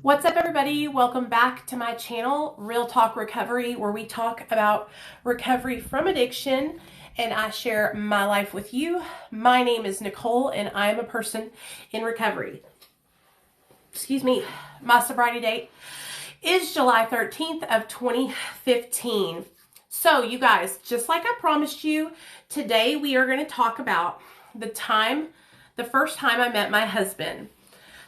What's up, everybody? Welcome back to my channel, Real Talk Recovery, where we talk about recovery from addiction and I share my life with you. My name is Nicole and I'm a person in recovery. Excuse me, my sobriety date is July 13th of 2015. So you guys, just like I promised you, today we are going to talk about the first time I met my husband.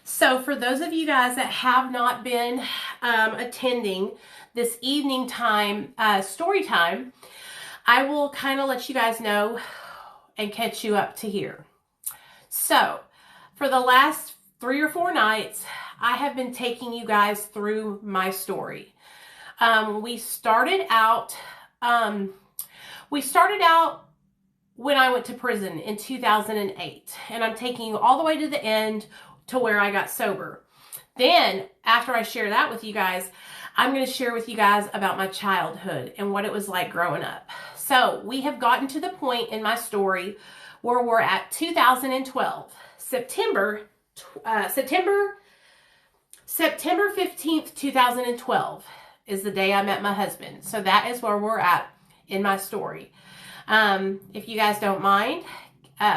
So for those of you guys that have not been attending this evening time, story time, I will kind of let you guys know and catch you up to here. So for the last 3 or 4 nights, I have been taking you guys through my story. We started out when I went to prison in 2008, and I'm taking you all the way to the end to where I got sober. Then, after I share that with you guys, I'm going to share with you guys about my childhood and what it was like growing up. So, we have gotten to the point in my story where we're at 2012. September 15th, 2012 is the day I met my husband. So, that is where we're at in my story. If you guys don't mind,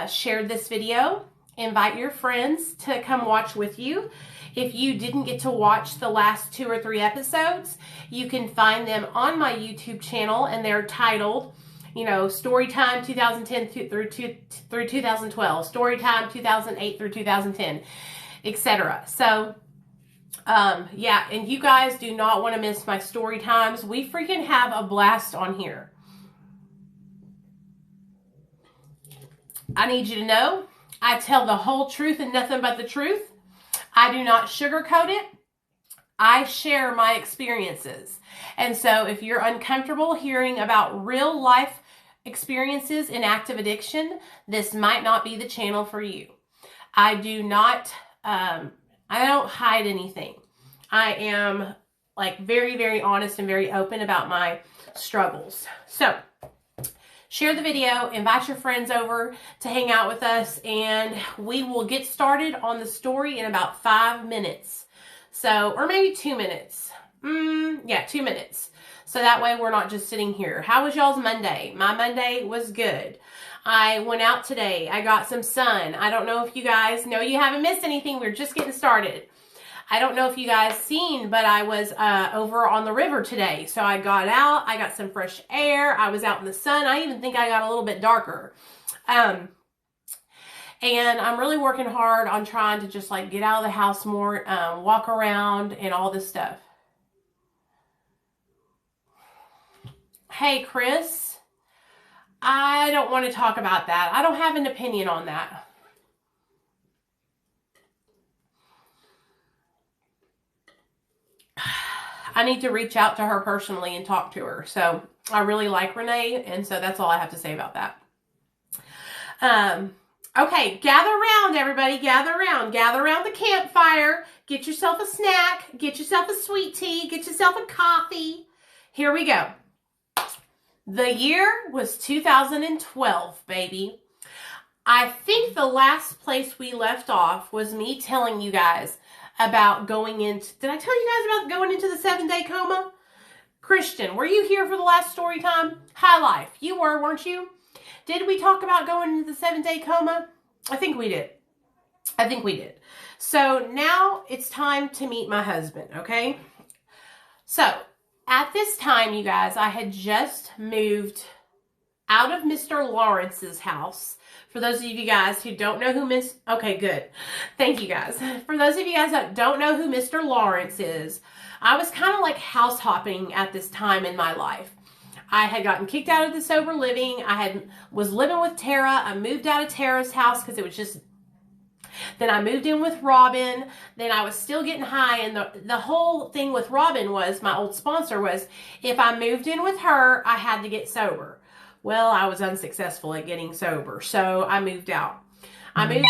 share this video. Invite your friends to come watch with you. If you didn't get to watch the last 2 or 3 episodes, you can find them on my YouTube channel, and they're titled, Storytime 2010 through 2012, Storytime 2008 through 2010, etc. So, yeah, and you guys do not want to miss my story times. We freaking have a blast on here. I need you to know, I tell the whole truth and nothing but the truth. I do not sugarcoat it. I share my experiences. And so if you're uncomfortable hearing about real life experiences in active addiction, this might not be the channel for you. I don't hide anything. I am very, very honest and very open about my struggles. So, share the video, invite your friends over to hang out with us, and we will get started on the story in about 5 minutes. So, or maybe 2 minutes. 2 minutes. So that way we're not just sitting here. How was y'all's Monday? My Monday was good. I went out today. I got some sun. I don't know if you guys know, you haven't missed anything. We're just getting started. I don't know if you guys seen, but I was over on the river today. So I got out, I got some fresh air, I was out in the sun. I even think I got a little bit darker. And I'm really working hard on trying to just get out of the house more, walk around and all this stuff. Hey, Chris, I don't want to talk about that. I don't have an opinion on that. I need to reach out to her personally and talk to her. So I really like Renee, and so that's all I have to say about that. Okay, gather around, everybody. Gather around. Gather around the campfire. Get yourself a snack. Get yourself a sweet tea. Get yourself a coffee. Here we go. The year was 2012, baby. I think the last place we left off was me telling you guys about going into, did I tell you guys about going into the 7-day coma? Christian, were you here for the last story time? High Life, you were, weren't you? Did we talk about going into the 7-day coma? I think we did. So now it's time to meet my husband, okay? So at this time, you guys, I had just moved out of Mr. Lawrence's house. For those of you guys who don't know who okay, good. Thank you, guys. For those of you guys that don't know who Mr. Lawrence is, I was kind of like house hopping at this time in my life. I had gotten kicked out of the sober living. Was living with Tara. I moved out of Tara's house because it was just, then I moved in with Robin. Then I was still getting high, and the whole thing with Robin was, my old sponsor was, if I moved in with her, I had to get sober. Well, I was unsuccessful at getting sober, so I moved out. I moved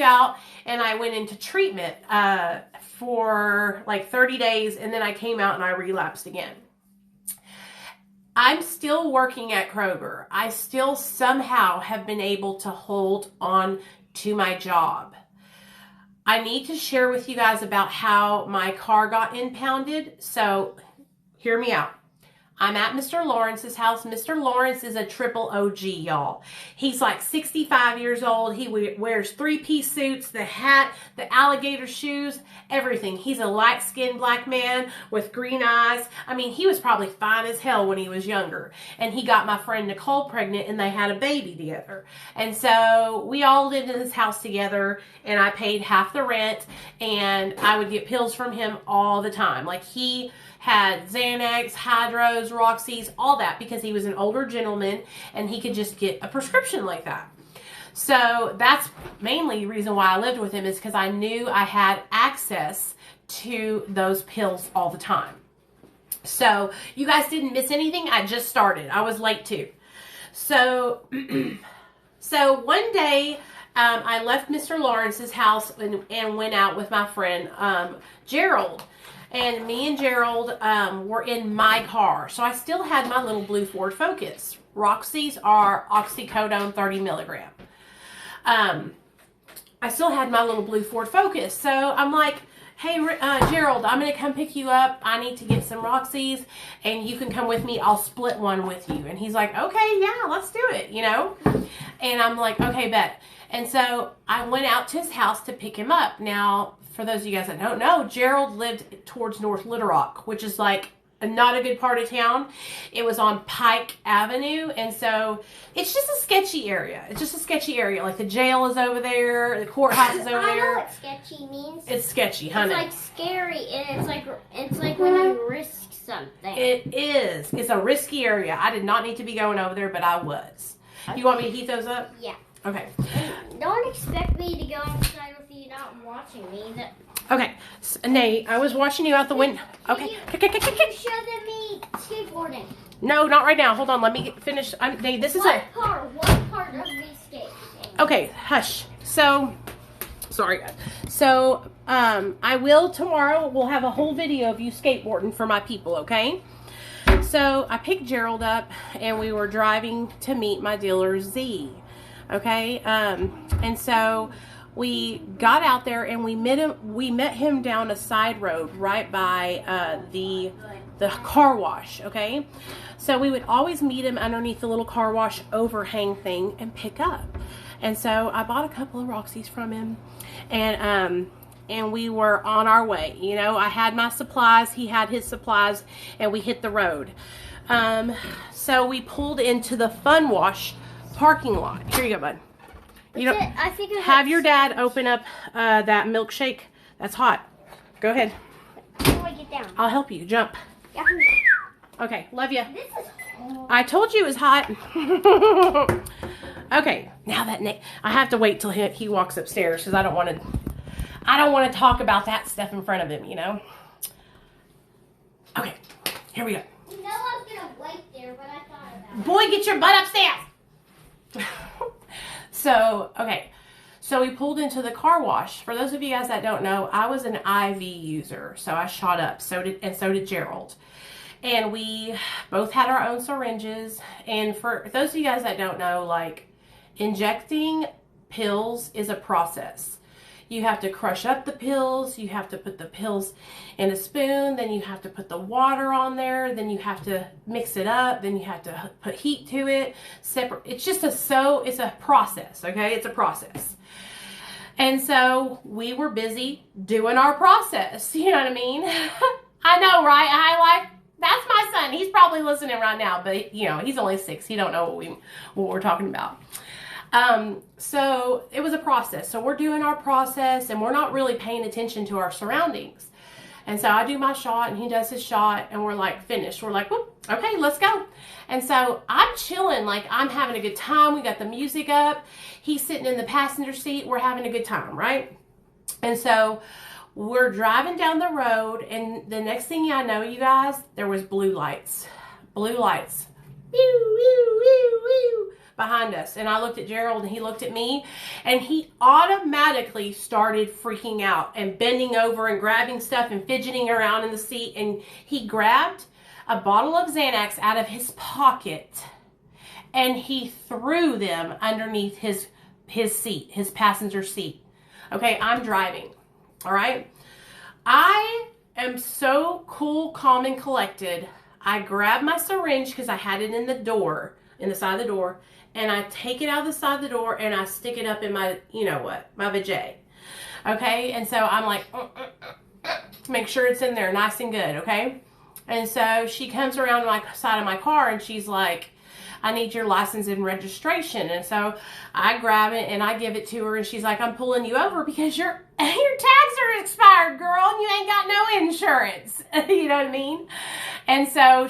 out and I went into treatment for 30 days, and then I came out and I relapsed again. I'm still working at Kroger. I still somehow have been able to hold on to my job. I need to share with you guys about how my car got impounded. So hear me out. I'm at Mr. Lawrence's house. Mr. Lawrence is a triple OG, y'all. He's like 65 years old. He wears 3-piece suits, the hat, the alligator shoes, everything. He's a light-skinned black man with green eyes. I mean, he was probably fine as hell when he was younger. And he got my friend Nichole pregnant, and they had a baby together. And so we all lived in his house together, and I paid half the rent, and I would get pills from him all the time. Like, he had Xanax, Hydros, Roxy's, all that, because he was an older gentleman and he could just get a prescription like that. So that's mainly the reason why I lived with him, is because I knew I had access to those pills all the time. So you guys didn't miss anything. I just started. I was late too. So, so one day I left Mr. Lawrence's house and went out with my friend Gerald. And me and Gerald were in my car. So I still had my little blue Ford Focus. Roxy's are oxycodone 30 milligram. I still had my little blue Ford Focus. So I'm like, hey, Gerald, I'm going to come pick you up. I need to get some Roxy's, and you can come with me. I'll split one with you. And he's like, okay, yeah, let's do it, you know. And I'm like, okay, bet. And so I went out to his house to pick him up. Now, for those of you guys that don't know, Gerald lived towards North Little Rock, which is like not a good part of town. It was on Pike Avenue, and so it's just a sketchy area. It's just a sketchy area. Like, the jail is over there, the courthouse is over there. I know what sketchy means. It's sketchy, honey. It's like scary, and it's like when you risk something. It is. It's a risky area. I did not need to be going over there, but I was. You want me to heat those up? Yeah. Okay. Don't expect me to go outside with you not watching me. Okay. Nate, I was watching you out the window. Okay. You show them me skateboarding. No, not right now. Hold on. Let me finish. Nate, this is What part of me skating? Okay, hush. So, sorry guys. So, I will tomorrow, we'll have a whole video of you skateboarding for my people, okay? So, I picked Gerald up, and we were driving to meet my dealer, Z. Okay, and so we got out there, and we met him down a side road right by the car wash. Okay, so we would always meet him underneath the little car wash overhang thing and pick up. And so I bought a couple of Roxy's from him, and we were on our way. You know, I had my supplies, he had his supplies, and we hit the road. So we pulled into the Fun Wash parking lot. Here you go, bud. I think have your dad open up that milkshake. That's hot. Go ahead. How do I get down? I'll help you. Jump. Yeah. Okay, love you. This is hot. I told you it was hot. Okay, now that Nick, I have to wait till he walks upstairs, because I don't want to talk about that stuff in front of him, you know. Okay, here we go. You know I was gonna wait there, but I thought about it. Boy, get your butt upstairs. So, okay. So we pulled into the car wash. For those of you guys that don't know, I was an IV user. So I shot up. So did Gerald. And we both had our own syringes. And for those of you guys that don't know, like, injecting pills is a process. You have to crush up the pills. You have to put the pills in a spoon. Then you have to put the water on there. Then you have to mix it up. Then you have to put heat to it. Separate. It's just it's a process, okay? It's a process. And so we were busy doing our process. You know what I mean? I know, right? That's my son. He's probably listening right now, but you know, he's only 6. He don't know what we're talking about. So it was a process. So we're doing our process, and we're not really paying attention to our surroundings. And so I do my shot, and he does his shot, and we're like finished. We're like, whoop, okay, let's go. And so I'm chilling, like I'm having a good time. We got the music up. He's sitting in the passenger seat. We're having a good time, right? And so we're driving down the road, and the next thing I know, you guys, there was blue lights. Blue lights. Woo, woo, woo, woo. Behind us. And I looked at Gerald, and he looked at me, and he automatically started freaking out and bending over and grabbing stuff and fidgeting around in the seat. And he grabbed a bottle of Xanax out of his pocket, and he threw them underneath his seat, his passenger seat. Okay, I'm driving. All right. I am so cool, calm, and collected. I grab my syringe because I had it in the side of the door, and I take it out of the side of the door and I stick it up in my, my vajay. Okay, and so I'm like, to make sure it's in there nice and good, okay? And so she comes around my side of my car and she's like, I need your license and registration. And so I grab it and I give it to her and she's like, I'm pulling you over because your tags are expired, girl, and you ain't got no insurance. You know what I mean? And so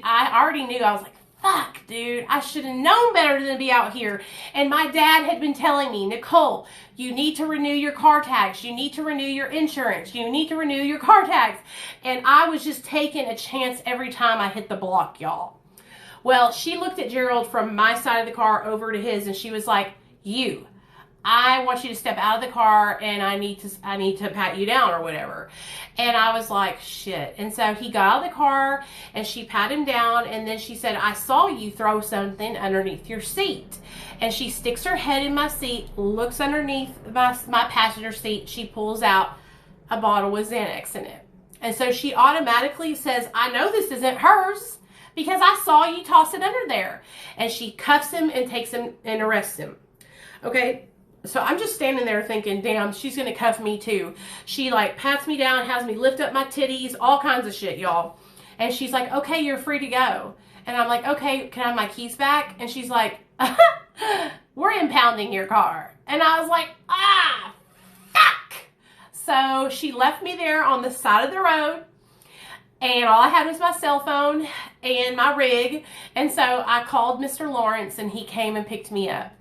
I already knew. I was like, fuck, dude, I should have known better than to be out here. And my dad had been telling me, Nicole, you need to renew your car tags. You need to renew your insurance. You need to renew your car tags. And I was just taking a chance every time I hit the block, y'all. Well, she looked at Gerald from my side of the car over to his, and she was like, I want you to step out of the car and I need to pat you down or whatever. And I was like, shit. And so he got out of the car and she pat him down, and then she said, I saw you throw something underneath your seat. And she sticks her head in my seat, looks underneath my passenger seat. She pulls out a bottle with Xanax in it. And so she automatically says, I know this isn't hers because I saw you toss it under there. And she cuffs him and takes him and arrests him. Okay. So I'm just standing there thinking, damn, she's going to cuff me too. She like pats me down, has me lift up my titties, all kinds of shit, y'all. And she's like, okay, you're free to go. And I'm like, okay, can I have my keys back? And she's like, we're impounding your car. And I was like, fuck. So she left me there on the side of the road. And all I had was my cell phone and my rig. And so I called Mr. Lawrence and he came and picked me up.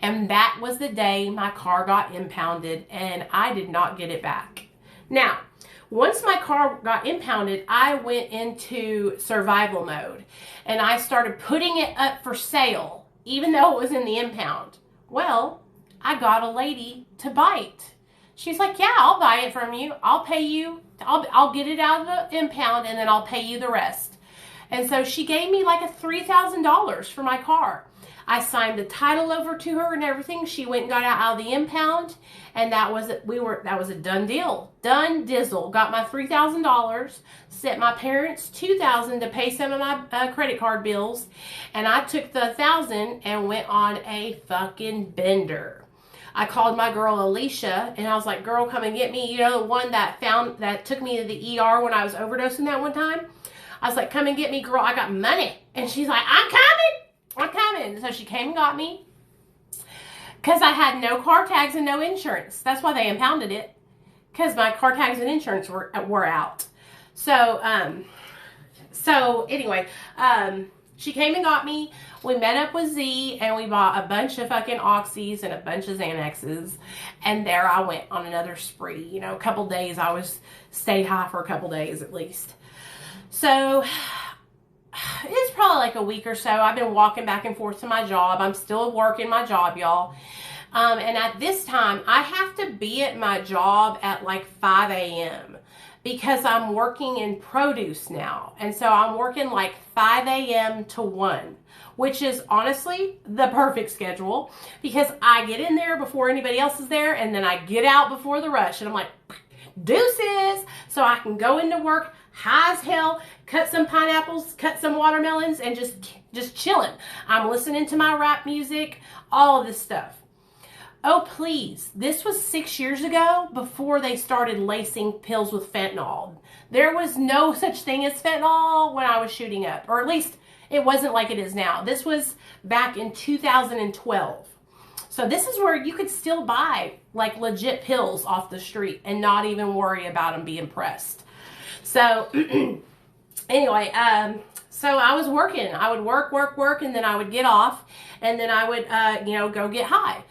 And that was the day my car got impounded and I did not get it back. Now, once my car got impounded, I went into survival mode and I started putting it up for sale, even though it was in the impound. Well, I got a lady to bite. She's like, yeah, I'll buy it from you. I'll pay you. I'll get it out of the impound and then I'll pay you the rest. And so she gave me like a $3,000 for my car. I signed the title over to her and everything. She went and got out of the impound, and that was a done deal. Done dizzle. Got my $3,000, sent my parents $2,000 to pay some of my credit card bills, and I took the $1,000 and went on a fucking bender. I called my girl Alisha, and I was like, girl, come and get me. You know, the one that took me to the ER when I was overdosing that one time? I was like, come and get me, girl. I got money. And she's like, I'm coming. So she came and got me because I had no car tags and no insurance. That's why they impounded it, because my car tags and insurance were out. So anyway, she came and got me. We met up with Z and we bought a bunch of fucking Oxys and a bunch of Xanaxes. And there I went on another spree. You know, a couple days. Stayed high for a couple days at least. So it's probably like a week or so. I've been walking back and forth to my job. I'm still working my job, y'all. And at this time, I have to be at my job at like 5 a.m. because I'm working in produce now. And so I'm working like 5 a.m. to 1, which is honestly the perfect schedule because I get in there before anybody else is there and then I get out before the rush. And I'm like, deuces. So I can go into work high as hell, cut some pineapples, cut some watermelons, and just chilling. I'm listening to my rap music, all of this stuff. Oh, please. This was 6 years ago before they started lacing pills with fentanyl. There was no such thing as fentanyl when I was shooting up, or at least it wasn't like it is now. This was back in 2012. So this is where you could still buy like legit pills off the street and not even worry about them being pressed. So anyway, so I was working. I would work, and then I would get off, and then I would, go get high.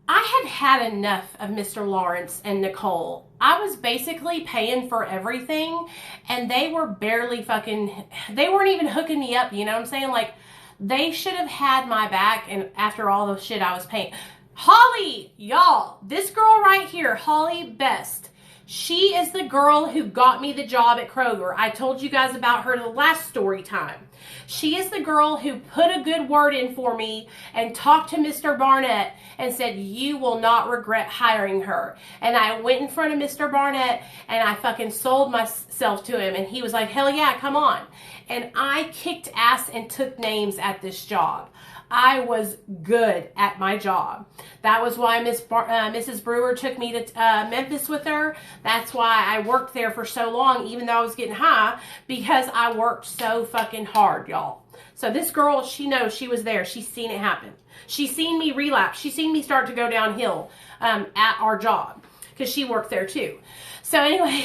I had enough of Mr. Lawrence and Nichole. I was basically paying for everything, and they were barely they weren't even hooking me up, you know what I'm saying? Like, they should have had my back, and after all the shit I was paying. Holly, y'all, this girl right here, Holly Best, She is the girl who got me the job at Kroger. I told you guys about her the last story time. She is the girl who put a good word in for me and talked to Mr. Barnett and said, you will not regret hiring her. And I went in front of Mr. Barnett and I fucking sold myself to him. And he was like, hell yeah, come on. And I kicked ass and took names at this job. I was good at my job. That was why Mrs. Brewer took me to Memphis with her. That's why I worked there for so long, even though I was getting high, because I worked so fucking hard, y'all. So this girl, she knows, she was there. She's seen it happen. She's seen me relapse. She's seen me start to go downhill at our job, because she worked there too. So anyway,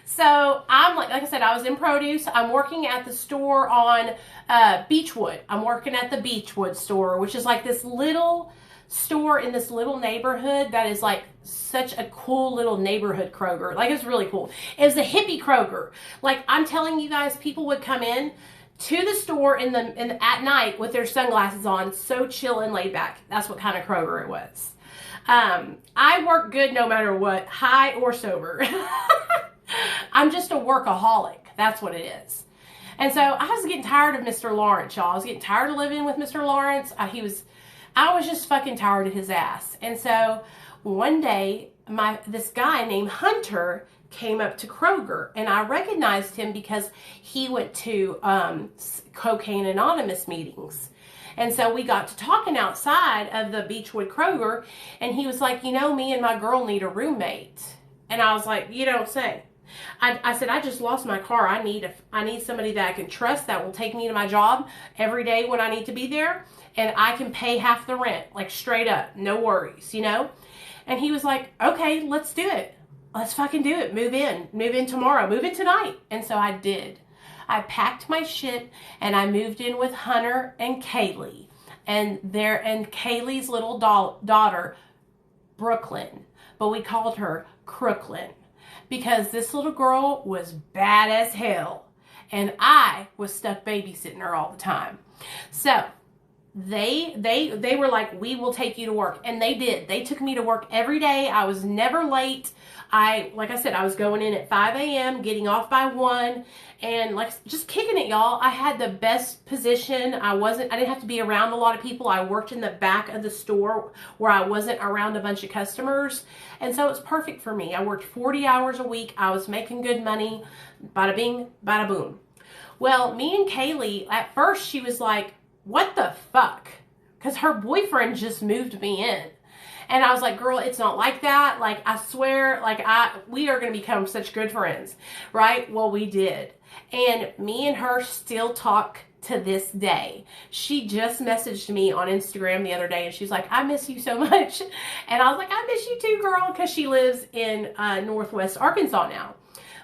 so I'm like I said, I was in produce. I'm working at the store on Beechwood. I'm working at the Beechwood store, which is like this little store in this little neighborhood that is like such a cool little neighborhood Kroger. Like, it's really cool. It was a hippie Kroger. Like, I'm telling you guys, people would come in to the store at night with their sunglasses on, so chill and laid back. That's what kind of Kroger it was. I work good no matter what, high or sober. I'm just a workaholic. That's what it is. And so I was getting tired of Mr. Lawrence, y'all. I was getting tired of living with Mr. Lawrence. I was just fucking tired of his ass. And so one day, this guy named Hunter came up to Kroger, and I recognized him because he went to Cocaine Anonymous meetings. And so we got to talking outside of the Beechwood Kroger, and he was like, you know, me and my girl need a roommate. And I was like, you don't say. I said, I just lost my car. I need somebody that I can trust, that will take me to my job every day when I need to be there, and I can pay half the rent, like straight up, no worries, you know? And he was like, okay, let's do it. Let's fucking do it. Move in tomorrow, move in tonight. And so I did. I packed my shit and I moved in with Hunter and Kaylee and Kaylee's little daughter, Brooklyn, but we called her Crooklyn because this little girl was bad as hell and I was stuck babysitting her all the time. So they were like, we will take you to work. And they did. They took me to work every day. I was never late. Like I said, I was going in at 5 a.m., getting off by 1, and like just kicking it, y'all. I had the best position. I didn't have to be around a lot of people. I worked in the back of the store where I wasn't around a bunch of customers. And so it's perfect for me. I worked 40 hours a week. I was making good money. Bada bing, bada boom. Well, me and Kaylee, at first she was like, what the fuck? Because her boyfriend just moved me in. And I was like, girl, it's not like that. Like, I swear, like, we are going to become such good friends, right? Well, we did. And me and her still talk to this day. She just messaged me on Instagram the other day, and she's like, I miss you so much. And I was like, I miss you too, girl, because she lives in Northwest Arkansas now.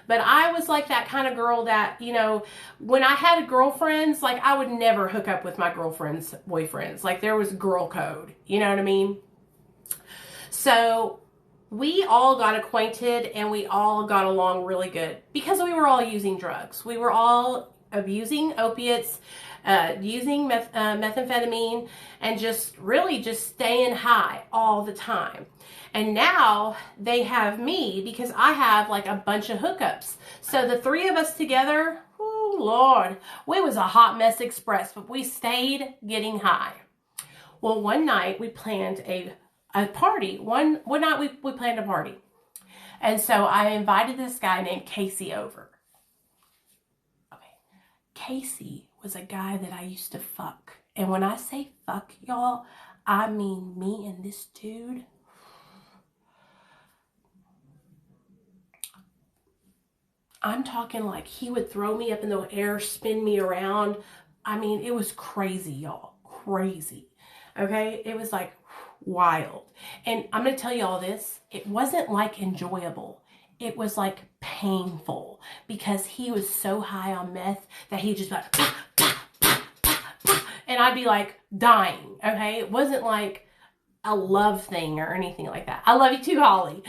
But I was like that kind of girl that, you know, when I had girlfriends, like, I would never hook up with my girlfriend's boyfriends. Like, there was girl code. You know what I mean? So we all got acquainted and we all got along really good because we were all using drugs. We were all abusing opiates, using methamphetamine, and just really just staying high all the time. And now they have me because I have like a bunch of hookups. So the three of us together, oh Lord, we was a hot mess express, but we stayed getting high. Well, one night we planned a party. One night we planned a party. And so I invited this guy named Casey over. Okay. Casey was a guy that I used to fuck. And when I say fuck, y'all, I mean me and this dude. I'm talking like he would throw me up in the air, spin me around. I mean, it was crazy, y'all. Crazy. Okay? It was like wild. And I'm going to tell you all this. It wasn't like enjoyable. It was like painful because he was so high on meth that he just like, bah, bah, bah, bah, bah, and I'd be like dying. Okay? It wasn't like a love thing or anything like that. I love you too, Holly.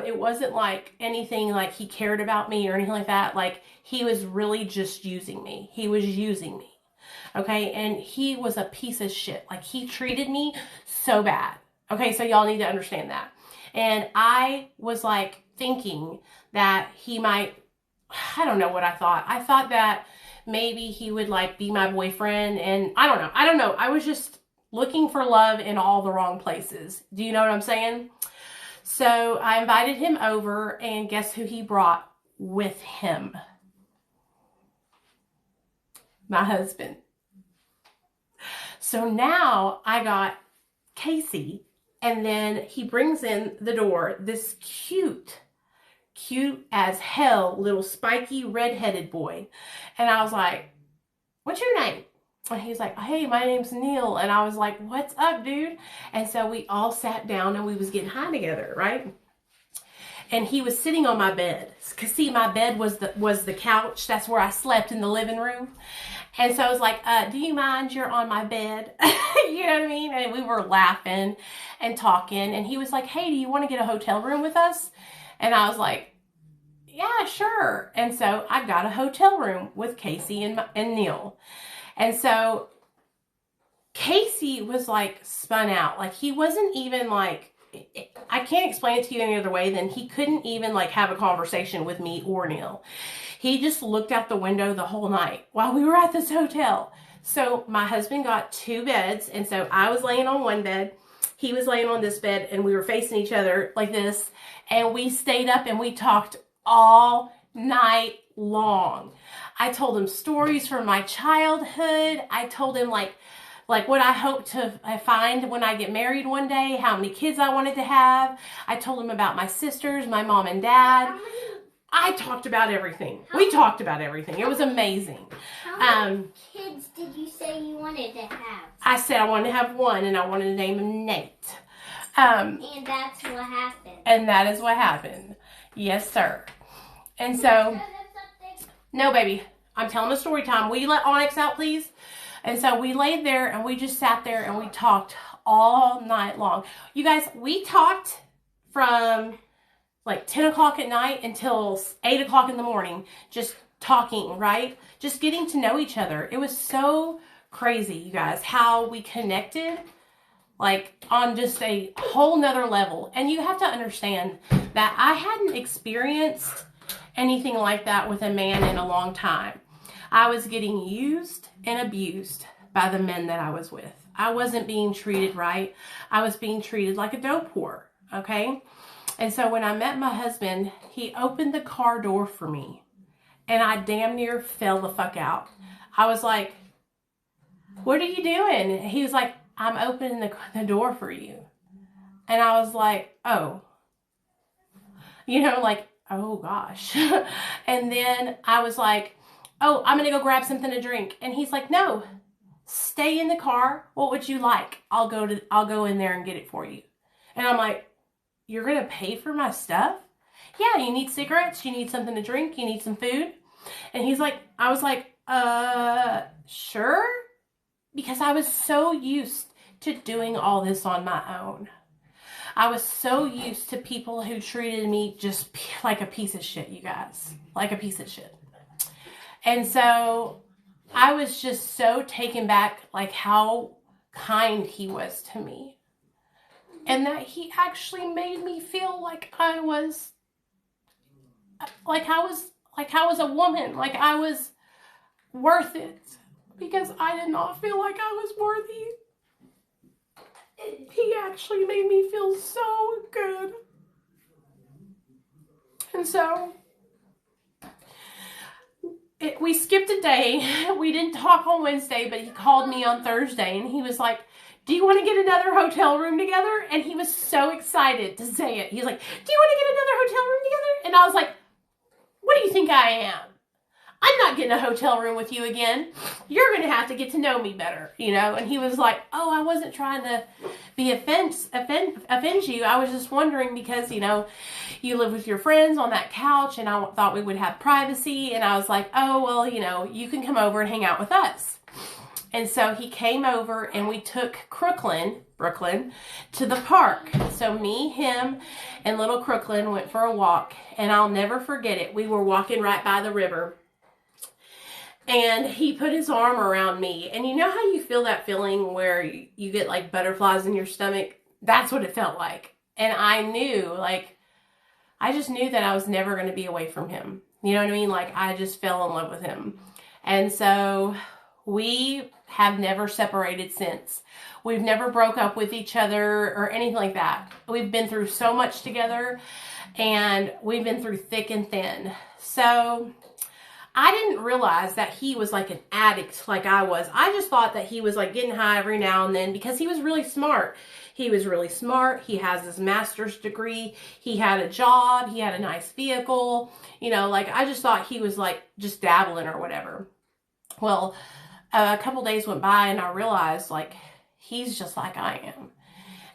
It wasn't like anything like he cared about me or anything like that. Like, he was really just using me. He was using me. Okay, and he was a piece of shit. Like, he treated me so bad. Okay, so y'all need to understand that. And I was like thinking that he might, I don't know what I thought. I thought that maybe he would like be my boyfriend, and I don't know. I was just looking for love in all the wrong places. Do you know what I'm saying? So I invited him over, and guess who he brought with him? My husband. So now I got Casey, and then he brings in the door this cute as hell little spiky redheaded boy. And I was like, what's your name? And he's like, hey, my name's Neil. And I was like, what's up, dude? And so we all sat down and we was getting high together, right? And he was sitting on my bed. Cause see, my bed was the couch. That's where I slept in the living room. And so I was like, do you mind you're on my bed? You know what I mean? And we were laughing and talking. And he was like, hey, do you want to get a hotel room with us? And I was like, yeah, sure. And so I got a hotel room with Casey and Neil. And so Casey was like spun out. Like he wasn't even like, I can't explain it to you any other way than he couldn't even like have a conversation with me or Neil. He just looked out the window the whole night while we were at this hotel. So my husband got 2 beds. And so I was laying on one bed. He was laying on this bed, and we were facing each other like this. And we stayed up and we talked all night long. I told him stories from my childhood. I told him like what I hope to find when I get married one day, how many kids I wanted to have. I told him about my sisters, my mom and dad. I talked about everything. We talked about everything. It was amazing. How many kids did you say you wanted to have? I said I wanted to have 1, and I wanted to name him Nate. And that's what happened. And that is what happened. Yes, sir. And so, no, baby. I'm telling a story time. Will you let Onyx out, please? And so we laid there, and we just sat there, and we talked all night long. You guys, we talked from like 10 o'clock at night until 8 o'clock in the morning, just talking, right? Just getting to know each other. It was so crazy, you guys, how we connected, like on just a whole nother level. And you have to understand that I hadn't experienced anything like that with a man in a long time. I was getting used and abused by the men that I was with. I wasn't being treated right. I was being treated like a dope whore, okay? And so when I met my husband, he opened the car door for me, and I damn near fell the fuck out. I was like, what are you doing? He was like, I'm opening the door for you. And I was like, oh. You know, like, oh gosh. And then I was like, oh, I'm going to go grab something to drink. And he's like, no, stay in the car. What would you like? I'll go in there and get it for you. And I'm like, you're going to pay for my stuff? Yeah, you need cigarettes, you need something to drink, you need some food. And he's like, I was like, sure? Because I was so used to doing all this on my own. I was so used to people who treated me just like a piece of shit, you guys. Like a piece of shit. And so I was just so taken back, like how kind he was to me. And that he actually made me feel like I was a woman, like I was worth it, because I did not feel like I was worthy. He actually made me feel so good. And so we skipped a day. We didn't talk on Wednesday, but he called me on Thursday, and he was like, do you want to get another hotel room together? And he was so excited to say it. He's like, do you want to get another hotel room together? And I was like, what do you think I am? I'm not getting a hotel room with you again. You're going to have to get to know me better, you know? And he was like, oh, I wasn't trying to offend you. I was just wondering because, you know, you live with your friends on that couch, and I thought we would have privacy. And I was like, oh, well, you know, you can come over and hang out with us. And so he came over, and we took Brooklyn, to the park. So me, him, and little Crooklyn went for a walk, and I'll never forget it. We were walking right by the river, and he put his arm around me. And you know how you feel that feeling where you get like butterflies in your stomach? That's what it felt like. And I knew, like, I just knew that I was never going to be away from him. You know what I mean? Like, I just fell in love with him. And so we have never separated since. We've never broke up with each other or anything like that. We've been through so much together, and we've been through thick and thin. So I didn't realize that he was like an addict like I was. I just thought that he was like getting high every now and then because he was really smart. He was really smart. He has his master's degree. He had a job. He had a nice vehicle. You know, like, I just thought he was like just dabbling or whatever. Well, a couple days went by and I realized, like, he's just like I am.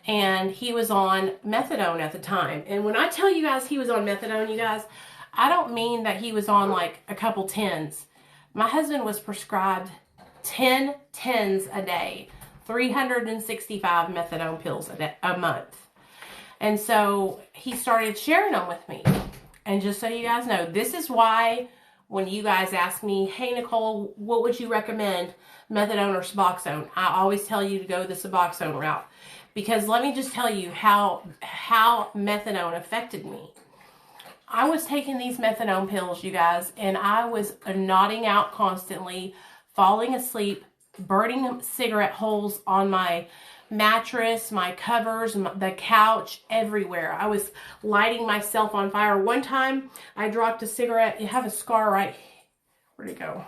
And he was on methadone at the time. And when I tell you guys he was on methadone, you guys, I don't mean that he was on like a couple tens. My husband was prescribed 10 tens a day, 365 methadone pills a month. And so he started sharing them with me. And just so you guys know, this is why when you guys ask me, hey, Nicole, what would you recommend, methadone or Suboxone? I always tell you to go the Suboxone route. Because let me just tell you how methadone affected me. I was taking these methadone pills, you guys, and I was nodding out constantly, falling asleep, burning cigarette holes on my mattress, my covers, the couch, everywhere. I was lighting myself on fire. One time, I dropped a cigarette. You have a scar right, where'd it go?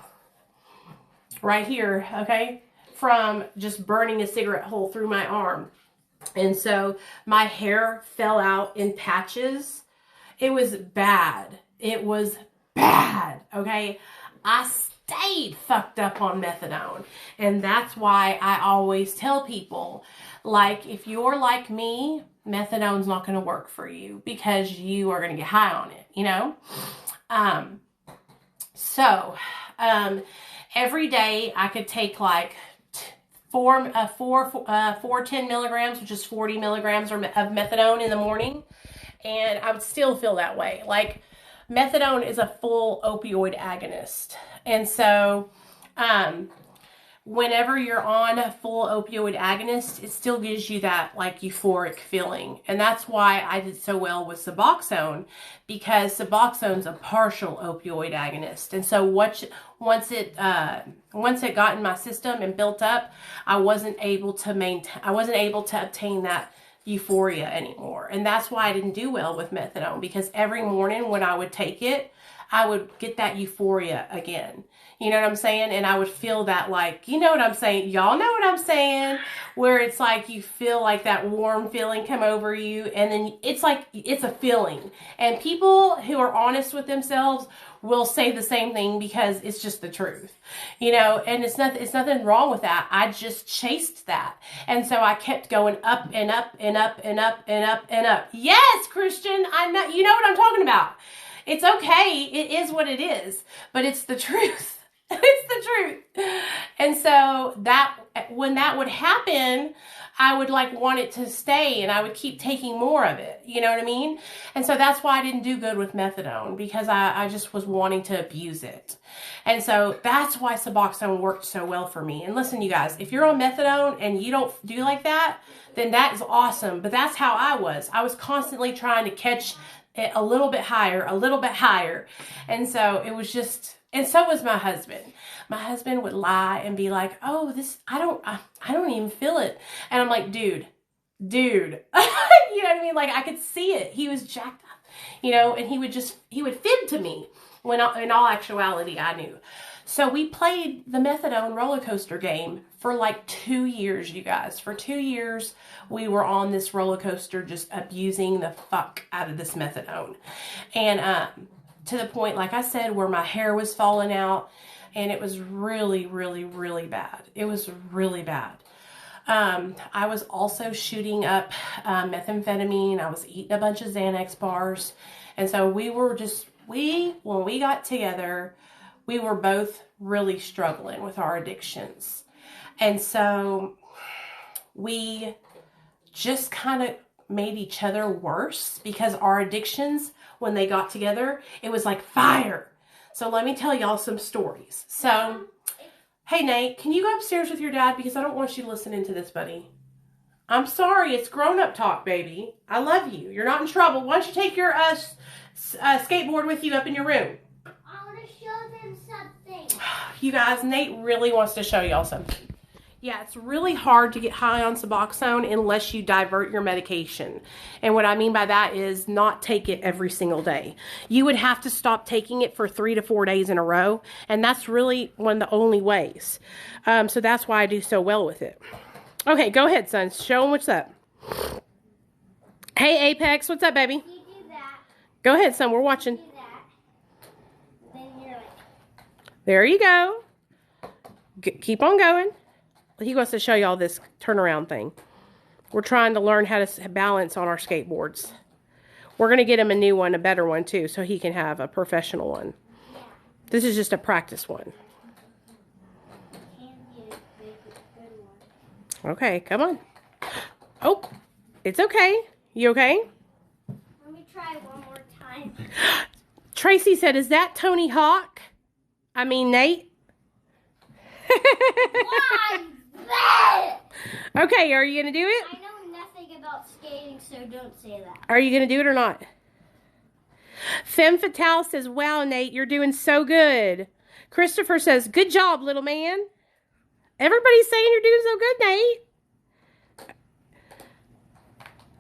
Right here, okay? From just burning a cigarette hole through my arm. And so my hair fell out in patches. It was bad. It was bad, okay? I stayed fucked up on methadone. And that's why I always tell people, like, if you're like me, methadone's not going to work for you because you are going to get high on it, you know? Every day I could take like four 10 milligrams, which is 40 milligrams of methadone in the morning. And I would still feel that way. Like, methadone is a full opioid agonist. And so, whenever you're on a full opioid agonist, it still gives you that, like, euphoric feeling. And that's why I did so well with Suboxone, because Suboxone's a partial opioid agonist. And so once it got in my system and built up, I wasn't able to obtain that euphoria anymore. And that's why I didn't do well with methadone, because every morning when I would take it, I would get that euphoria again. You know what I'm saying? And I would feel that, like, you know what I'm saying? Y'all know what I'm saying? Where it's like you feel like that warm feeling come over you, and then it's like, it's a feeling. And people who are honest with themselves will say the same thing because it's just the truth, you know, and it's nothing wrong with that. I just chased that. And so I kept going up and up and up and up and up and up. Yes, Christian, I know, you know what I'm talking about. It's okay. It is what it is, but it's the truth. It's the truth. And so when that would happen, I would like want it to stay, and I would keep taking more of it. You know what I mean? And so that's why I didn't do good with methadone, because I just was wanting to abuse it. And so that's why Suboxone worked so well for me. And listen, you guys, if you're on methadone and you don't do like that, then that is awesome. But that's how I was. I was constantly trying to catch it a little bit higher, a little bit higher. And so it was just... And so was my husband. My husband would lie and be like, oh, I don't even feel it. And I'm like, dude, you know what I mean? Like, I could see it. He was jacked up, you know, and he would fib to me when in all actuality I knew. So we played the methadone roller coaster game for like 2 years, you guys. For 2 years, we were on this roller coaster just abusing the fuck out of this methadone. And, to the point, like I said, where my hair was falling out, and it was really, really, really bad. It was really bad. I was also shooting up methamphetamine. I was eating a bunch of Xanax bars. And so when we got together, we were both really struggling with our addictions. And so we just kind of made each other worse, because our addictions, when they got together, it was like fire. So let me tell y'all some stories. So, hey Nate, can you go upstairs with your dad? Because I don't want you listening to this, buddy. I'm sorry. It's grown-up talk, baby. I love you. You're not in trouble. Why don't you take your skateboard with you up in your room? I want to show them something. You guys, Nate really wants to show y'all something. Yeah, it's really hard to get high on Suboxone unless you divert your medication. And what I mean by that is not take it every single day. You would have to stop taking it for 3 to 4 days in a row. And that's really one of the only ways. So that's why I do so well with it. Okay, go ahead, son. Show them what's up. Hey, Apex. What's up, baby? You do that. Go ahead, son. We're watching. Do that. Then you're like... There you go. Keep on going. He wants to show y'all this turnaround thing. We're trying to learn how to balance on our skateboards. We're going to get him a new one, a better one too, so he can have a professional one. Yeah. This is just a practice one. Can get a good one. Okay, come on. Oh, it's okay. You okay? Let me try one more time. Tracy said, is that Tony Hawk? I mean, Nate? Why? Okay, are you going to do it? I know nothing about skating, so don't say that. Are you going to do it or not? Femme Fatale says, wow, Nate, you're doing so good. Christopher says, good job, little man. Everybody's saying you're doing so good, Nate.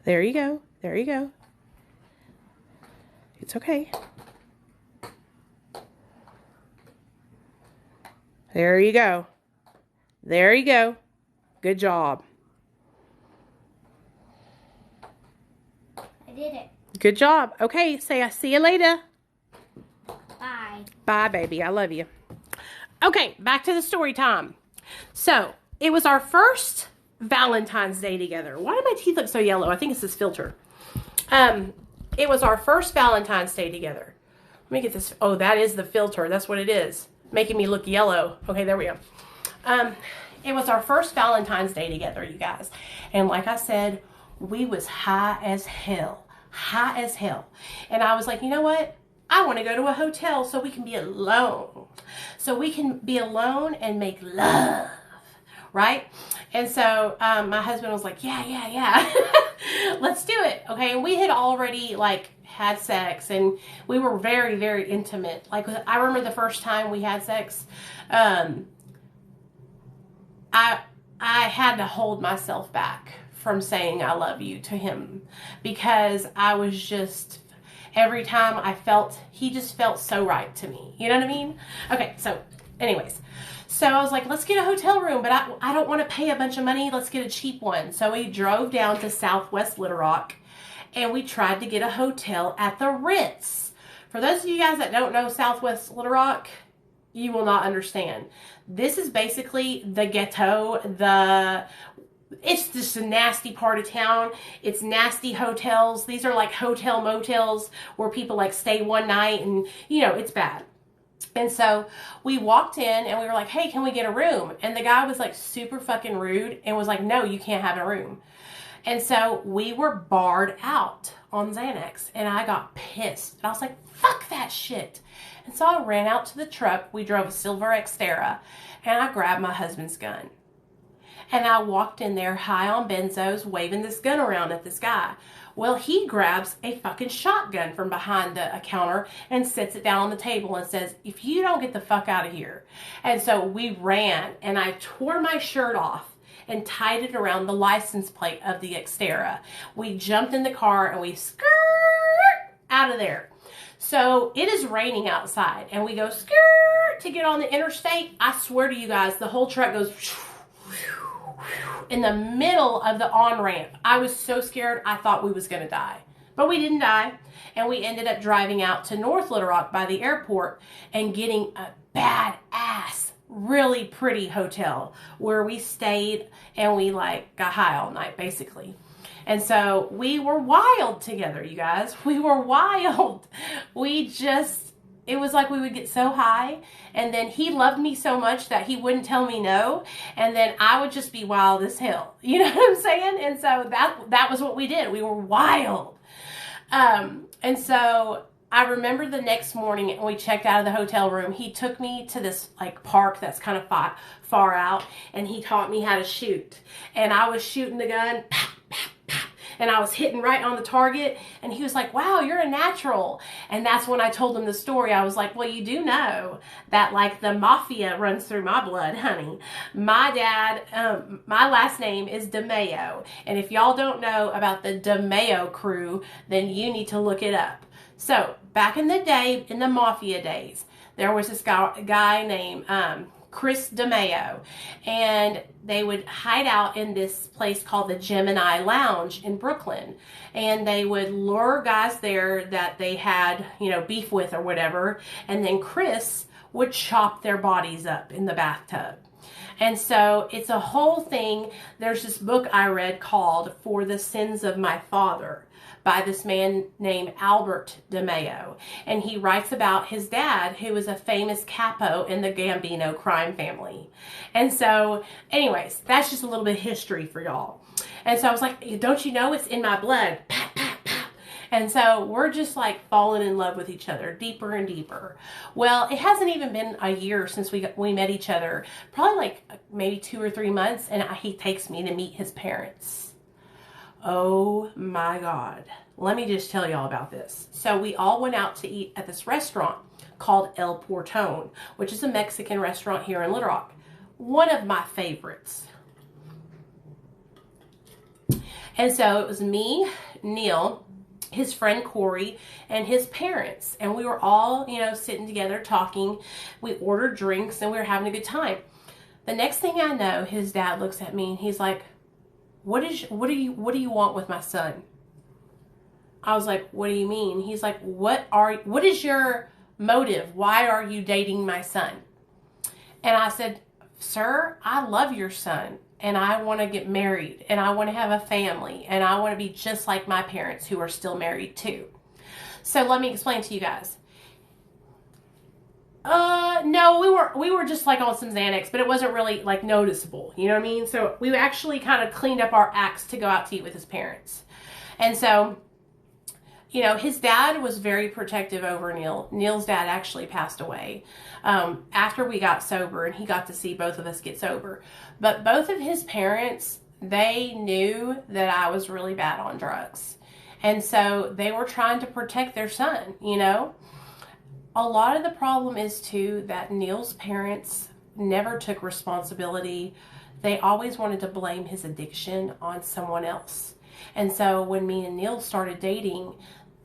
There you go. There you go. It's okay. There you go. There you go. Good job. I did it. Good job. Okay, say I see you later. Bye. Bye, baby. I love you. Okay, back to the story time. So, it was our first Valentine's Day together. Why do my teeth look so yellow? I think it's this filter. It was our first Valentine's Day together. Let me get this. Oh, that is the filter. That's what it is. Making me look yellow. Okay, there we go. It was our first Valentine's Day together, you guys. And like I said, we was high as hell. High as hell. And I was like, you know what? I want to go to a hotel so we can be alone. So we can be alone and make love. Right? And so my husband was like, yeah. Let's do it. Okay. And we had already like had sex and we were very, very intimate. Like I remember the first time we had sex, I had to hold myself back from saying I love you to him because I was just, every time I felt, he just felt so right to me. You know what I mean? Okay, so anyways, so I was like, let's get a hotel room, but I don't want to pay a bunch of money. Let's get a cheap one. So we drove down to Southwest Little Rock and we tried to get a hotel at the Ritz. For those of you guys that don't know Southwest Little Rock, you will not understand. This is basically the ghetto, it's just a nasty part of town. It's nasty hotels. These are like hotel motels where people like stay one night and, you know, it's bad. And so we walked in and we were like, hey, can we get a room? And the guy was like super fucking rude and was like, no, you can't have a room. And so we were barred out on Xanax and I got pissed. And I was like, fuck that shit. And so I ran out to the truck. We drove a silver Xterra and I grabbed my husband's gun. And I walked in there high on benzos, waving this gun around at this guy. Well, he grabs a fucking shotgun from behind the counter and sets it down on the table and says, if you don't get the fuck out of here. And so we ran and I tore my shirt off and tied it around the license plate of the Xterra. We jumped in the car and we skirt out of there. So it is raining outside and we go skirt to get on the interstate. I swear to you guys, the whole truck goes in the middle of the on-ramp. I was so scared I thought we was going to die. But we didn't die. And we ended up driving out to North Little Rock by the airport and getting a badass, really pretty hotel where we stayed and we like got high all night basically. And so we were wild together, you guys. We were wild. It was like we would get so high and then he loved me so much that he wouldn't tell me no. And then I would just be wild as hell. You know what I'm saying? And so that was what we did. We were wild. And so I remember the next morning when we checked out of the hotel room, he took me to this like park that's kind of far out, and he taught me how to shoot. And I was shooting the gun, and I was hitting right on the target, and he was like, wow, you're a natural. And that's when I told him the story. I was like, well, you do know that like the mafia runs through my blood, honey. My dad, my last name is DeMayo, and if y'all don't know about the DeMayo crew, then you need to look it up. So back in the day, in the mafia days, there was this guy named Chris DeMayo, and they would hide out in this place called the Gemini Lounge in Brooklyn, and they would lure guys there that they had, you know, beef with or whatever, and then Chris would chop their bodies up in the bathtub. And so it's a whole thing. There's this book I read called For the Sins of My Father by this man named Albert DeMayo. And he writes about his dad, who was a famous capo in the Gambino crime family. And so, anyways, that's just a little bit of history for y'all. And so I was like, don't you know it's in my blood? Pap, pap, pap. And so we're just like falling in love with each other deeper and deeper. Well, it hasn't even been a year since we met each other. Probably like maybe 2 or 3 months, and he takes me to meet his parents. Oh my God. Let me just tell y'all about this. So we all went out to eat at this restaurant called El Portone, which is a Mexican restaurant here in Little Rock. One of my favorites. And so it was me, Neil, his friend Corey, and his parents. And we were all, you know, sitting together talking. We ordered drinks and we were having a good time. The next thing I know, his dad looks at me and he's like, what do you want with my son? I was like, what do you mean? He's like, what is your motive? Why are you dating my son? And I said, sir, I love your son, and I want to get married, and I want to have a family, and I want to be just like my parents who are still married too. So let me explain to you guys. No, we were just like on some Xanax, but it wasn't really like noticeable. You know what I mean? So we actually kind of cleaned up our acts to go out to eat with his parents. And so, you know, his dad was very protective over Neil. Neil's dad actually passed away after we got sober, and he got to see both of us get sober. But both of his parents, they knew that I was really bad on drugs. And so they were trying to protect their son, you know. A lot of the problem is, too, that Neil's parents never took responsibility. They always wanted to blame his addiction on someone else. And so when me and Neil started dating,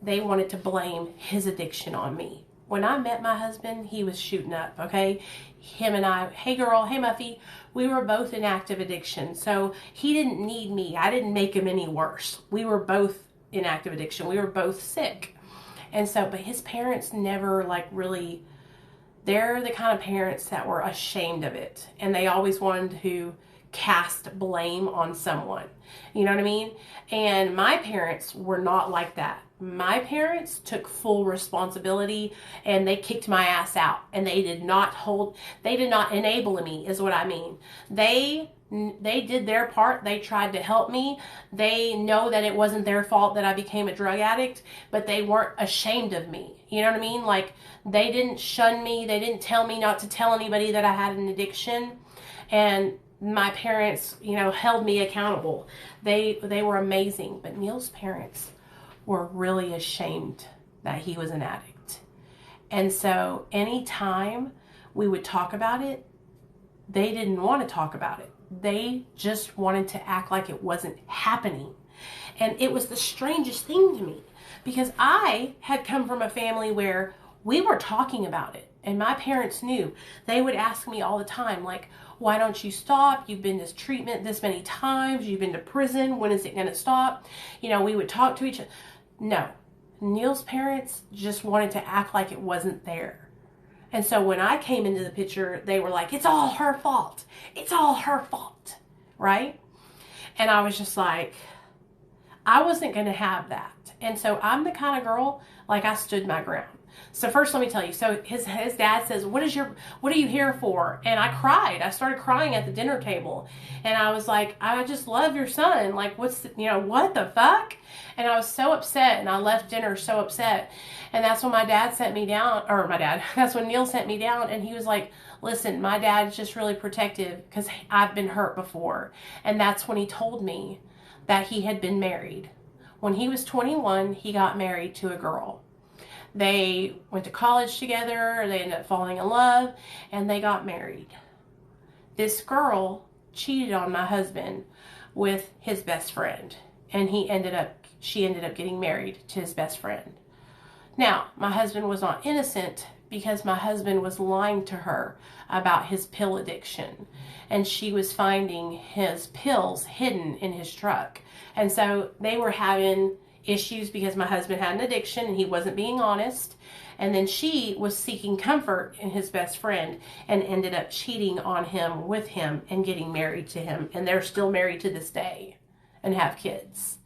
they wanted to blame his addiction on me. When I met my husband, he was shooting up, okay? Him and I, hey girl, hey Muffy, we were both in active addiction. So he didn't need me. I didn't make him any worse. We were both in active addiction. We were both sick. And so, but his parents never like really, they're the kind of parents that were ashamed of it. And they always wanted to cast blame on someone. You know what I mean? And my parents were not like that. My parents took full responsibility, and they kicked my ass out, and they did not enable me, is what I mean. They did their part. They tried to help me. They know that it wasn't their fault that I became a drug addict, but they weren't ashamed of me. You know what I mean? Like, they didn't shun me. They didn't tell me not to tell anybody that I had an addiction. And my parents, you know, held me accountable. They were amazing. But Neil's parents were really ashamed that he was an addict. And so anytime we would talk about it, they didn't want to talk about it. They just wanted to act like it wasn't happening. And it was the strangest thing to me, because I had come from a family where we were talking about it, and my parents knew. They would ask me all the time, like, why don't you stop? You've been to treatment this many times. You've been to prison. When is it going to stop? You know, we would talk to each other. No, Neil's parents just wanted to act like it wasn't there. And so when I came into the picture, they were like, it's all her fault. It's all her fault, right? And I was just like, I wasn't going to have that. And so I'm the kind of girl, like, I stood my ground. So first, let me tell you. So his dad says, what are you here for? And I cried. I started crying at the dinner table. And I was like, I just love your son. Like, what the fuck? And I was so upset. And I left dinner so upset. And that's when that's when Neil sent me down. And he was like, listen, my dad's just really protective because I've been hurt before. And that's when he told me that he had been married. When he was 21, he got married to a girl. They went to college together, they ended up falling in love, and they got married. This girl cheated on my husband with his best friend, and she ended up getting married to his best friend. Now, my husband was not innocent because my husband was lying to her about his pill addiction, and she was finding his pills hidden in his truck. And so they were having issues because my husband had an addiction and he wasn't being honest. And then she was seeking comfort in his best friend and ended up cheating on him with him and getting married to him. And they're still married to this day and have kids.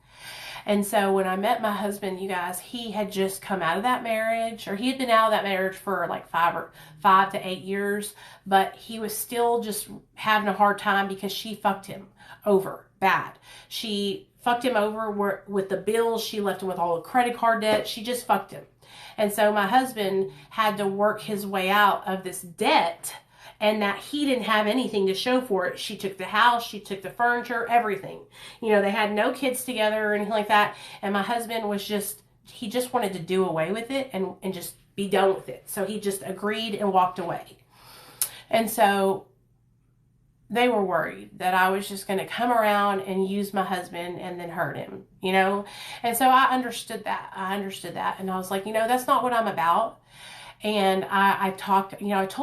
And so when I met my husband, you guys, he had just come out of that marriage, or he had been out of that marriage for like 5 to 8 years, but he was still just having a hard time because she fucked him over bad. She fucked him over with the bills. She left him with all the credit card debt. She just fucked him. And so my husband had to work his way out of this debt, and that he didn't have anything to show for it. She took the house, she took the furniture, everything. They had no kids together or anything like that. And my husband he just wanted to do away with it and just be done with it. So he just agreed and walked away. And so they were worried that I was just going to come around and use my husband and then hurt him, And so I understood that. And I was like, that's not what I'm about. And I told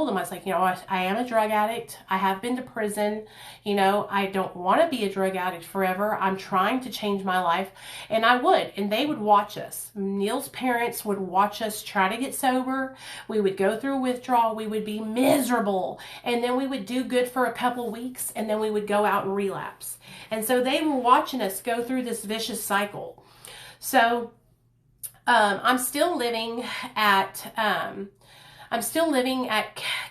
him, I was like, I am a drug addict. I have been to prison. I don't want to be a drug addict forever. I'm trying to change my life. And I would. And they would watch us. Neil's parents would watch us try to get sober. We would go through withdrawal. We would be miserable. And then we would do good for a couple weeks. And then we would go out and relapse. And so they were watching us go through this vicious cycle. So I'm still living at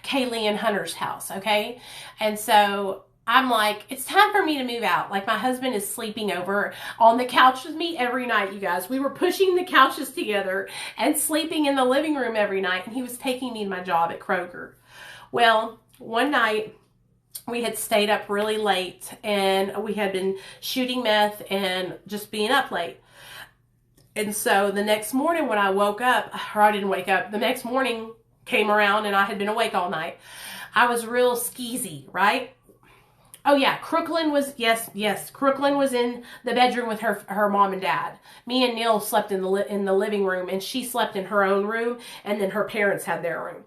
Kaylee and Hunter's house, okay? And so I'm like, it's time for me to move out. Like, my husband is sleeping over on the couch with me every night, you guys. We were pushing the couches together and sleeping in the living room every night, and he was taking me to my job at Kroger. Well, one night we had stayed up really late, and we had been shooting meth and just being up late. And so the next morning when I woke up, or I didn't wake up, the next morning came around and I had been awake all night. I was real skeezy, right? Oh yeah, Crooklyn was in the bedroom with her mom and dad. Me and Neil slept in the living room, and she slept in her own room, and then her parents had their room.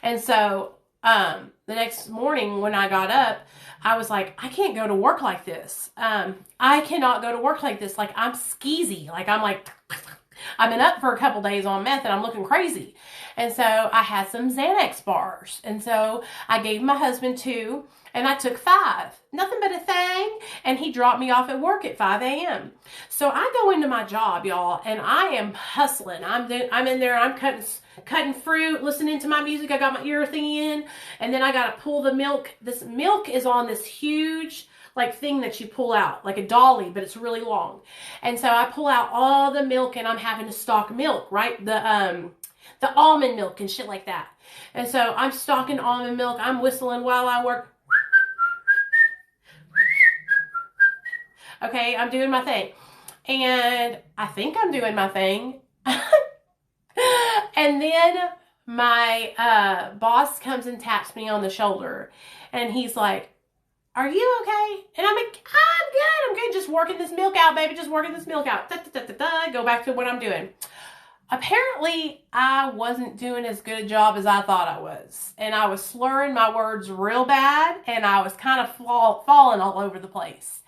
And so the next morning when I got up, I was like, I can't go to work like this. I cannot go to work like this. Like, I'm skeezy. Like, I've been up for a couple days on meth and I'm looking crazy. And so I had some Xanax bars. And so I gave my husband 2 and I took 5. Nothing but a thing. And he dropped me off at work at 5 a.m. So I go into my job, y'all, and I am hustling. I'm in there, I'm cutting fruit, listening to my music. I got my ear thingy in, and then I got to pull the milk. This milk is on this huge thing that you pull out, like a dolly, but it's really long. And so I pull out all the milk, and I'm having to stock milk, right? The almond milk and shit like that. And so I'm stocking almond milk. I'm whistling while I work. Okay, I'm doing my thing. And I think I'm doing my thing. And then my boss comes and taps me on the shoulder. And he's like, are you okay? And I'm like, I'm good. Just working this milk out, baby. Just working this milk out. Go back to what I'm doing. Apparently, I wasn't doing as good a job as I thought I was. And I was slurring my words real bad. And I was kind of falling all over the place.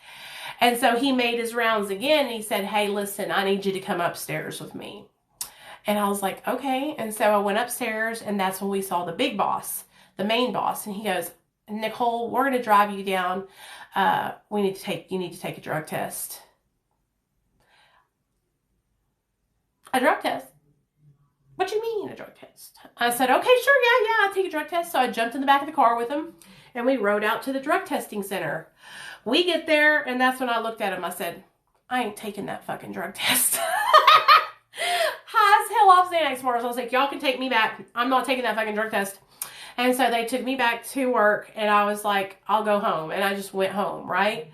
And so he made his rounds again. And he said, hey, listen, I need you to come upstairs with me. And I was like, okay. And so I went upstairs, and that's when we saw the big boss, the main boss. And he goes, Nichole, we're going to drive you down. You need to take a drug test. A drug test? What you mean, a drug test? I said, okay, sure, yeah, I'll take a drug test. So I jumped in the back of the car with him, and we rode out to the drug testing center. We get there, and that's when I looked at him. I said, I ain't taking that fucking drug test. High as hell off Xanax Mars. I was like, y'all can take me back. I'm not taking that fucking drug test. And so they took me back to work, and I was like, I'll go home. And I just went home, right?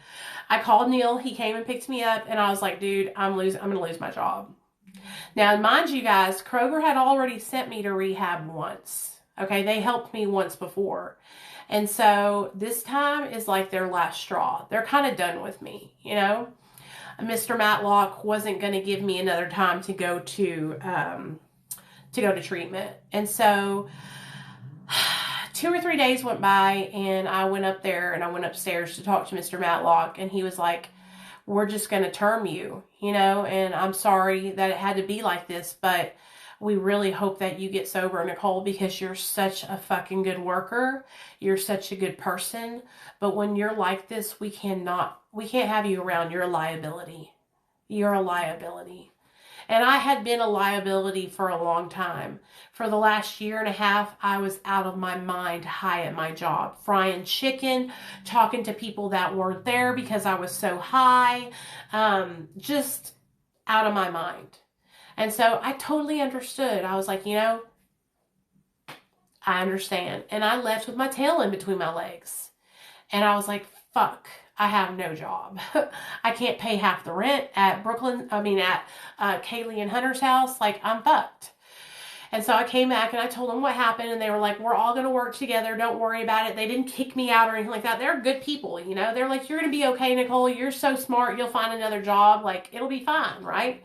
I called Neil. He came and picked me up, and I was like, dude, I'm going to lose my job. Now, mind you guys, Kroger had already sent me to rehab once. Okay, they helped me once before. And so this time is like their last straw. They're kind of done with me, you know. Mr. Matlock wasn't going to give me another time to go to treatment. And so 2 or 3 days went by, and I went up there and I went upstairs to talk to Mr. Matlock, and he was like, we're just going to term you, you know, and I'm sorry that it had to be like this, but we really hope that you get sober, Nichole, because you're such a fucking good worker. You're such a good person. But when you're like this, we can't have you around. You're a liability. You're a liability. And I had been a liability for a long time. For the last year and a half, I was out of my mind, high at my job, frying chicken, talking to people that weren't there because I was so high, just out of my mind. And so I totally understood. I was like, you know, I understand. And I left with my tail in between my legs. And I was like, fuck, I have no job. I can't pay half the rent at Karlea and Hunter's house. Like, I'm fucked. And so I came back and I told them what happened, and they were like, we're all going to work together. Don't worry about it. They didn't kick me out or anything like that. They're good people, you know. They're like, you're going to be okay, Nichole. You're so smart. You'll find another job. Like, it'll be fine, right?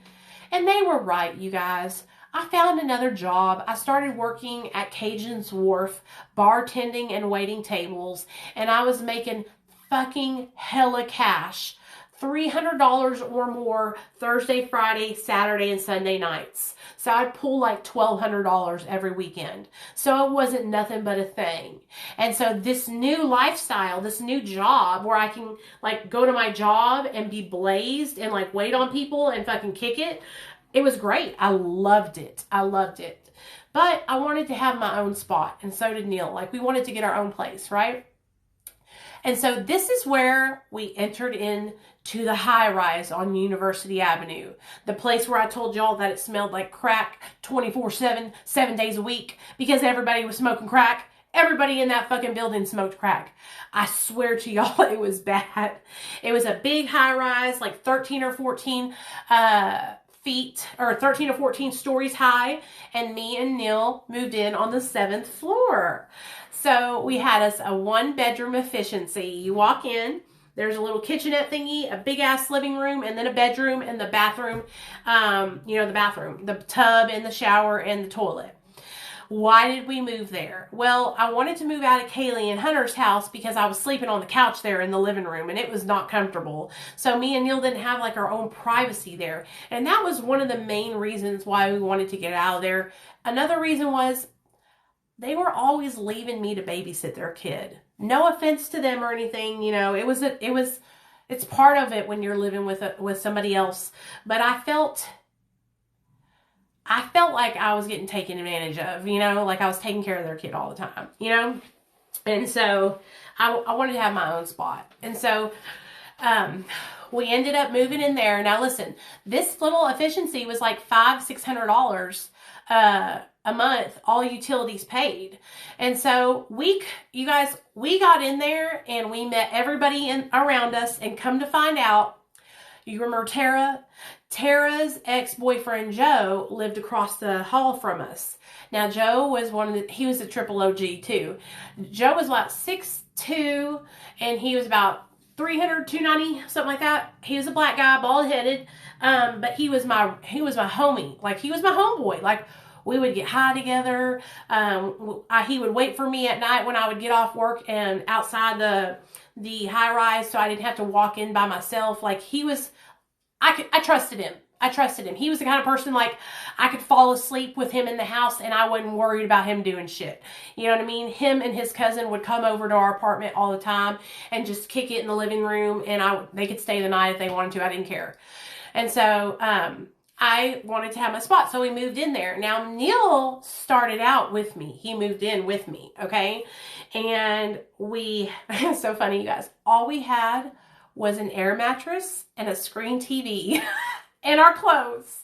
And they were right, you guys. I found another job. I started working at Cajun's Wharf, bartending and waiting tables, and I was making fucking hella cash. $300 or more Thursday, Friday, Saturday, and Sunday nights. So I'd pull like $1,200 every weekend. So it wasn't nothing but a thing. And so this new lifestyle, this new job where I can like go to my job and be blazed and like wait on people and fucking kick it, it was great. I loved it. I loved it. But I wanted to have my own spot, and so did Neil. Like, we wanted to get our own place, right? And so this is where we entered into the high rise on University Avenue. The place where I told y'all that it smelled like crack 24/7, 7 days a week, because everybody was smoking crack. Everybody in that fucking building smoked crack. I swear to y'all, it was bad. It was a big high rise, like 13 or 14 feet, or 13 or 14 stories high. And me and Neil moved in on the 7th floor. So we had us a 1-bedroom efficiency. You walk in, there's a little kitchenette thingy, a big ass living room, and then a bedroom and the bathroom, the bathroom, the tub and the shower and the toilet. Why did we move there? Well, I wanted to move out of Karlea and Hunter's house because I was sleeping on the couch there in the living room, and it was not comfortable. So me and Neil didn't have like our own privacy there. And that was one of the main reasons why we wanted to get out of there. Another reason was they were always leaving me to babysit their kid. No offense to them or anything, you know. It's part of it when you're living with somebody else. But I felt like I was getting taken advantage of, you know, like I was taking care of their kid all the time, you know. And so I wanted to have my own spot. And so we ended up moving in there. Now listen, this little efficiency was like $500-$600 a month, all utilities paid. And so you guys, we got in there and we met everybody around us, and come to find out, you remember Tara's ex-boyfriend Joe lived across the hall from us. Now Joe was he was a triple OG too. Joe was about 6'2", and he was about 300, 290, something like that. He was a black guy, bald-headed, but he was my homie. Like, he was my homeboy. Like, we would get high together. He would wait for me at night when I would get off work and outside the high rise, so I didn't have to walk in by myself. Like, I trusted him. I trusted him. He was the kind of person, like, I could fall asleep with him in the house and I wasn't worried about him doing shit. You know what I mean? Him and his cousin would come over to our apartment all the time and just kick it in the living room, and they could stay the night if they wanted to. I didn't care. And so, I wanted to have my spot, so we moved in there. Now, Neil started out with me. He moved in with me, okay? And it's so funny, you guys. All we had was an air mattress and a screen TV and our clothes.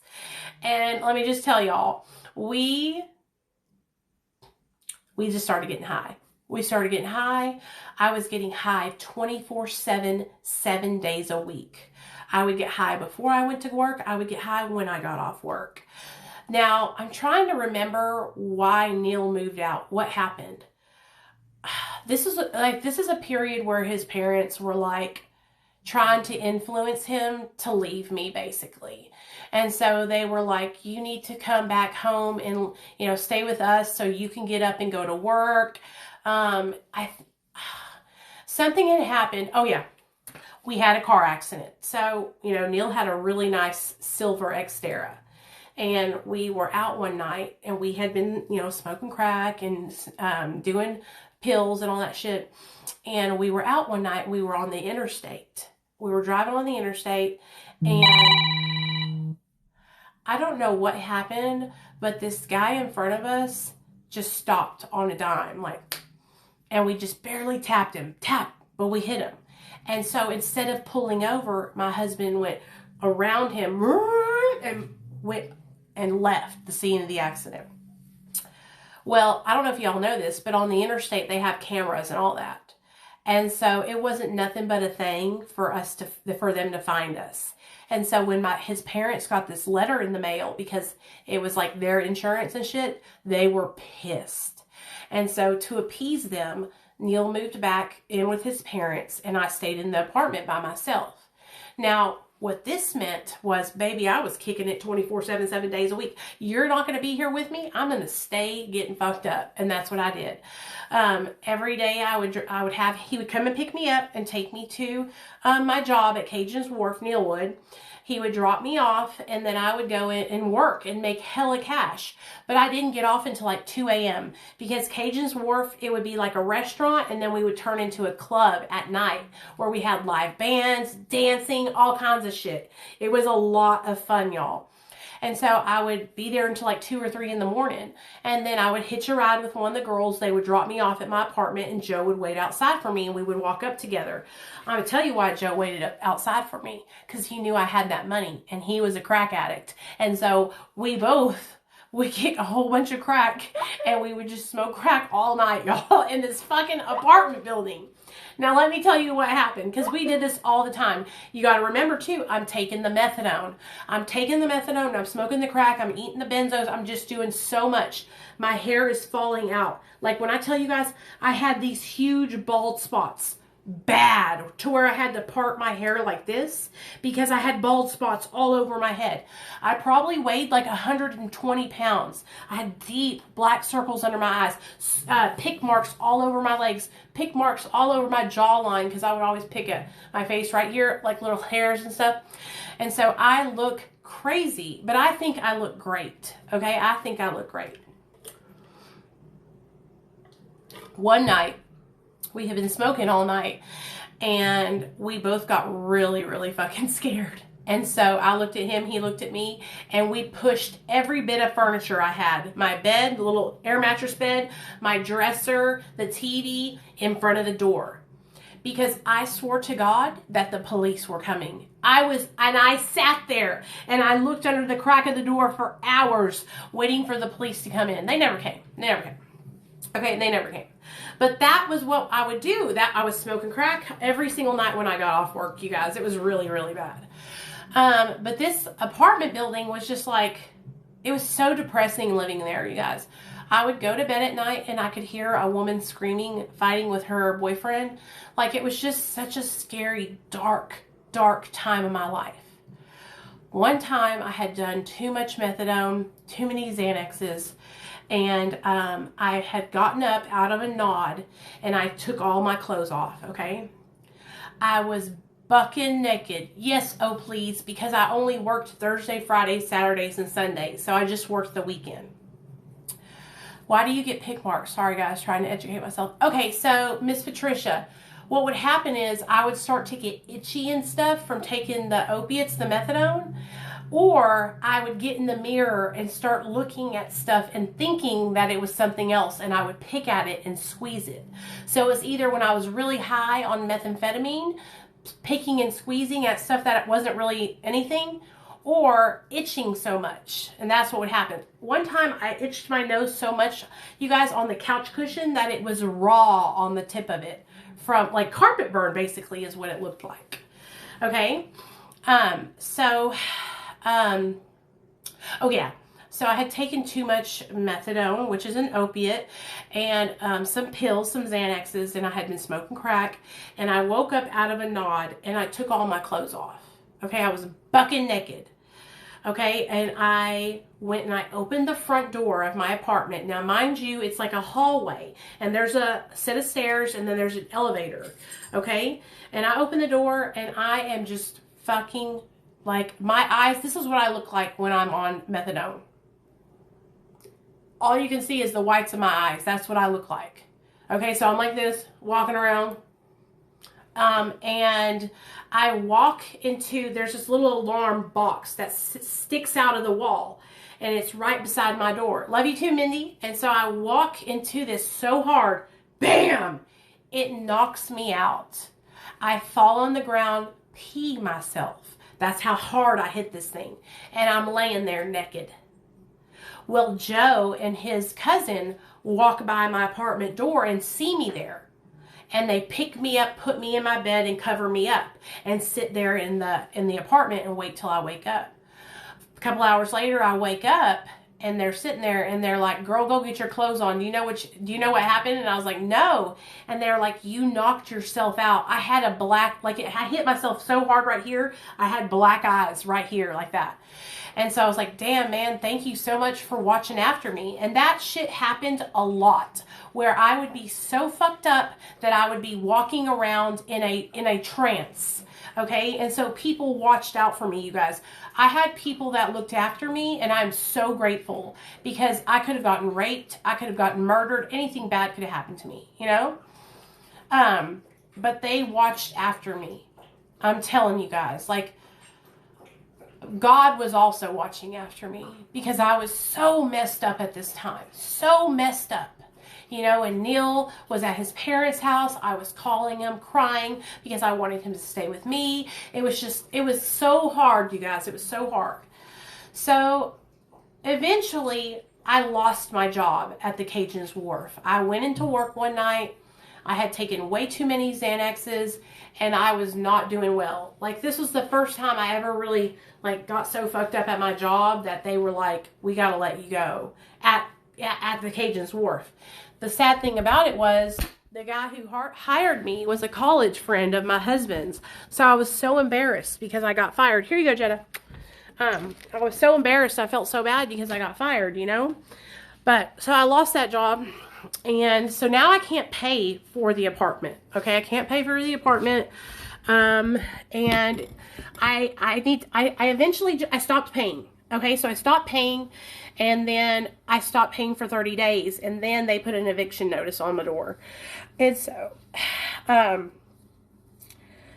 And let me just tell y'all, we just started getting high. We started getting high. I was getting high 24/7, 7 days a week. I would get high before I went to work. I would get high when I got off work. Now, I'm trying to remember why Neil moved out. What happened? This is a period where his parents were like trying to influence him to leave me, basically. And so they were like, you need to come back home and, you know, stay with us so you can get up and go to work. Something had happened. Oh yeah. We had a car accident. So, you know, Neil had a really nice silver Xterra. And we were out one night and we had been, you know, smoking crack and doing pills and all that shit. And we were out one night and we were on the interstate. We were driving on the interstate and I don't know what happened, but this guy in front of us just stopped on a dime, like, and we just barely tapped him, but we hit him. And so instead of pulling over, my husband went around him and went and left the scene of the accident. Well, I don't know if y'all know this, but on the interstate, they have cameras and all that. And so it wasn't nothing but a thing for them to find us. And so when his parents got this letter in the mail, because it was like their insurance and shit, they were pissed. And so to appease them, Neil moved back in with his parents and I stayed in the apartment by myself. Now, what this meant was, baby, I was kicking it 24/7, 7 days a week. You're not going to be here with me. I'm going to stay getting fucked up. And that's what I did. Every day he would come and pick me up and take me to my job at Cajun's Wharf, Neil would. He would drop me off and then I would go in and work and make hella cash. But I didn't get off until like 2 a.m. because Cajun's Wharf, it would be like a restaurant and then we would turn into a club at night where we had live bands, dancing, all kinds of shit. It was a lot of fun, y'all. And so I would be there until like 2 or 3 in the morning. And then I would hitch a ride with one of the girls. They would drop me off at my apartment and Joe would wait outside for me and we would walk up together. I'm going to tell you why Joe waited up outside for me. Because he knew I had that money and he was a crack addict. And so we get a whole bunch of crack and we would just smoke crack all night, y'all, in this fucking apartment building. Now, let me tell you what happened, because we did this all the time. You got to remember, too, I'm taking the methadone. I'm smoking the crack. I'm eating the benzos. I'm just doing so much. My hair is falling out. Like, when I tell you guys, I had these huge bald spots. Bad, to where I had to part my hair like this because I had bald spots all over my head. I probably weighed like 120 pounds. I had deep black circles under my eyes, pick marks all over my legs, pick marks all over my jawline because I would always pick at my face right here, like little hairs and stuff. And so I look crazy, but I think I look great. Okay, I think I look great. One night, we had been smoking all night and we both got really, really fucking scared. And so I looked at him, he looked at me, and we pushed every bit of furniture I had. My bed, the little air mattress bed, my dresser, the TV in front of the door. Because I swore to God that the police were coming. I sat there and I looked under the crack of the door for hours waiting for the police to come in. They never came. Okay, they never came. But that was what I would do. That I was smoking crack every single night when I got off work, you guys. It was really, really bad. But this apartment building was just like, it was so depressing living there, you guys. I would go to bed at night and I could hear a woman screaming, fighting with her boyfriend. Like, it was just such a scary, dark, dark time of my life. One time I had done too much methadone, too many Xanaxes, and I had gotten up out of a nod and I took all my clothes off, okay? I was bucking naked. Yes, oh please, because I only worked Thursday, Fridays, Saturdays, and Sundays, so I just worked the weekend. Why do you get pick marks? Sorry guys, trying to educate myself. Okay, so Miss Patricia, what would happen is I would start to get itchy and stuff from taking the opiates, the methadone, Or I would get in the mirror and start looking at stuff and thinking that it was something else, and I would pick at it and squeeze it. So it was either when I was really high on methamphetamine, picking and squeezing at stuff that wasn't really anything, or itching so much. And that's what would happen. One time I itched my nose so much, you guys, on the couch cushion that it was raw on the tip of it. From like carpet burn, basically, is what it looked like. Okay? Oh yeah. So I had taken too much methadone, which is an opiate, and some pills, some Xanaxes, and I had been smoking crack. And I woke up out of a nod, and I took all my clothes off. Okay, I was bucking naked. Okay, and I went and I opened the front door of my apartment. Now, mind you, it's like a hallway, and there's a set of stairs, and then there's an elevator. Okay, and I opened the door, and I am just fucking, like, my eyes, this is what I look like when I'm on methadone. All you can see is the whites of my eyes. That's what I look like. Okay, so I'm like this, walking around. And I walk into, there's this little alarm box that sticks out of the wall. And it's right beside my door. Love you too, Mindy. And so I walk into this so hard. Bam! It knocks me out. I fall on the ground, pee myself. That's how hard I hit this thing. And I'm laying there naked. Well, Joe and his cousin walk by my apartment door and see me there. And they pick me up, put me in my bed, and cover me up. And sit there in the apartment and wait till I wake up. A couple hours later, I wake up. And they're sitting there and they're like, girl, go get your clothes on. Do you know what happened? And I was like, no. And they're like, you knocked yourself out. I had a black, like I hit myself so hard right here. I had black eyes right here like that. And so I was like, damn, man, thank you so much for watching after me. And that shit happened a lot, where I would be so fucked up that I would be walking around in a trance. Okay, and so people watched out for me, you guys. I had people that looked after me, and I'm so grateful, because I could have gotten raped, I could have gotten murdered, anything bad could have happened to me, you know? But they watched after me. I'm telling you guys, like, God was also watching after me, because I was so messed up at this time, so messed up. You know, and Neil was at his parents' house. I was calling him, crying, because I wanted him to stay with me. It was so hard, you guys. It was so hard. So eventually, I lost my job at the Cajun's Wharf. I went into work one night. I had taken way too many Xanaxes, and I was not doing well. Like, this was the first time I ever really, like, got so fucked up at my job that they were like, we got to let you go at the Cajun's Wharf. The sad thing about it was the guy who hired me was a college friend of my husband's. So I was so embarrassed because I got fired. Here you go, Jana. I was so embarrassed. I felt so bad because I got fired, you know. But so I lost that job. And so now I can't pay for the apartment. Okay, I can't pay for the apartment. And I eventually stopped paying. Okay, so I stopped paying, and then I stopped paying for 30 days, and then they put an eviction notice on my door. And so,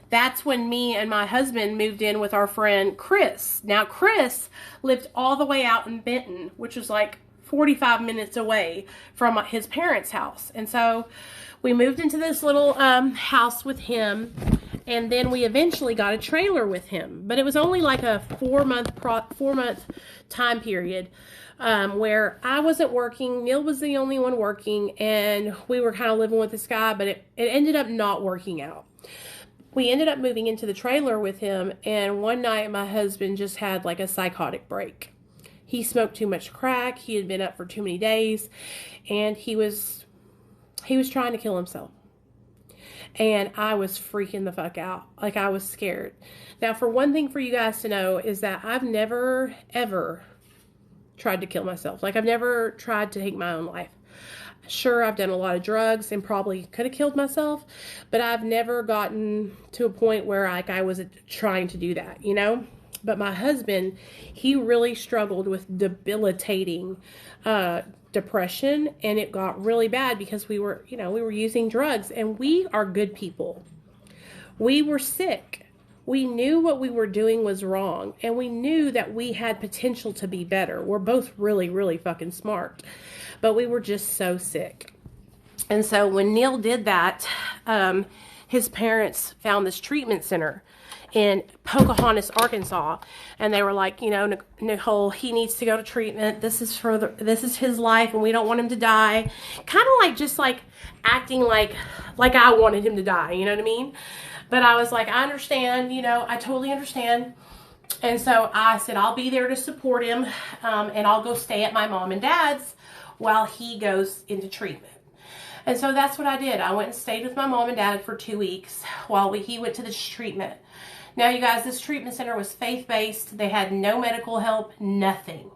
that's when me and my husband moved in with our friend Chris. Now, Chris lived all the way out in Benton, which was like 45 minutes away from his parents' house. And so, we moved into this little house with him. And then we eventually got a trailer with him. But it was only like a 4-month time period where I wasn't working. Neil was the only one working. And we were kind of living with this guy. But it ended up not working out. We ended up moving into the trailer with him. And one night my husband just had like a psychotic break. He smoked too much crack. He had been up for too many days. And he was trying to kill himself. And I was freaking the fuck out. Like, I was scared. Now, for one thing for you guys to know is that I've never, ever tried to kill myself. Like, I've never tried to take my own life. Sure, I've done a lot of drugs and probably could have killed myself, but I've never gotten to a point where, like, I was trying to do that, you know? But my husband, he really struggled with debilitating depression, and it got really bad because we were using drugs, and we are good people. We were sick. We knew what we were doing was wrong, and we knew that we had potential to be better. We're both really, really fucking smart, but we were just so sick. And so when Neil did that, his parents found this treatment center in Pocahontas, Arkansas, and they were like, you know, Nichole, he needs to go to treatment. This is his life, and we don't want him to die. Kind of like just like acting like I wanted him to die. You know what I mean? But I was like, I understand. You know, I totally understand. And so I said, I'll be there to support him, and I'll go stay at my mom and dad's while he goes into treatment. And so that's what I did. I went and stayed with my mom and dad for 2 weeks while he went to this treatment. Now, you guys, this treatment center was faith-based. They had no medical help, nothing.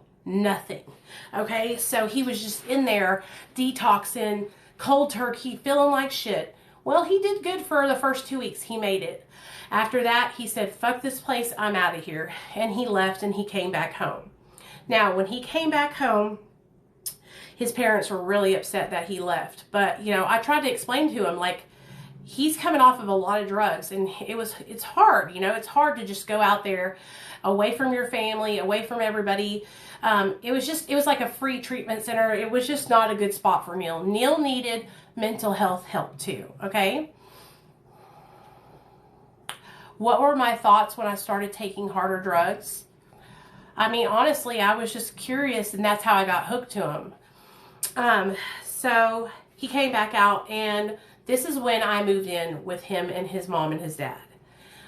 Okay, so he was just in there detoxing, cold turkey, feeling like shit. Well, he did good for the first 2 weeks. He made it. After that, he said, fuck this place, I'm out of here. And he left and he came back home. Now, when he came back home, his parents were really upset that he left. But, you know, I tried to explain to him, like, he's coming off of a lot of drugs, and it's hard, you know, it's hard to just go out there away from your family, away from everybody. It was like a free treatment center. It was just not a good spot for Neil. Neil needed mental health help too, okay? What were my thoughts when I started taking harder drugs? I mean, honestly, I was just curious, and that's how I got hooked to him. So he came back out, and this is when I moved in with him and his mom and his dad.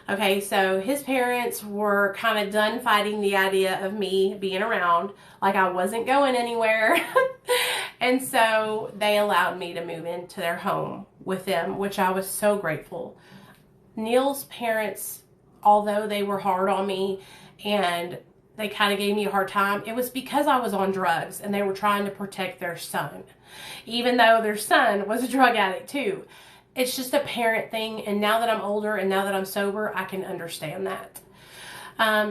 Okay, so his parents were kind of done fighting the idea of me being around, like I wasn't going anywhere. And so they allowed me to move into their home with them, which I was so grateful. Neil's parents, although they were hard on me and they kind of gave me a hard time, it was because I was on drugs and they were trying to protect their son, even though their son was a drug addict too. It's just a parent thing, and now that I'm older and now that I'm sober, I can understand that.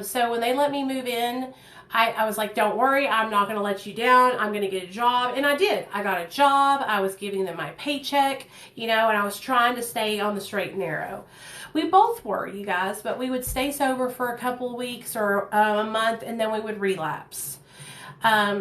So when they let me move in, I was like, don't worry, I'm not going to let you down. I'm going to get a job. And I did. I got a job. I was giving them my paycheck, you know, and I was trying to stay on the straight and narrow. We both were, you guys, but we would stay sober for a couple of weeks or a month, and then we would relapse.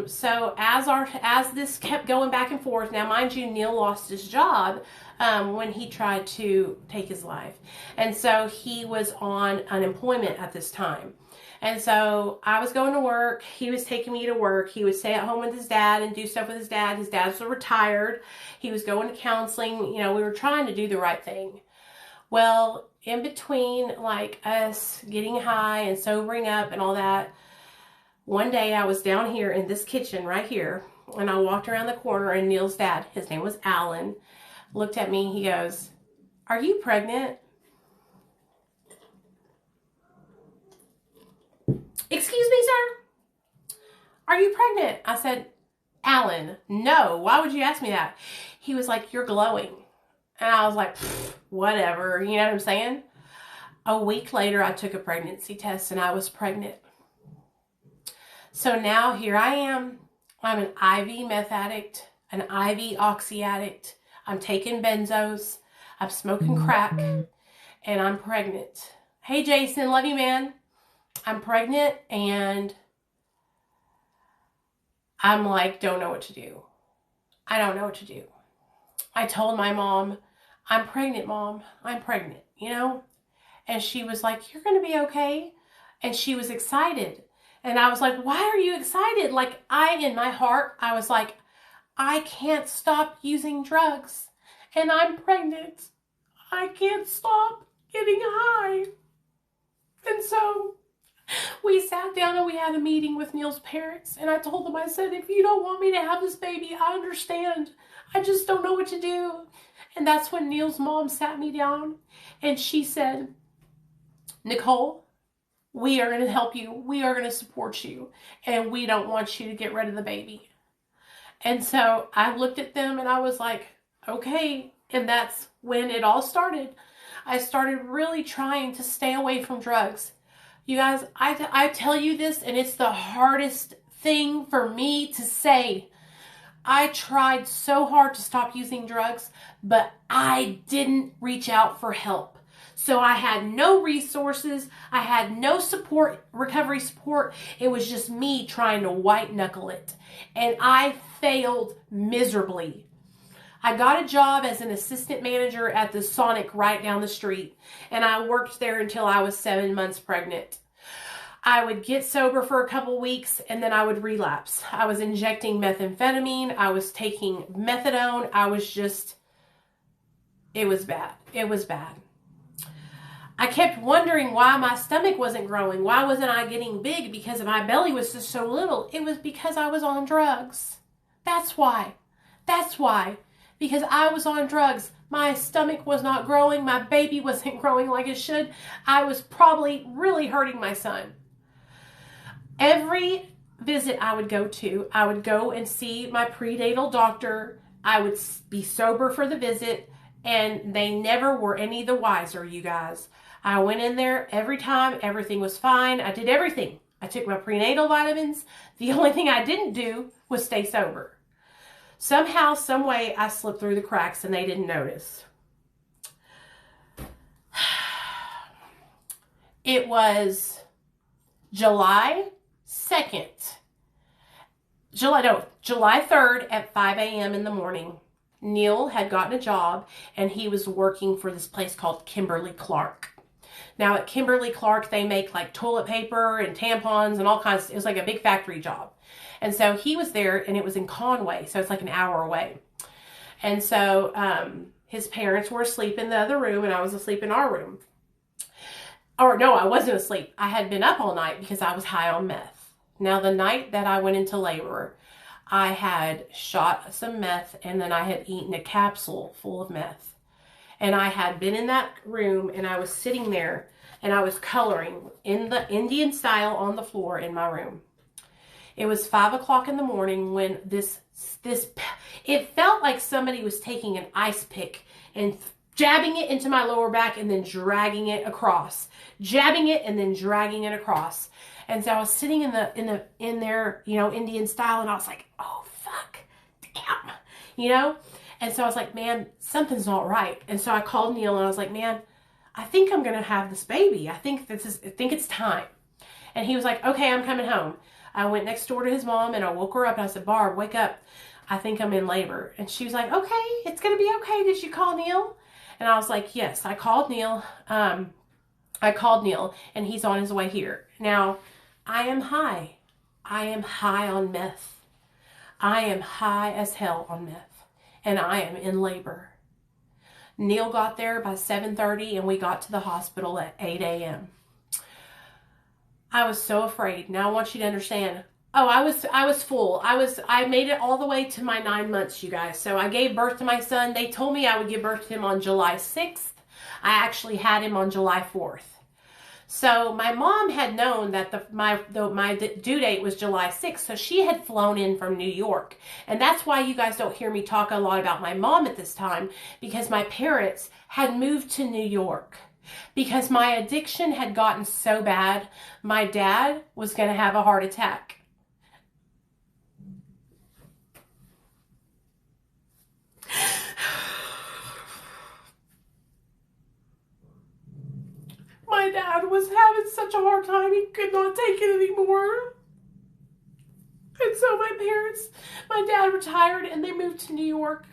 So as this kept going back and forth, now mind you, Neil lost his job when he tried to take his life. And so he was on unemployment at this time. And so I was going to work. He was taking me to work. He would stay at home with his dad and do stuff with his dad. His dad's retired. He was going to counseling. You know, we were trying to do the right thing. Well, in between like us getting high and sobering up and all that, one day I was down here in this kitchen right here, and I walked around the corner, and Neil's dad, his name was Alan, looked at me. He goes, "Are you pregnant?" "Excuse me, sir? Are you pregnant?" I said, "Alan, no. Why would you ask me that?" He was like, "You're glowing." And I was like, whatever. You know what I'm saying? A week later, I took a pregnancy test, and I was pregnant. So now here I am. I'm an IV meth addict, an IV oxy addict. I'm taking benzos. I'm smoking crack, and I'm pregnant. Hey, Jason, love you, man. I'm pregnant, and I'm like, don't know what to do. I don't know what to do. I told my mom, I'm pregnant, Mom. I'm pregnant, you know? And she was like, you're going to be okay. And she was excited. And I was like, why are you excited? Like, in my heart, I was like, I can't stop using drugs. And I'm pregnant. I can't stop getting high. And so we sat down and we had a meeting with Neil's parents. And I told them, I said, if you don't want me to have this baby, I understand. I just don't know what to do. And that's when Neil's mom sat me down and she said, Nichole, we are going to help you. We are going to support you. And we don't want you to get rid of the baby. And so I looked at them and I was like, okay. And that's when it all started. I started really trying to stay away from drugs. You guys, I tell you this, and it's the hardest thing for me to say. I tried so hard to stop using drugs, but I didn't reach out for help. So I had no resources. I had no support, recovery support. It was just me trying to white knuckle it. And I failed miserably. I got a job as an assistant manager at the Sonic right down the street. And I worked there until I was 7 months pregnant. I would get sober for a couple weeks and then I would relapse. I was injecting methamphetamine. I was taking methadone. It was bad. It was bad. I kept wondering why my stomach wasn't growing. Why wasn't I getting big? Because my belly was just so little. It was because I was on drugs. That's why. That's why. Because I was on drugs. My stomach was not growing. My baby wasn't growing like it should. I was probably really hurting my son. Every visit I would go and see my prenatal doctor. I would be sober for the visit, and they never were any the wiser, you guys. I went in there every time. Everything was fine. I did everything. I took my prenatal vitamins. The only thing I didn't do was stay sober. Somehow, some way, I slipped through the cracks and they didn't notice. It was July 3rd at 5 a.m. in the morning. Neil had gotten a job and he was working for this place called Kimberly-Clark. Now at Kimberly-Clark, they make like toilet paper and tampons and all kinds. It was like a big factory job. And so he was there, and it was in Conway, so it's like an hour away. And so his parents were asleep in the other room, and I was asleep in our room. Or no, I wasn't asleep. I had been up all night because I was high on meth. Now, the night that I went into labor, I had shot some meth, and then I had eaten a capsule full of meth. And I had been in that room, and I was sitting there, and I was coloring in the Indian style on the floor in my room. It was 5 o'clock in the morning when it felt like somebody was taking an ice pick and jabbing it into my lower back and then dragging it across. Jabbing it and then dragging it across. And so I was sitting in their, Indian style, and I was like, oh, fuck, damn, And so I was like, man, something's not right. And so I called Neil and I was like, man, I think I'm going to have this baby. I think it's time. And he was like, okay, I'm coming home. I went next door to his mom and I woke her up and I said, Barb, wake up. I think I'm in labor. And she was like, okay, it's going to be okay. Did you call Neil? And I was like, yes, I called Neil. And he's on his way here. Now, I am high. I am high on meth. I am high as hell on meth. And I am in labor. Neil got there by 7:30 and we got to the hospital at 8 a.m. I was so afraid. Now I want you to understand. Oh, I was full. I made it all the way to my 9 months, you guys. So I gave birth to my son. They told me I would give birth to him on July 6th. I actually had him on July 4th. So my mom had known that my due date was July 6th. So she had flown in from New York. And that's why you guys don't hear me talk a lot about my mom at this time, because my parents had moved to New York. Because my addiction had gotten so bad, my dad was going to have a heart attack. My dad was having such a hard time, he could not take it anymore. And so my dad retired and they moved to New York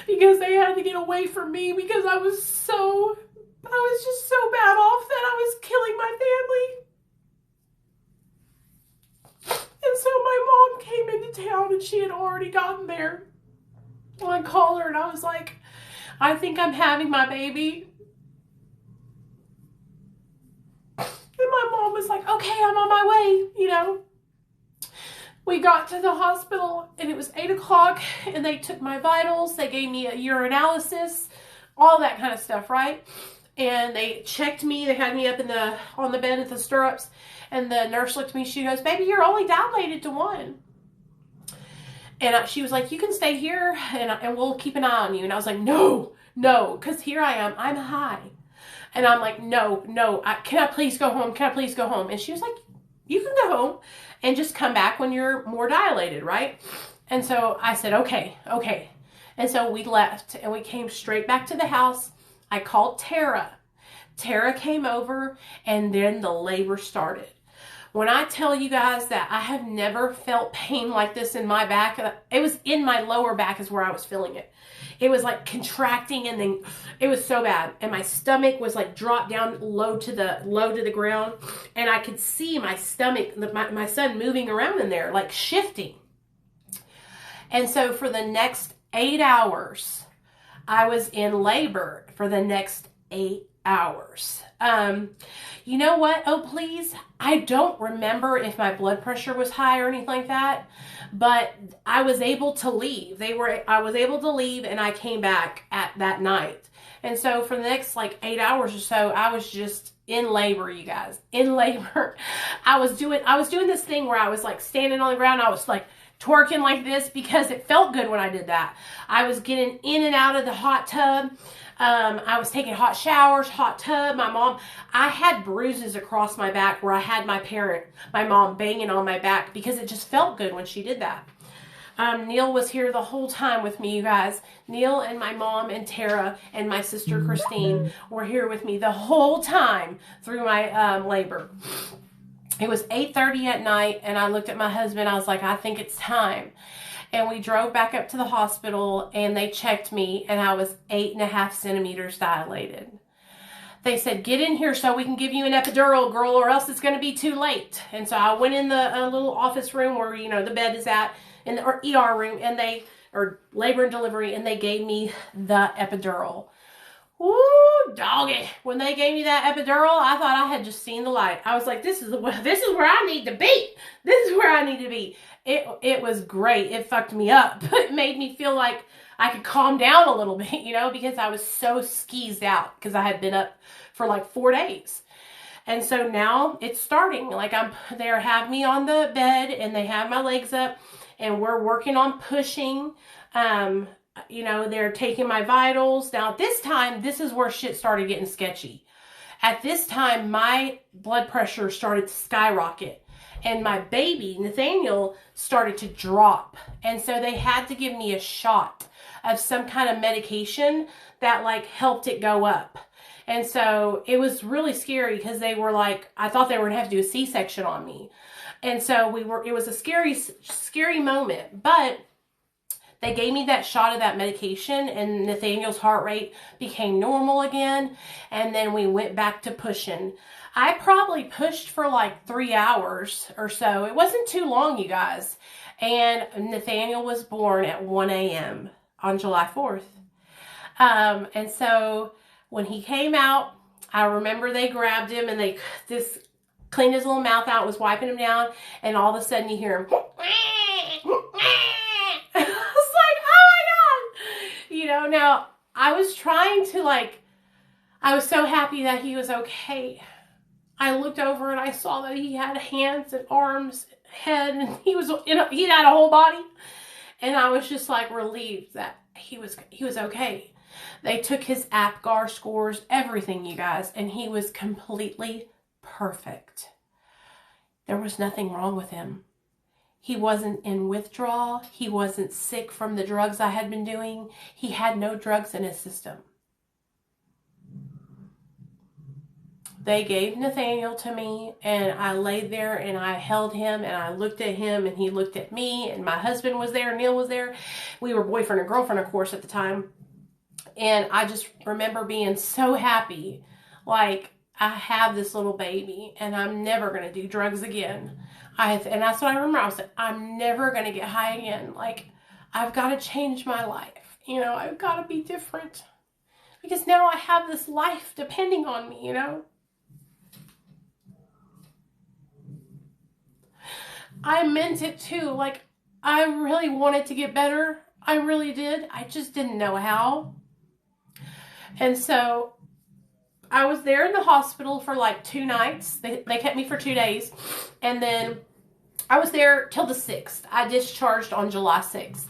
because they had to get away from me because I was just so bad off that I was killing my family. And so my mom came into town and she had already gotten there. And I called her and I was like, I think I'm having my baby. And my mom was like, okay, I'm on my way, We got to the hospital and it was 8 o'clock and they took my vitals. They gave me a urinalysis, all that kind of stuff, right? And they checked me. They had me up on the bed at the stirrups. And the nurse looked at me. She goes, baby, you're only dilated to 1. And she was like, you can stay here and we'll keep an eye on you. And I was like, no, because here I am. I'm high. And I'm like, no, can I please go home? Can I please go home? And she was like, you can go home and just come back when you're more dilated, right? And so I said, okay. And so we left and we came straight back to the house. I called Tara. Tara came over, and then the labor started. When I tell you guys that I have never felt pain like this in my back, it was in my lower back is where I was feeling it. It was like contracting, and then it was so bad. And my stomach was like dropped down low to the ground. And I could see my stomach, my son moving around in there, like shifting. And so for the next 8 hours, I was in labor for the next 8 hours. You know what? Oh, please. I don't remember if my blood pressure was high or anything like that, but I was able to leave. I was able to leave, and I came back at that night. And so for the next like 8 hours or so, I was just in labor, you guys, in labor. I was doing this thing where I was like standing on the ground. I was like twerking like this because it felt good when I did that. I was getting in and out of the hot tub. I was taking hot showers, hot tub. I had bruises across my back where I had my mom banging on my back because it just felt good when she did that. Neil was here the whole time with me, you guys. Neil and my mom and Tara and my sister Christine were here with me the whole time through my labor. It was 8:30 at night, and I looked at my husband. I was like, I think it's time. And we drove back up to the hospital, and they checked me, and I was 8.5 centimeters dilated. They said, get in here so we can give you an epidural, girl, or else it's going to be too late. And so I went in the little office room where, you know, the bed is at, in the ER room, or labor and delivery, and they gave me the epidural. Woo, doggy. When they gave me that epidural, I thought I had just seen the light. I was like, this is where I need to be. This is where I need to be. It was great. It fucked me up. It made me feel like I could calm down a little bit, you know, because I was so skeezed out because I had been up for like 4 days. And so now it's starting. Like they have me on the bed, and they have my legs up, and we're working on pushing. You know, they're taking my vitals. Now, at this time, this is where shit started getting sketchy. At this time, my blood pressure started to skyrocket. And my baby, Nathaniel, started to drop. And so they had to give me a shot of some kind of medication that, like, helped it go up. And so it was really scary because they were like, I thought they were going to have to do a C-section on me. And so it was a scary moment. But they gave me that shot of that medication, and Nathaniel's heart rate became normal again. And then we went back to pushing. I probably pushed for like 3 hours or so. It wasn't too long, you guys. And Nathaniel was born at 1 a.m. on July 4th. And so when he came out, I remember they grabbed him, and they just cleaned his little mouth out, was wiping him down, and all of a sudden you hear him. You know, now I was trying to I was so happy that he was okay. I looked over and I saw that he had hands and arms, head, and he had a whole body. And I was just like relieved that he was okay. They took his APGAR scores, everything, you guys, and he was completely perfect. There was nothing wrong with him. He wasn't in withdrawal. He wasn't sick from the drugs I had been doing. He had no drugs in his system. They gave Nathaniel to me, and I laid there, and I held him, and I looked at him, and he looked at me, and my husband was there, Neil was there. We were boyfriend and girlfriend, of course, at the time. And I just remember being so happy. Like, I have this little baby, and I'm never going to do drugs again. And that's what I remember. I was like, I'm never going to get high again. Like, I've got to change my life. You know, I've got to be different. Because now I have this life depending on me, you know. I meant it too. Like, I really wanted to get better. I really did. I just didn't know how. And so I was there in the hospital for like 2 nights. They kept me for 2 days. And then I was there till the 6th. I discharged on July 6th.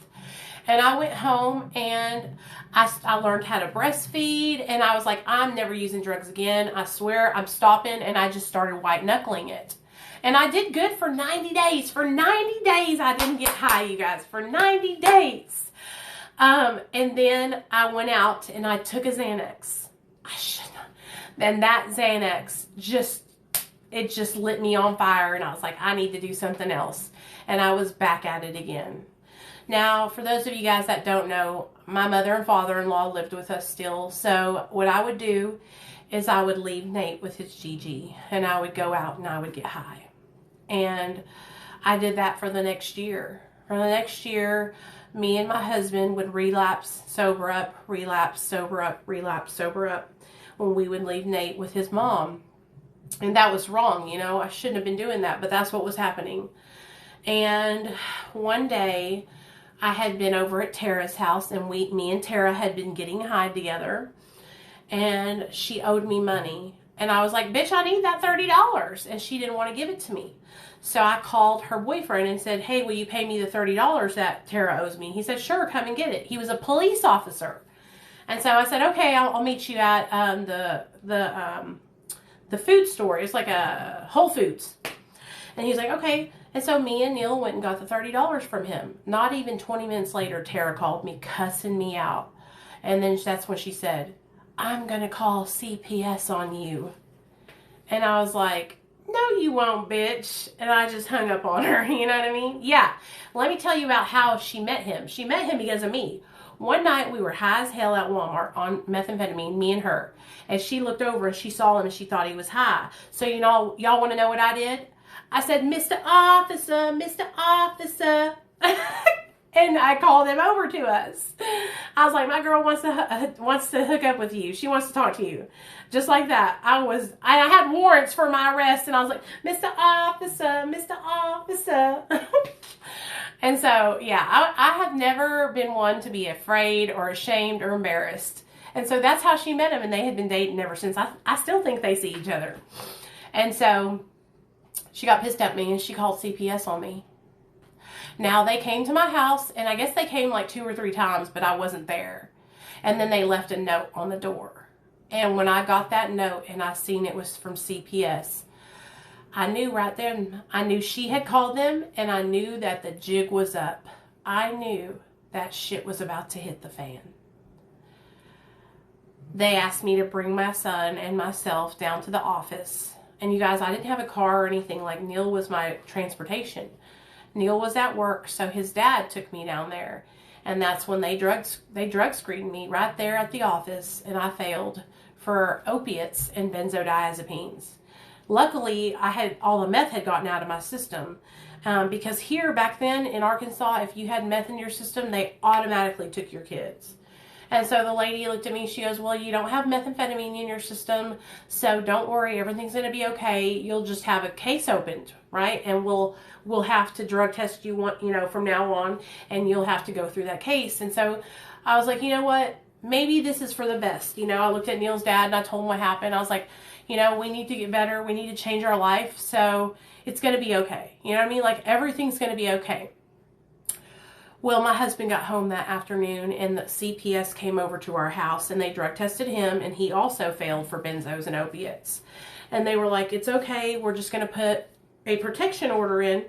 And I went home, and I learned how to breastfeed. And I was like, I'm never using drugs again. I swear I'm stopping. And I just started white knuckling it. And I did good for 90 days. For 90 days, I didn't get high, you guys. For 90 days. And then I went out and I took a Xanax. I should not. And that Xanax it just lit me on fire, and I was like, I need to do something else. And I was back at it again. Now, for those of you guys that don't know, my mother and father-in-law lived with us still. So what I would do is I would leave Nate with his GG, and I would go out and I would get high. And I did that for the next year. For the next year, me and my husband would relapse, sober up, relapse, sober up, relapse, sober up, when we would leave Nate with his mom. And that was wrong, you know. I shouldn't have been doing that, but that's what was happening. And one day, I had been over at Tara's house, and me and Tara had been getting high together, and she owed me money. And I was like, bitch, I need that $30. And she didn't want to give it to me. So I called her boyfriend and said, hey, will you pay me the $30 that Tara owes me? He said, sure, come and get it. He was a police officer. And so I said, okay, I'll meet you at the food store. It's like a Whole Foods. And he's like, okay. And so me and Neil went and got the $30 from him. Not even 20 minutes later, Tara called me, cussing me out. And then that's when she said, I'm going to call CPS on you. And I was like, no, you won't, bitch. And I just hung up on her. You know what I mean? Yeah. Let me tell you about how she met him. She met him because of me. One night we were high as hell at Walmart on methamphetamine, me and her. And she looked over and she saw him and she thought he was high. So, you know, y'all want to know what I did? I said, Mr. Officer, Mr. Officer. And I called him over to us. I was like, my girl wants to hook up with you. She wants to talk to you. Just like that. I had warrants for my arrest, and I was like, Mr. Officer, Mr. Officer. And so, yeah, I have never been one to be afraid or ashamed or embarrassed. And so that's how she met him, and they had been dating ever since. I still think they see each other. And so she got pissed at me, and she called CPS on me. Now, they came to my house, and I guess they came like 2 or 3 times, but I wasn't there. And then they left a note on the door. And when I got that note and I seen it was from CPS, I knew right then, I knew she had called them, and I knew that the jig was up. I knew that shit was about to hit the fan. They asked me to bring my son and myself down to the office. And you guys, I didn't have a car or anything. Like, Neil was my transportation. Neil was at work, so his dad took me down there. And that's when they drug screened me right there at the office, and I failed for opiates and benzodiazepines. Luckily, all the meth had gotten out of my system. Because here, back then in Arkansas, if you had meth in your system, they automatically took your kids. And so the lady looked at me, she goes, well, you don't have methamphetamine in your system, so don't worry, everything's going to be okay. You'll just have a case opened, right? And we'll have to drug test you, from now on, and you'll have to go through that case. And so I was like, you know what? Maybe this is for the best. I looked at Neil's dad and I told him what happened. I was like, we need to get better. We need to change our life. So it's going to be okay. You know what I mean? Like, everything's going to be okay. Well, my husband got home that afternoon, and the CPS came over to our house, and they drug tested him, and he also failed for benzos and opiates. And they were like, it's okay. We're just going to put a protection order in.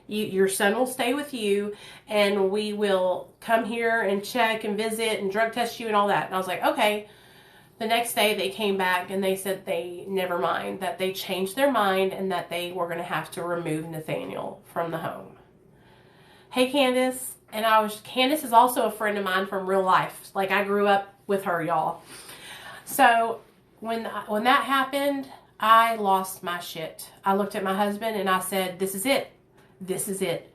Your son will stay with you, and we will come here and check and visit and drug test you and all that. And I was like, okay. The next day they came back and they said never mind, that they changed their mind and that they were going to have to remove Nathaniel from the home. Hey, Candace. And Candace is also a friend of mine from real life. Like, I grew up with her, y'all. So when that happened, I lost my shit. I looked at my husband and I said, this is it. This is it.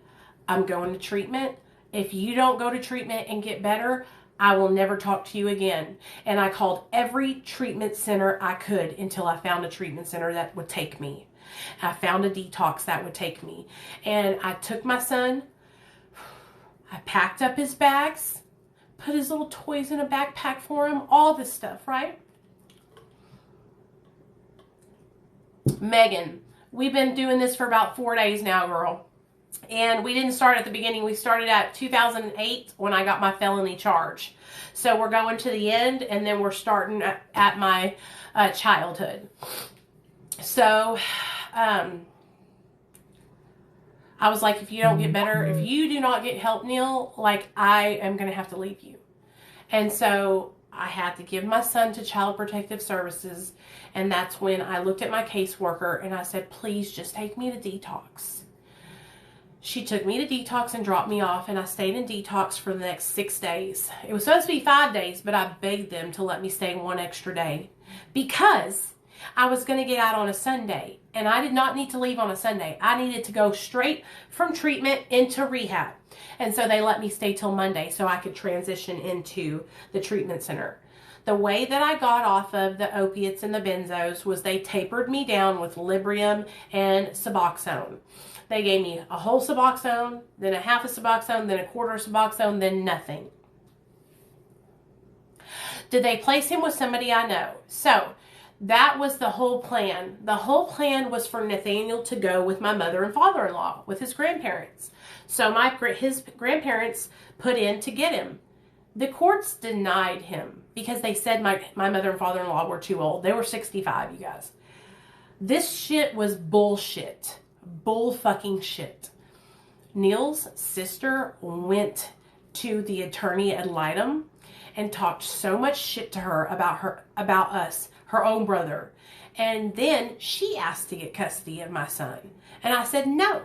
I'm going to treatment. If you don't go to treatment and get better, I will never talk to you again. And I called every treatment center I could until I found a treatment center that would take me. I found a detox that would take me. And I took my son. I packed up his bags, put his little toys in a backpack for him, all this stuff, right? Megan, we've been doing this for about 4 days now, girl. And we didn't start at the beginning. We started at 2008 when I got my felony charge. So we're going to the end, and then we're starting at my childhood. So, I was like, if you don't get better, if you do not get help, Neil, like, I am going to have to leave you. And so I had to give my son to Child Protective Services, and that's when I looked at my caseworker and I said, please just take me to detox. She took me to detox and dropped me off, and I stayed in detox for the next 6 days. It was supposed to be 5 days, but I begged them to let me stay 1 extra day because I was going to get out on a Sunday, and I did not need to leave on a Sunday. I needed to go straight from treatment into rehab. And so they let me stay till Monday so I could transition into the treatment center. The way that I got off of the opiates and the benzos was they tapered me down with Librium and Suboxone. They gave me a whole Suboxone, then a half a Suboxone, then a quarter of Suboxone, then nothing. Did they place him with somebody I know? So that was the whole plan. The whole plan was for Nathaniel to go with my mother and father-in-law, with his grandparents. So his grandparents put in to get him. The courts denied him because they said my mother and father-in-law were too old. They were 65, you guys. This shit was bullshit. Bull fucking shit. Neil's sister went to the attorney ad litem and talked so much shit to her about us, her own brother. And then she asked to get custody of my son. And I said, no,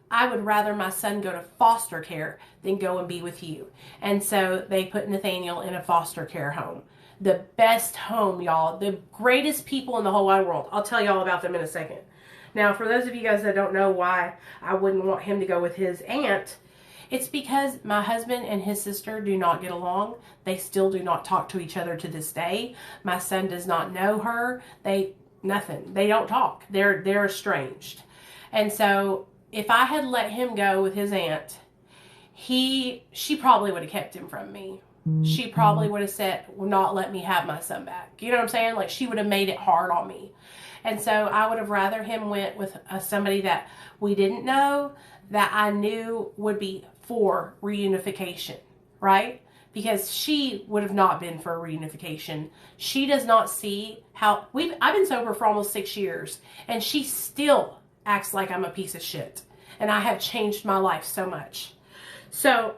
I would rather my son go to foster care than go and be with you. And so they put Nathaniel in a foster care home. The best home, y'all. The greatest people in the whole wide world. I'll tell you all about them in a second. Now, for those of you guys that don't know why I wouldn't want him to go with his aunt, it's because my husband and his sister do not get along. They still do not talk to each other to this day. My son does not know her. Nothing. They don't talk. They're estranged. And so if I had let him go with his aunt, she probably would have kept him from me. She probably would have said, well, not let me have my son back. You know what I'm saying? Like, she would have made it hard on me. And so I would have rather him went with somebody that we didn't know, that I knew would be for reunification, right? Because she would have not been for reunification. She does not see how I've been sober for almost 6 years, and she still acts like I'm a piece of shit. And I have changed my life so much. So,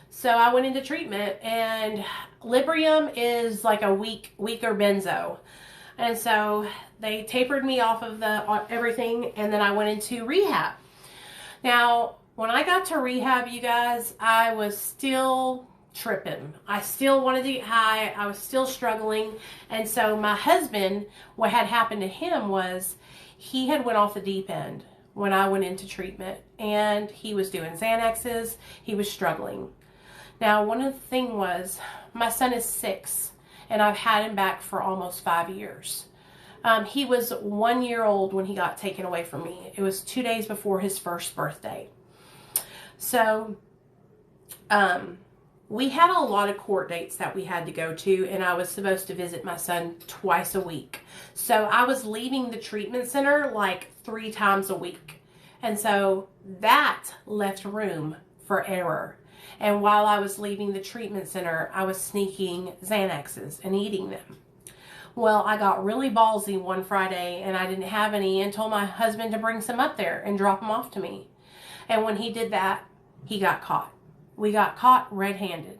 so I went into treatment, and Librium is like a weaker benzo. And so they tapered me off of everything, and then I went into rehab. Now, when I got to rehab, you guys, I was still tripping. I still wanted to get high. I was still struggling. And so my husband, what had happened to him was he had went off the deep end when I went into treatment, and he was doing Xanaxes. He was struggling. Now, one of the things was my son is 6. And I've had him back for almost 5 years. He was 1 year old when he got taken away from me. It was 2 days before his first birthday. So, we had a lot of court dates that we had to go to, and I was supposed to visit my son twice a week. So, I was leaving the treatment center like 3 times a week. And so, that left room for error. And while I was leaving the treatment center, I was sneaking Xanaxes and eating them. Well, I got really ballsy one Friday, and I didn't have any, and told my husband to bring some up there and drop them off to me. And when he did that, he got caught. We got caught red-handed.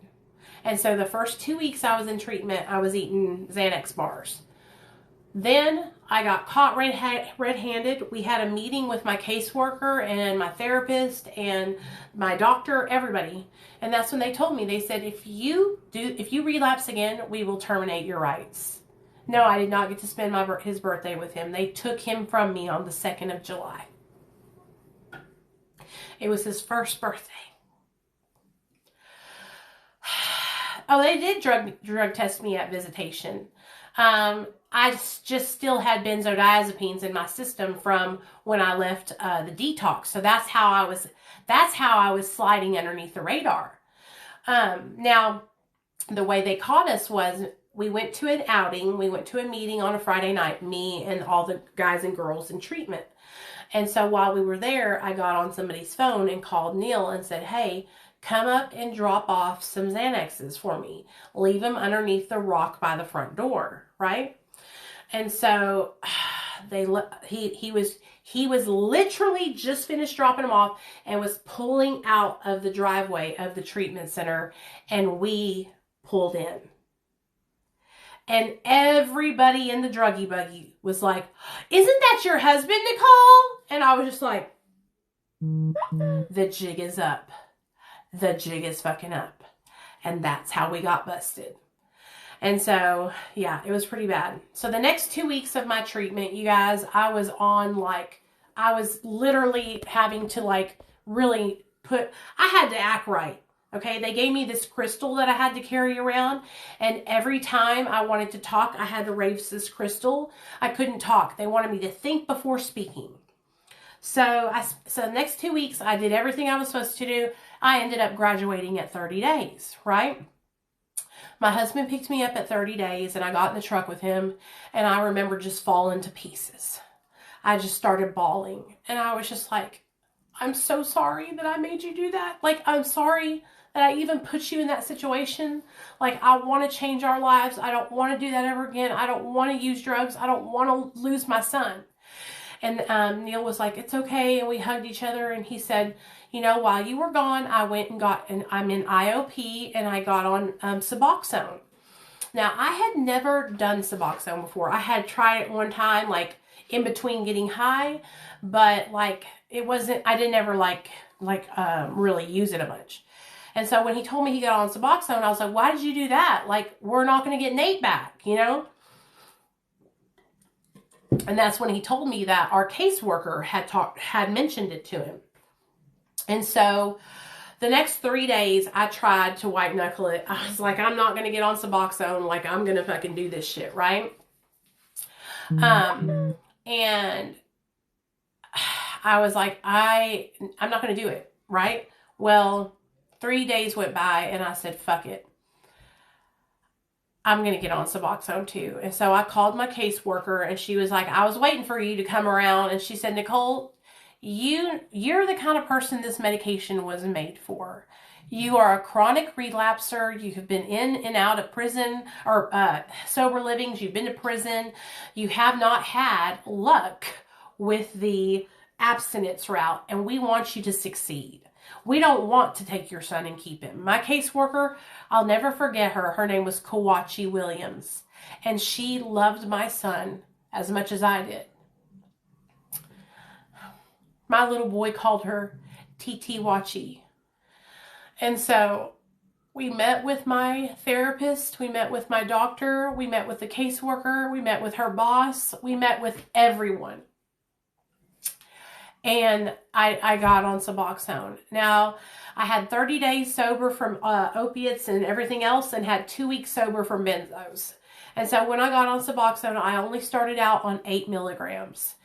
And so the first 2 weeks I was in treatment, I was eating Xanax bars. Then I got caught red-handed. We had a meeting with my caseworker and my therapist and my doctor, everybody. And that's when they told me, they said, if you relapse again, we will terminate your rights. No, I did not get to spend his birthday with him. They took him from me on the 2nd of July. It was his first birthday. Oh, they did drug test me at visitation. I just still had benzodiazepines in my system from when I left the detox. So that's how I was sliding underneath the radar. Now, the way they caught us was we went to an outing. We went to a meeting on a Friday night, me and all the guys and girls in treatment. And so while we were there, I got on somebody's phone and called Neil and said, hey, come up and drop off some Xanaxes for me. Leave them underneath the rock by the front door, right? And so he was literally just finished dropping them off and was pulling out of the driveway of the treatment center, and we pulled in. And everybody in the druggie buggy was like, isn't that your husband, Nichole? And I was just like, the jig is up. The jig is fucking up. And that's how we got busted. And so, yeah, it was pretty bad. So the next 2 weeks of my treatment, you guys, I was literally having to really I had to act right. Okay, they gave me this crystal that I had to carry around, and every time I wanted to talk, I had to raise this crystal. I couldn't talk. They wanted me to think before speaking. So the next 2 weeks, I did everything I was supposed to do. I ended up graduating at 30 days, right? My husband picked me up at 30 days, and I got in the truck with him, and I remember just falling to pieces. I just started bawling, and I was just like, I'm so sorry that I made you do that. I'm sorry that I even put you in that situation. I want to change our lives. I don't want to do that ever again. I don't want to use drugs. I don't want to lose my son. And Neil was like, it's okay. And we hugged each other. And he said, while you were gone, I went and I'm in IOP, and I got on Suboxone. Now, I had never done Suboxone before. I had tried it one time, in between getting high, but it wasn't, I didn't ever really use it a bunch. And so when he told me he got on Suboxone, I was like, why did you do that? We're not going to get Nate back, And that's when he told me that our caseworker had mentioned it to him. And so the next 3 days, I tried to white knuckle it. I was like, I'm not going to get on Suboxone. I'm going to fucking do this shit, right? And I was like, I'm not going to do it, right? Well, 3 days went by, and I said, fuck it. I'm going to get on Suboxone too. And so I called my caseworker, and she was like, I was waiting for you to come around. And she said, Nichole, you're the kind of person this medication was made for. You are a chronic relapser. You have been in and out of prison or sober livings. You've been to prison. You have not had luck with the abstinence route, and we want you to succeed. We don't want to take your son and keep him. My caseworker, I'll never forget her. Her name was Kawachi Williams, and she loved my son as much as I did. My little boy called her TT Wachi. And so we met with my therapist, we met with my doctor, we met with the caseworker, we met with her boss, we met with everyone. And I got on Suboxone. Now, I had 30 days sober from opiates and everything else, and had 2 weeks sober from benzos. And so when I got on Suboxone, I only started out on 8 milligrams.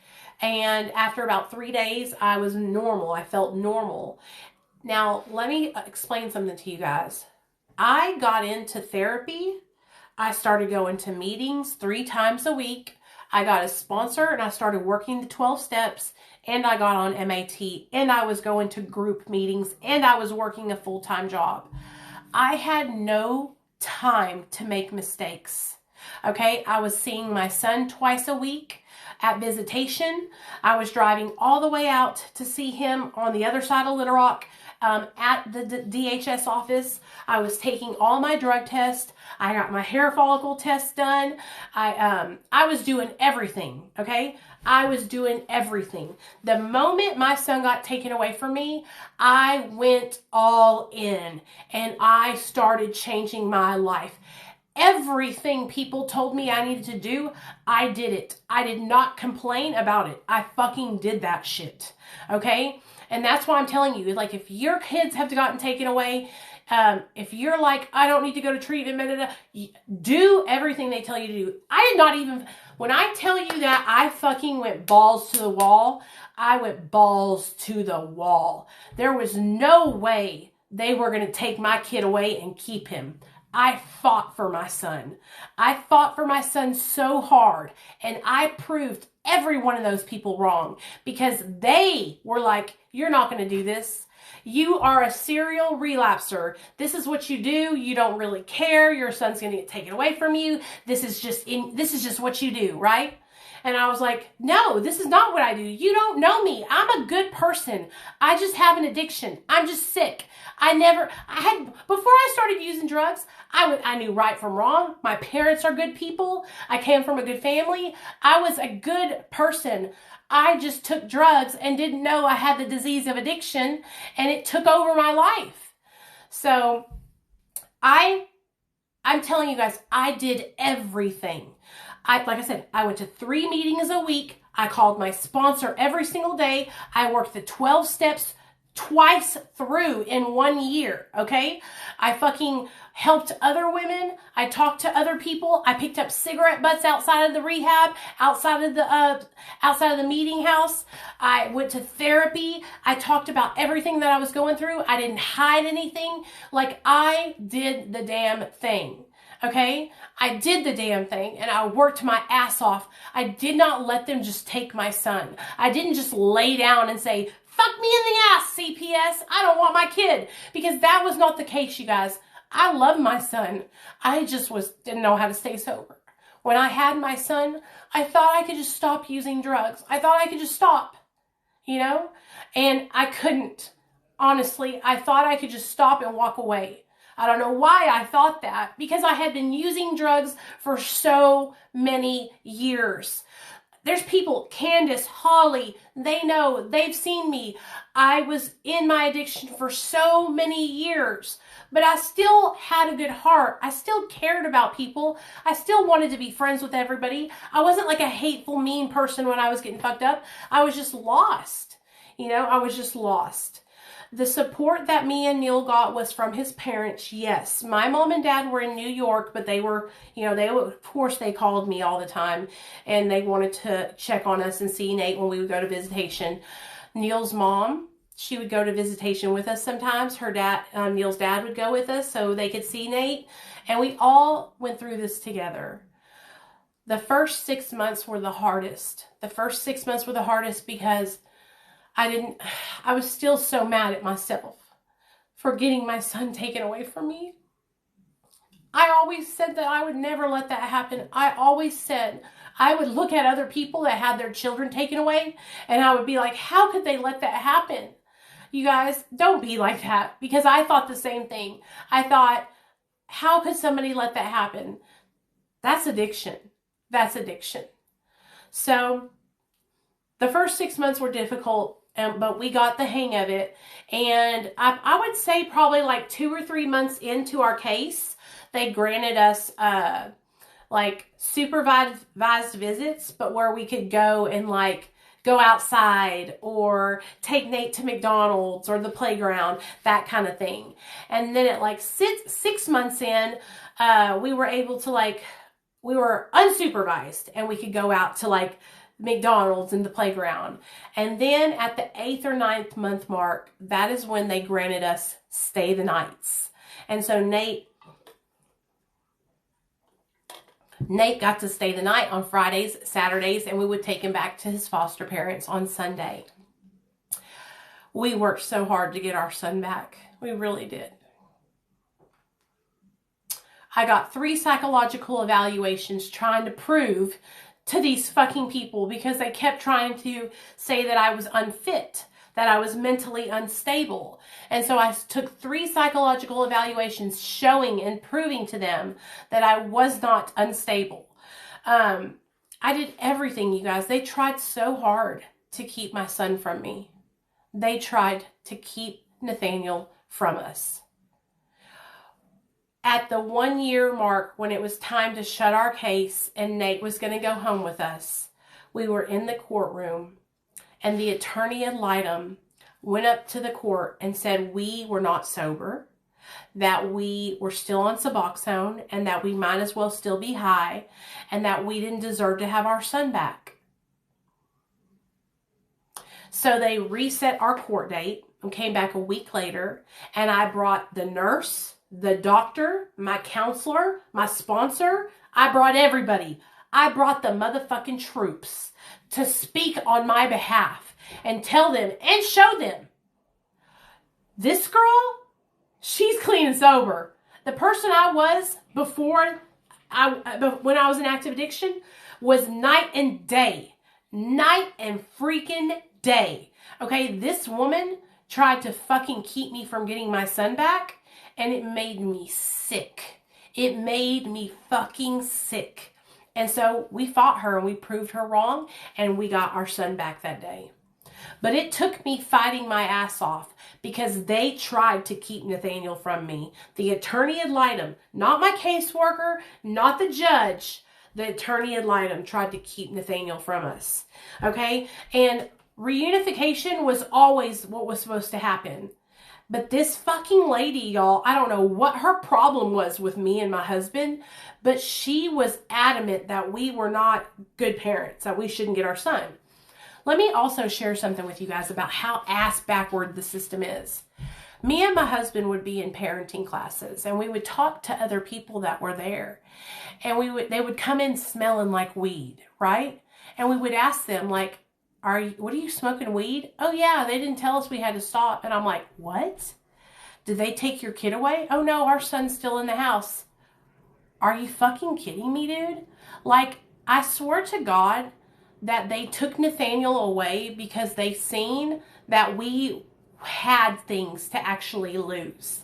And after about 3 days, I was normal. I felt normal. Now, let me explain something to you guys. I got into therapy. I started going to meetings 3 times a week. I got a sponsor, and I started working the 12 steps, and I got on MAT, and I was going to group meetings, and I was working a full-time job. I had no time to make mistakes. Okay, I was seeing my son twice a week at visitation. I was driving all the way out to see him on the other side of Little Rock at the DHS office. I was taking all my drug tests. I got my hair follicle test done. I was doing everything, okay? I was doing everything. The moment my son got taken away from me, I went all in, and I started changing my life. Everything people told me I needed to do, I did it. I did not complain about it. I fucking did that shit, okay? And that's why I'm telling you, if your kids have gotten taken away, if you're like, I don't need to go to treatment, do everything they tell you to do. I did not even, when I tell you that I fucking went balls to the wall, I went balls to the wall. There was no way they were going to take my kid away and keep him. I fought for my son. I fought for my son so hard, and I proved every one of those people wrong, because they were like, you're not going to do this. You are a serial relapser. This is what you do. You don't really care. Your son's going to get taken away from you. This is just what you do, right? And I was like, no, this is not what I do. You don't know me. I'm a good person. I just have an addiction. I'm just sick. Before I started using drugs, I knew right from wrong. My parents are good people. I came from a good family. I was a good person. I just took drugs and didn't know I had the disease of addiction, and it took over my life. So I'm telling you guys, I did everything. Like I said, I went to 3 meetings a week. I called my sponsor every single day. I worked the 12 steps twice through in 1 year, okay? I fucking helped other women. I talked to other people. I picked up cigarette butts outside of the rehab, outside of the meeting house. I went to therapy. I talked about everything that I was going through. I didn't hide anything. Like, I did the damn thing. Okay? I did the damn thing, and I worked my ass off. I did not let them just take my son. I didn't just lay down and say, fuck me in the ass, CPS. I don't want my kid. Because that was not the case, you guys. I love my son. I just didn't know how to stay sober. When I had my son, I thought I could just stop using drugs. I thought I could just stop, you know? And I couldn't. Honestly, I thought I could just stop and walk away. I don't know why I thought that, because I had been using drugs for so many years. There's people, Candace, Holly, they know, they've seen me. I was in my addiction for so many years, but I still had a good heart. I still cared about people. I still wanted to be friends with everybody. I wasn't like a hateful, mean person when I was getting fucked up. I was just lost. You know, I was just lost. The support that me and Neil got was from his parents, yes. My mom and dad were in New York, but they were, you know, of course they called me all the time, and they wanted to check on us and see Nate when we would go to visitation. Neil's mom, she would go to visitation with us sometimes. Her dad, Neil's dad, would go with us so they could see Nate, and we all went through this together. The first 6 months were the hardest. The first 6 months were the hardest because I was still so mad at myself for getting my son taken away from me. I always said that I would never let that happen. I always said I would look at other people that had their children taken away, and I would be like, how could they let that happen? You guys, don't be like that, because I thought the same thing. I thought, how could somebody let that happen? That's addiction. That's addiction. So the first 6 months were difficult. But we got the hang of it. And I would say probably like 2 or 3 months into our case, they granted us like supervised visits, but where we could go and like go outside or take Nate to McDonald's or the playground, that kind of thing. And then at like 6 months in, we were able to we were unsupervised, and we could go out to like McDonald's and the playground. And then at the 8th or 9th month mark, that is when they granted us stay the nights. And so Nate got to stay the night on Fridays, Saturdays, and we would take him back to his foster parents on Sunday. We worked so hard to get our son back. We really did. I got 3 psychological evaluations trying to prove to these fucking people, because they kept trying to say that I was unfit, that I was mentally unstable. And so I took 3 psychological evaluations showing and proving to them that I was not unstable. I did everything, you guys. They tried so hard to keep my son from me. They tried to keep Nathaniel from us. At the 1 year mark, when it was time to shut our case and Nate was going to go home with us, we were in the courtroom, and the attorney ad litem went up to the court and said we were not sober, that we were still on Suboxone, and that we might as well still be high, and that we didn't deserve to have our son back. So they reset our court date and came back a week later, and I brought the nurse, the doctor, my counselor, my sponsor. I brought everybody. I brought the motherfucking troops to speak on my behalf and tell them and show them, this girl, she's clean and sober. The person I was before when I was in active addiction was night and day. Night and freaking day. Okay, this woman tried to fucking keep me from getting my son back, and it made me sick. It made me fucking sick. And so we fought her and we proved her wrong, and we got our son back that day. But it took me fighting my ass off because they tried to keep Nathaniel from me. The attorney ad litem, not my caseworker, not the judge. The attorney ad litem tried to keep Nathaniel from us. Okay? And reunification was always what was supposed to happen. But this fucking lady, y'all, I don't know what her problem was with me and my husband, but she was adamant that we were not good parents, that we shouldn't get our son. Let me also share something with you guys about how ass backward the system is. Me and my husband would be in parenting classes, and we would talk to other people that were there. And they would come in smelling like weed, right? And we would ask them, like, what are you smoking weed? Oh yeah, they didn't tell us we had to stop. And I'm like, what? Did they take your kid away? Oh no, our son's still in the house. Are you fucking kidding me, dude? Like, I swear to God that they took Nathaniel away because they seen that we had things to actually lose.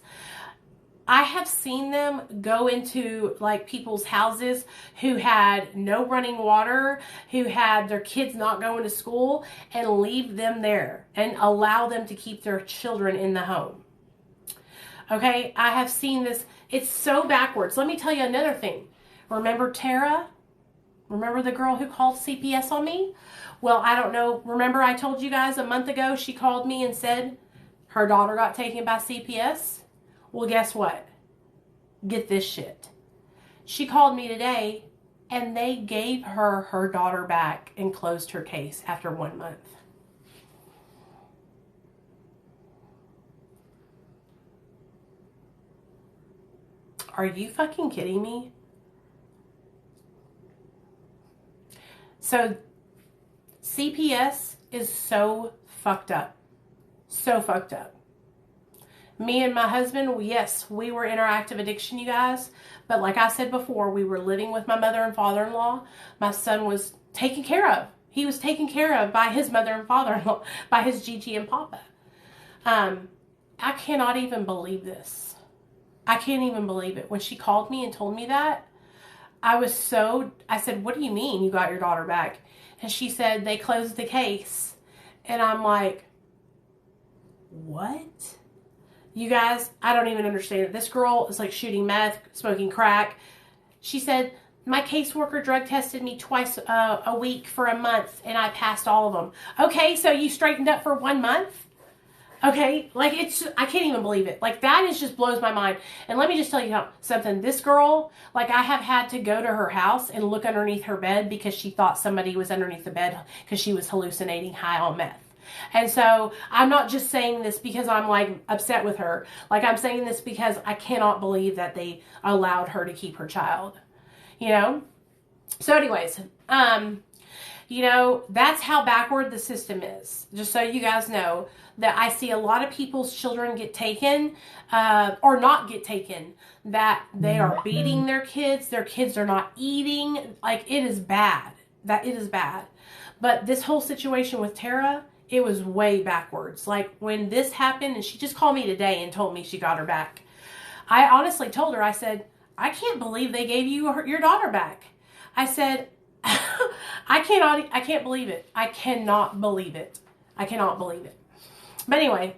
I have seen them go into like people's houses who had no running water, who had their kids not going to school, and leave them there and allow them to keep their children in the home. Okay, I have seen this. It's so backwards. Let me tell you another thing. Remember Tara? Remember the girl who called CPS on me? Well, I don't know. Remember I told you guys a month ago she called me and said her daughter got taken by CPS? Well, guess what? Get this shit. She called me today and they gave her her daughter back and closed her case after 1 month. Are you fucking kidding me? So CPS is so fucked up. So fucked up. Me and my husband, yes, we were in our active addiction, you guys. But like I said before, we were living with my mother and father-in-law. My son was taken care of. He was taken care of by his mother and father-in-law, by his Gigi and Papa. I cannot even believe this. I can't even believe it. When she called me and told me that, I said, what do you mean you got your daughter back? And she said, they closed the case. And I'm like, what? You guys, I don't even understand it. This girl is like shooting meth, smoking crack. She said, my caseworker drug tested me twice a week for a month and I passed all of them. Okay, so you straightened up for 1 month? Okay, like I can't even believe it. Like that just blows my mind. And let me just tell you something. This girl, like I have had to go to her house and look underneath her bed because she thought somebody was underneath the bed because she was hallucinating high on meth. And so I'm not just saying this because I'm like upset with her. Like I'm saying this because I cannot believe that they allowed her to keep her child, you know? So anyways, you know, that's how backward the system is. Just so you guys know that I see a lot of people's children get taken or not get taken, that they are beating their kids are not eating. Like it is bad. That it is bad. But this whole situation with Tara, it was way backwards. Like when this happened and she just called me today and told me she got her back. I honestly told her, I said, I can't believe they gave you your daughter back. I said, I can't believe it. I cannot believe it. I cannot believe it. But anyway,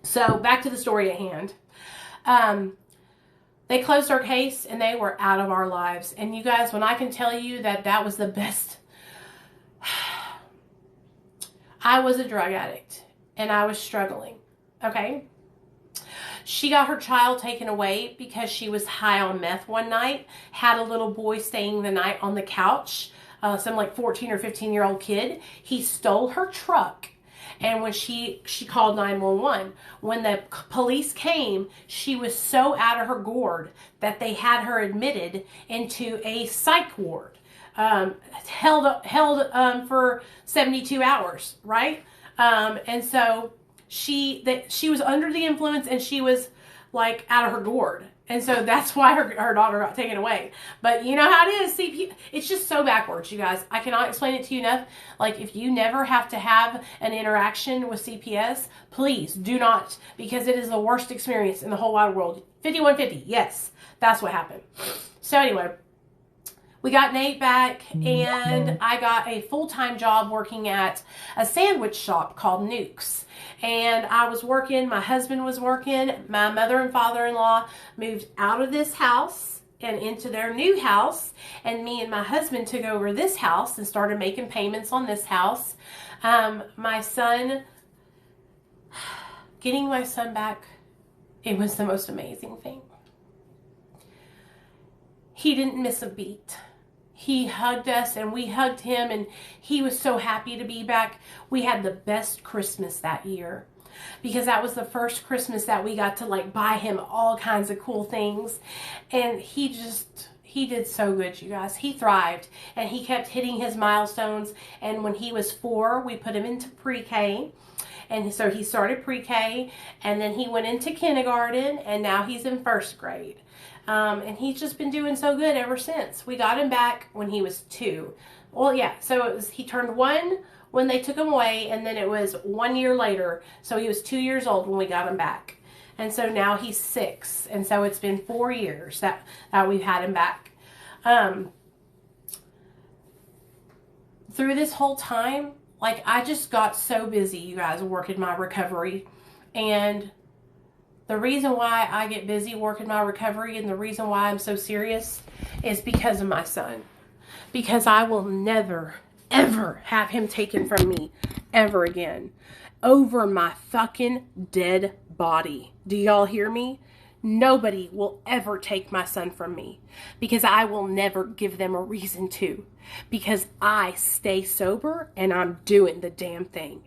so back to the story at hand. They closed our case and they were out of our lives. And you guys, when I can tell you that that was the best, I was a drug addict and I was struggling. Okay. She got her child taken away because she was high on meth one night, had a little boy staying the night on the couch, some like 14 or 15-year-old kid. He stole her truck. And when she called 911, when the police came, she was so out of her gourd that they had her admitted into a psych ward, held for 72 hours, right? And so she was under the influence and she was like out of her gourd. And so that's why her daughter got taken away. But you know how it is. CP, it's just so backwards, you guys. I cannot explain it to you enough. Like, if you never have to have an interaction with CPS, please do not, because it is the worst experience in the whole wide world. 5150, yes, that's what happened. So anyway, we got Nate back, and I got a full-time job working at a sandwich shop called Nuke's. And I was working, my husband was working, my mother and father-in-law moved out of this house and into their new house, and me and my husband took over this house and started making payments on this house. My son, getting my son back, it was the most amazing thing. He didn't miss a beat. He hugged us and we hugged him, and he was so happy to be back. We had the best Christmas that year because that was the first Christmas that we got to like buy him all kinds of cool things. And he did so good, you guys. He thrived and he kept hitting his milestones. And when he was 4, we put him into pre-K. And so he started pre-K, and then he went into kindergarten, and now he's in 1st grade. And he's just been doing so good ever since. We got him back when he was 2. Well, yeah, so he turned 1 when they took him away, and then it was 1 year later. So he was 2 years old when we got him back. And so now he's 6. And so it's been 4 years that we've had him back. Through this whole time, like, I just got so busy, you guys, working my recovery. And the reason why I get busy working my recovery and the reason why I'm so serious is because of my son. Because I will never, ever have him taken from me ever again. Over my fucking dead body. Do y'all hear me? Nobody will ever take my son from me because I will never give them a reason to, because I stay sober and I'm doing the damn thing.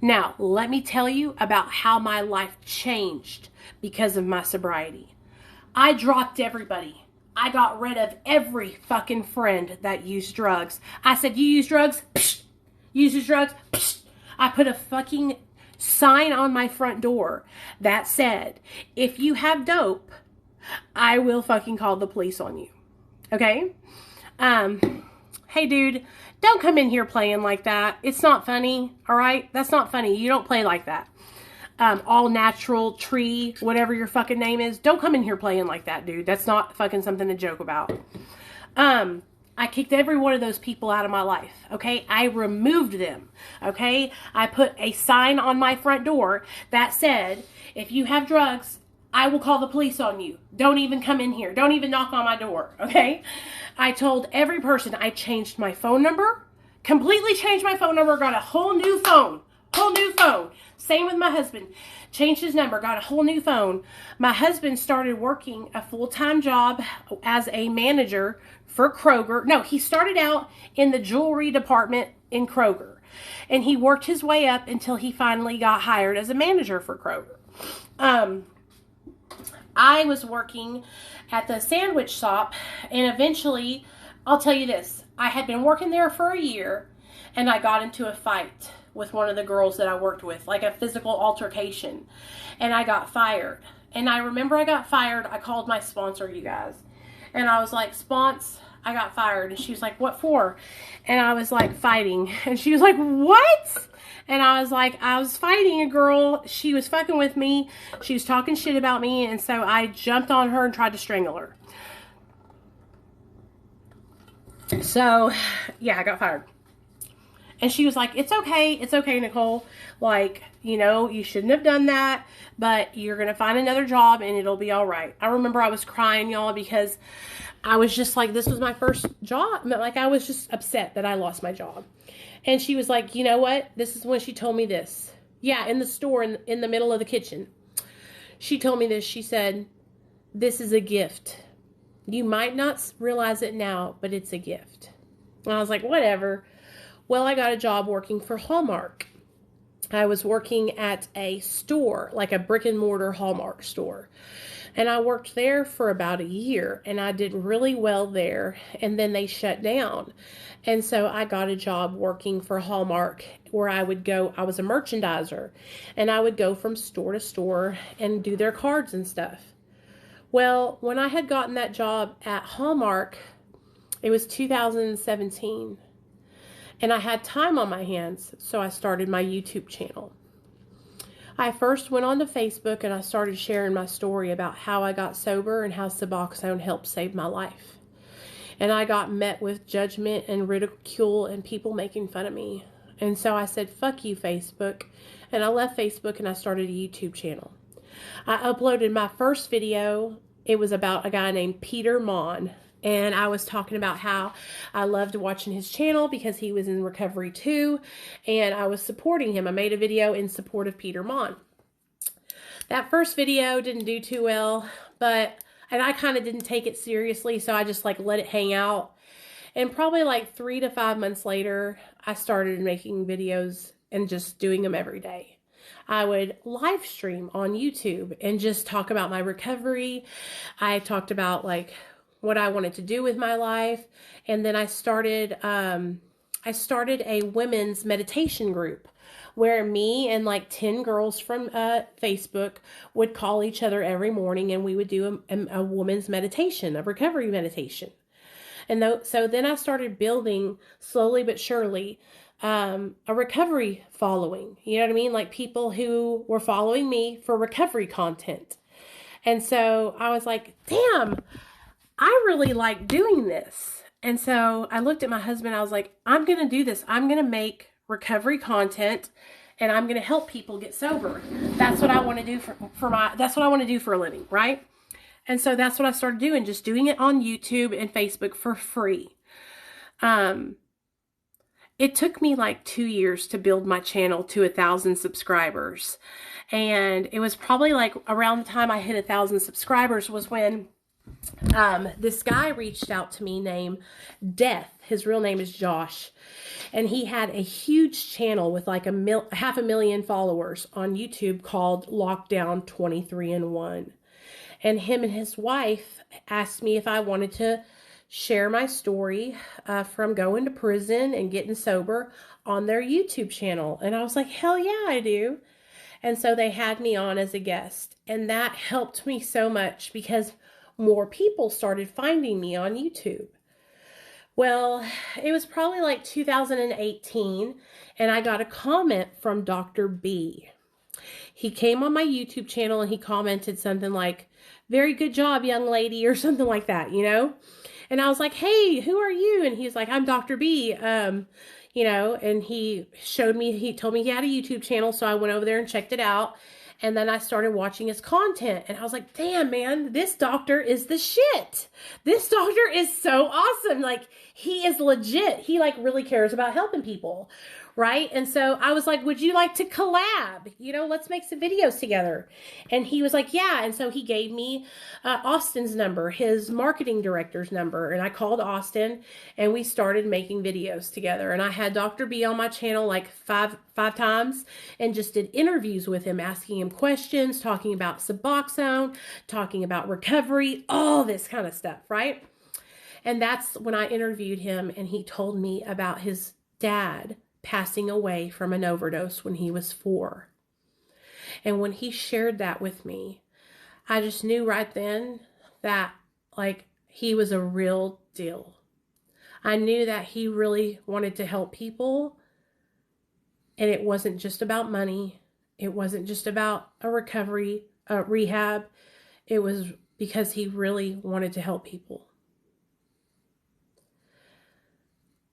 Now, let me tell you about how my life changed because of my sobriety. I dropped everybody. I got rid of every fucking friend that used drugs. I said, you use drugs? Psh. Uses drugs? Psh. I put a fucking sign on my front door that said, if you have dope, I will fucking call the police on you. Okay? Hey dude, don't come in here playing like that. It's not funny, alright? That's not funny. You don't play like that. All natural tree, whatever your fucking name is. Don't come in here playing like that, dude. That's not fucking something to joke about. I kicked every one of those people out of my life, okay? I removed them, okay? I put a sign on my front door that said, if you have drugs, I will call the police on you. Don't even come in here. Don't even knock on my door, okay? I told every person, I changed my phone number, completely changed my phone number, got a whole new phone. Same with my husband. Changed his number, got a whole new phone. My husband started working a full-time job as a manager for Kroger. No, he started out in the jewelry department in Kroger. And he worked his way up until he finally got hired as a manager for Kroger. I was working at the sandwich shop, and eventually, I'll tell you this, I had been working there for a year, and I got into a fight with one of the girls that I worked with, like a physical altercation, and I got fired. And I remember I got fired. I called my sponsor, you guys, and I was like, Spons, I got fired. And she was like, what for? And I was like, fighting. And she was like, what? And I was like, I was fighting a girl. She was fucking with me. She was talking shit about me. And so I jumped on her and tried to strangle her. So, yeah, I got fired. And she was like, it's okay, Nichole. Like, you know, you shouldn't have done that, but you're going to find another job and it'll be all right. I remember I was crying, y'all, because I was just like, this was my first job. Like, I was just upset that I lost my job. And she was like, you know what? This is when she told me this. Yeah, in the store, in the middle of the kitchen. She told me this. She said, this is a gift. You might not realize it now, but it's a gift. And I was like, whatever. Well, I got a job working for Hallmark. I was working at a store, like a brick and mortar Hallmark store. And I worked there for about a year, and I did really well there. And then they shut down. And so I got a job working for Hallmark, where I would go, I was a merchandiser, and I would go from store to store and do their cards and stuff. Well, when I had gotten that job at Hallmark, it was 2017, and I had time on my hands, so I started my YouTube channel. I first went on to Facebook, and I started sharing my story about how I got sober and how Suboxone helped save my life. And I got met with judgment and ridicule and people making fun of me. And so I said, fuck you, Facebook. And I left Facebook and I started a YouTube channel. I uploaded my first video. It was about a guy named Peter Mon. And I was talking about how I loved watching his channel because he was in recovery too. And I was supporting him. I made a video in support of Peter Mon. That first video didn't do too well, and I kind of didn't take it seriously, so I just like let it hang out. And probably like 3 to 5 months later, I started making videos and just doing them every day. I would live stream on YouTube and just talk about my recovery. I talked about like what I wanted to do with my life. And then I started a women's meditation group where me and like 10 girls from Facebook would call each other every morning, and we would do a woman's meditation, a recovery meditation. And so then I started building slowly but surely a recovery following. You know what I mean? Like people who were following me for recovery content. And so I was like, damn, I really like doing this. And so I looked at my husband. I was like, I'm going to do this. I'm going to make recovery content, and I'm going to help people get sober. That's what I want to do that's what I want to do for a living, right? And so that's what I started doing, just doing it on YouTube and Facebook for free. It took me like 2 years to build my channel to 1,000 subscribers. And it was probably like around the time I hit 1,000 subscribers was when this guy reached out to me named Death. His real name is Josh. And he had a huge channel with like 500,000 followers on YouTube called Lockdown 23-in-1. And him and his wife asked me if I wanted to share my story from going to prison and getting sober on their YouTube channel. And I was like, hell yeah, I do. And so they had me on as a guest. And that helped me so much because more people started finding me on YouTube. Well, it was probably like 2018, and I got a comment from Dr. B. He came on my YouTube channel and he commented something like, very good job, young lady, or something like that, you know? And I was like, hey, who are you? And he's like, I'm Dr. B. You know, and he told me he had a YouTube channel, so I went over there and checked it out. And then I started watching his content, and I was like, damn, man, this doctor is the shit. This doctor is so awesome. Like, he is legit. He like really cares about helping people, right? And so I was like, would you like to collab? You know, let's make some videos together. And he was like, yeah. And so he gave me Austin's number, his marketing director's number. And I called Austin, and we started making videos together. And I had Dr. B on my channel like five times and just did interviews with him, asking him questions, talking about Suboxone, talking about recovery, all this kind of stuff, right? And that's when I interviewed him, and he told me about his dad passing away from an overdose when he was 4. And when he shared that with me, I just knew right then that like he was a real deal. I knew that he really wanted to help people, and it wasn't just about money. It wasn't just about a recovery, rehab. It was because he really wanted to help people.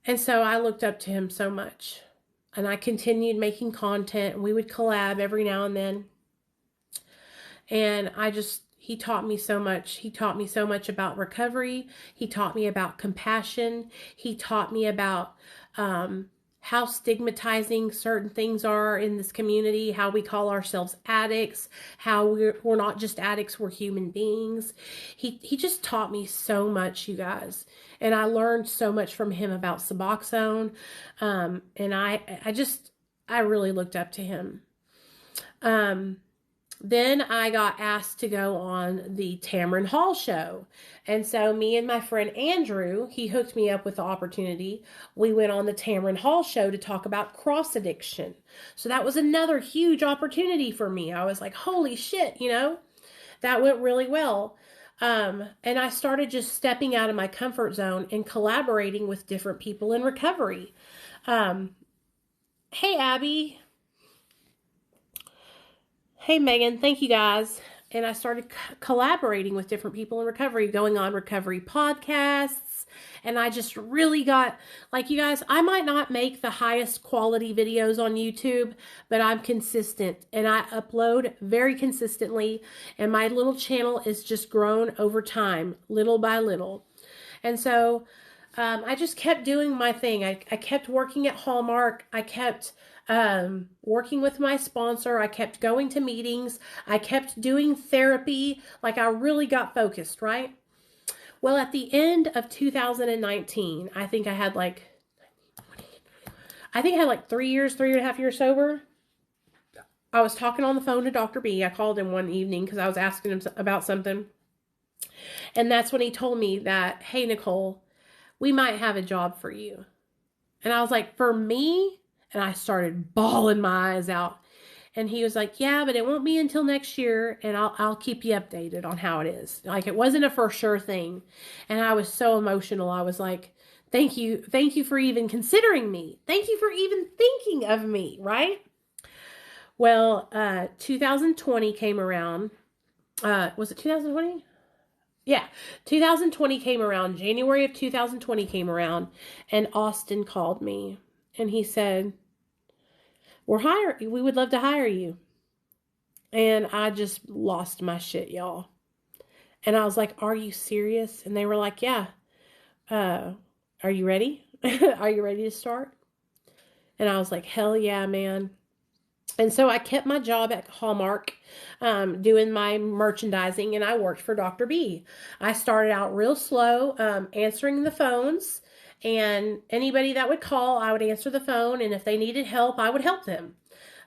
And so I looked up to him so much, and I continued making content, and we would collab every now and then. And he taught me so much. He taught me so much about recovery. He taught me about compassion. He taught me about how stigmatizing certain things are in this community, how we call ourselves addicts, how we're not just addicts, we're human beings. He just taught me so much, you guys. And I learned so much from him about Suboxone. And I really looked up to him. then I got asked to go on the Tamron Hall show. And so me and my friend Andrew, he hooked me up with the opportunity. We went on the Tamron Hall show to talk about cross addiction. So that was another huge opportunity for me. I was like, holy shit, you know, that went really well. And I started just stepping out of my comfort zone and collaborating with different people in recovery. Hey, Abby. Hey, Megan. Thank you, guys. And I started collaborating with different people in recovery, going on recovery podcasts. And I just really got, like, you guys, I might not make the highest quality videos on YouTube, but I'm consistent and I upload very consistently. And my little channel is just grown over time, little by little. And so I just kept doing my thing. I kept working at Hallmark. I kept working with my sponsor. I kept going to meetings. I kept doing therapy. Like, I really got focused, right? Well, at the end of 2019, I think I had like 3.5 years sober. I was talking on the phone to Dr. B. I called him one evening because I was asking him about something. And that's when he told me that, hey, Nicole, we might have a job for you. And I was like, for me? And I started bawling my eyes out. And he was like, yeah, but it won't be until next year, and I'll keep you updated on how it is. Like, it wasn't a for sure thing. And I was so emotional. I was like, thank you for even considering me. Thank you for even thinking of me, right? Well, 2020 came around. Was it 2020? Yeah, 2020 came around. January of 2020 came around, and Austin called me, and he said, we would love to hire you. And I just lost my shit, y'all. And I was like, are you serious? And they were like, yeah. Are you ready? Are you ready to start? And I was like, hell yeah, man. And so I kept my job at Hallmark, doing my merchandising, and I worked for Dr. B. I started out real slow, answering the phones, and anybody that would call, I would answer the phone, and if they needed help, I would help them.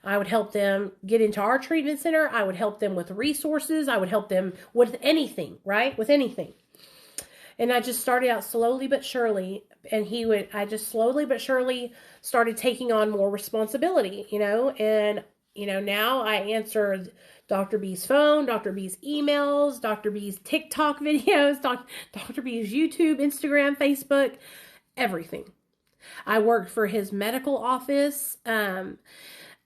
I would help them get into our treatment center. I would help them with resources. I would help them with anything, right? With anything. And I just started out slowly but surely, and I just slowly but surely started taking on more responsibility, you know, and, you know, now I answer Dr. B's phone, Dr. B's emails, Dr. B's TikTok videos, Dr. B's YouTube, Instagram, Facebook, everything. I worked for his medical office.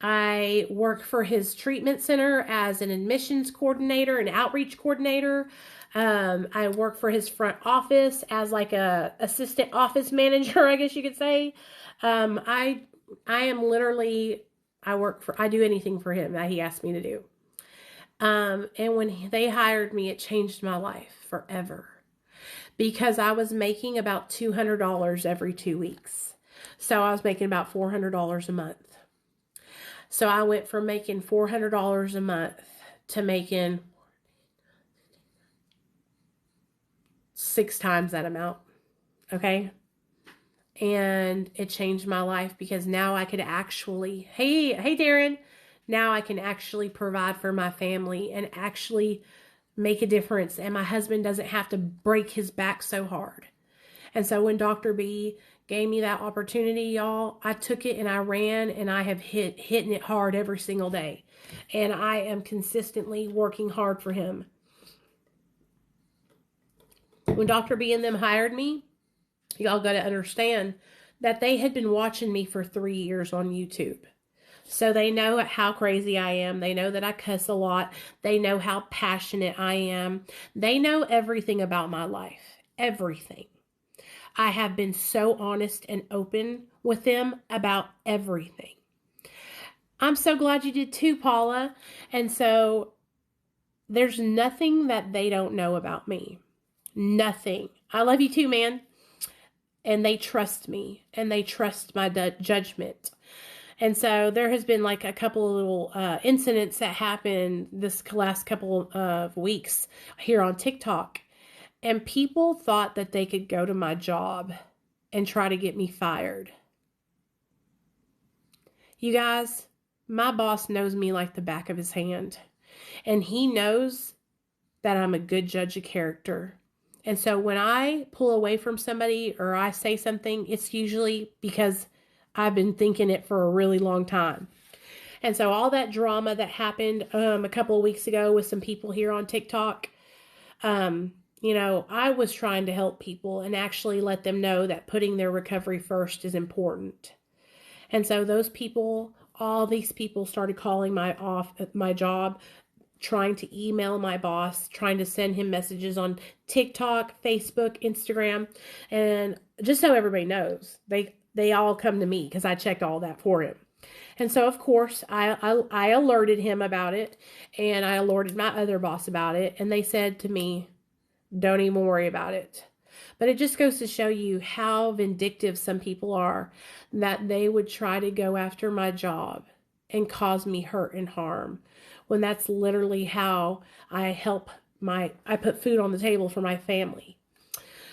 I work for his treatment center as an admissions coordinator and outreach coordinator. I work for his front office as like a assistant office manager, I guess you could say. I am literally, I do anything for him that he asked me to do. And when they hired me, it changed my life forever because I was making about $200 every 2 weeks. So I was making about $400 a month. So I went from making $400 a month to making 6 times that amount. Okay. And it changed my life because now I could actually, hey Darren, now I can actually provide for my family and actually make a difference. And my husband doesn't have to break his back so hard. And so when Dr. B gave me that opportunity, y'all, I took it and I ran, and I have hitting it hard every single day. And I am consistently working hard for him. When Dr. B and them hired me, y'all got to understand that they had been watching me for 3 years on YouTube. So they know how crazy I am. They know that I cuss a lot. They know how passionate I am. They know everything about my life. Everything. I have been so honest and open with them about everything. I'm so glad you did too, Paula. And so there's nothing that they don't know about me. Nothing. I love you too, man. And they trust me, and they trust my judgment. And so there has been like a couple of little incidents that happened this last couple of weeks here on TikTok. And people thought that they could go to my job and try to get me fired. You guys, my boss knows me like the back of his hand. And he knows that I'm a good judge of character. And so when I pull away from somebody or I say something, it's usually because I've been thinking it for a really long time. And so all that drama that happened a couple of weeks ago with some people here on TikTok, I was trying to help people and actually let them know that putting their recovery first is important. And so all these people started calling my job, trying to email my boss, trying to send him messages on TikTok, Facebook, Instagram. And just so everybody knows, they all come to me because I checked all that for him. And so, of course, I alerted him about it, and I alerted my other boss about it, and they said to me, don't even worry about it. But it just goes to show you how vindictive some people are, that they would try to go after my job and cause me hurt and harm, when that's literally how I put food on the table for my family.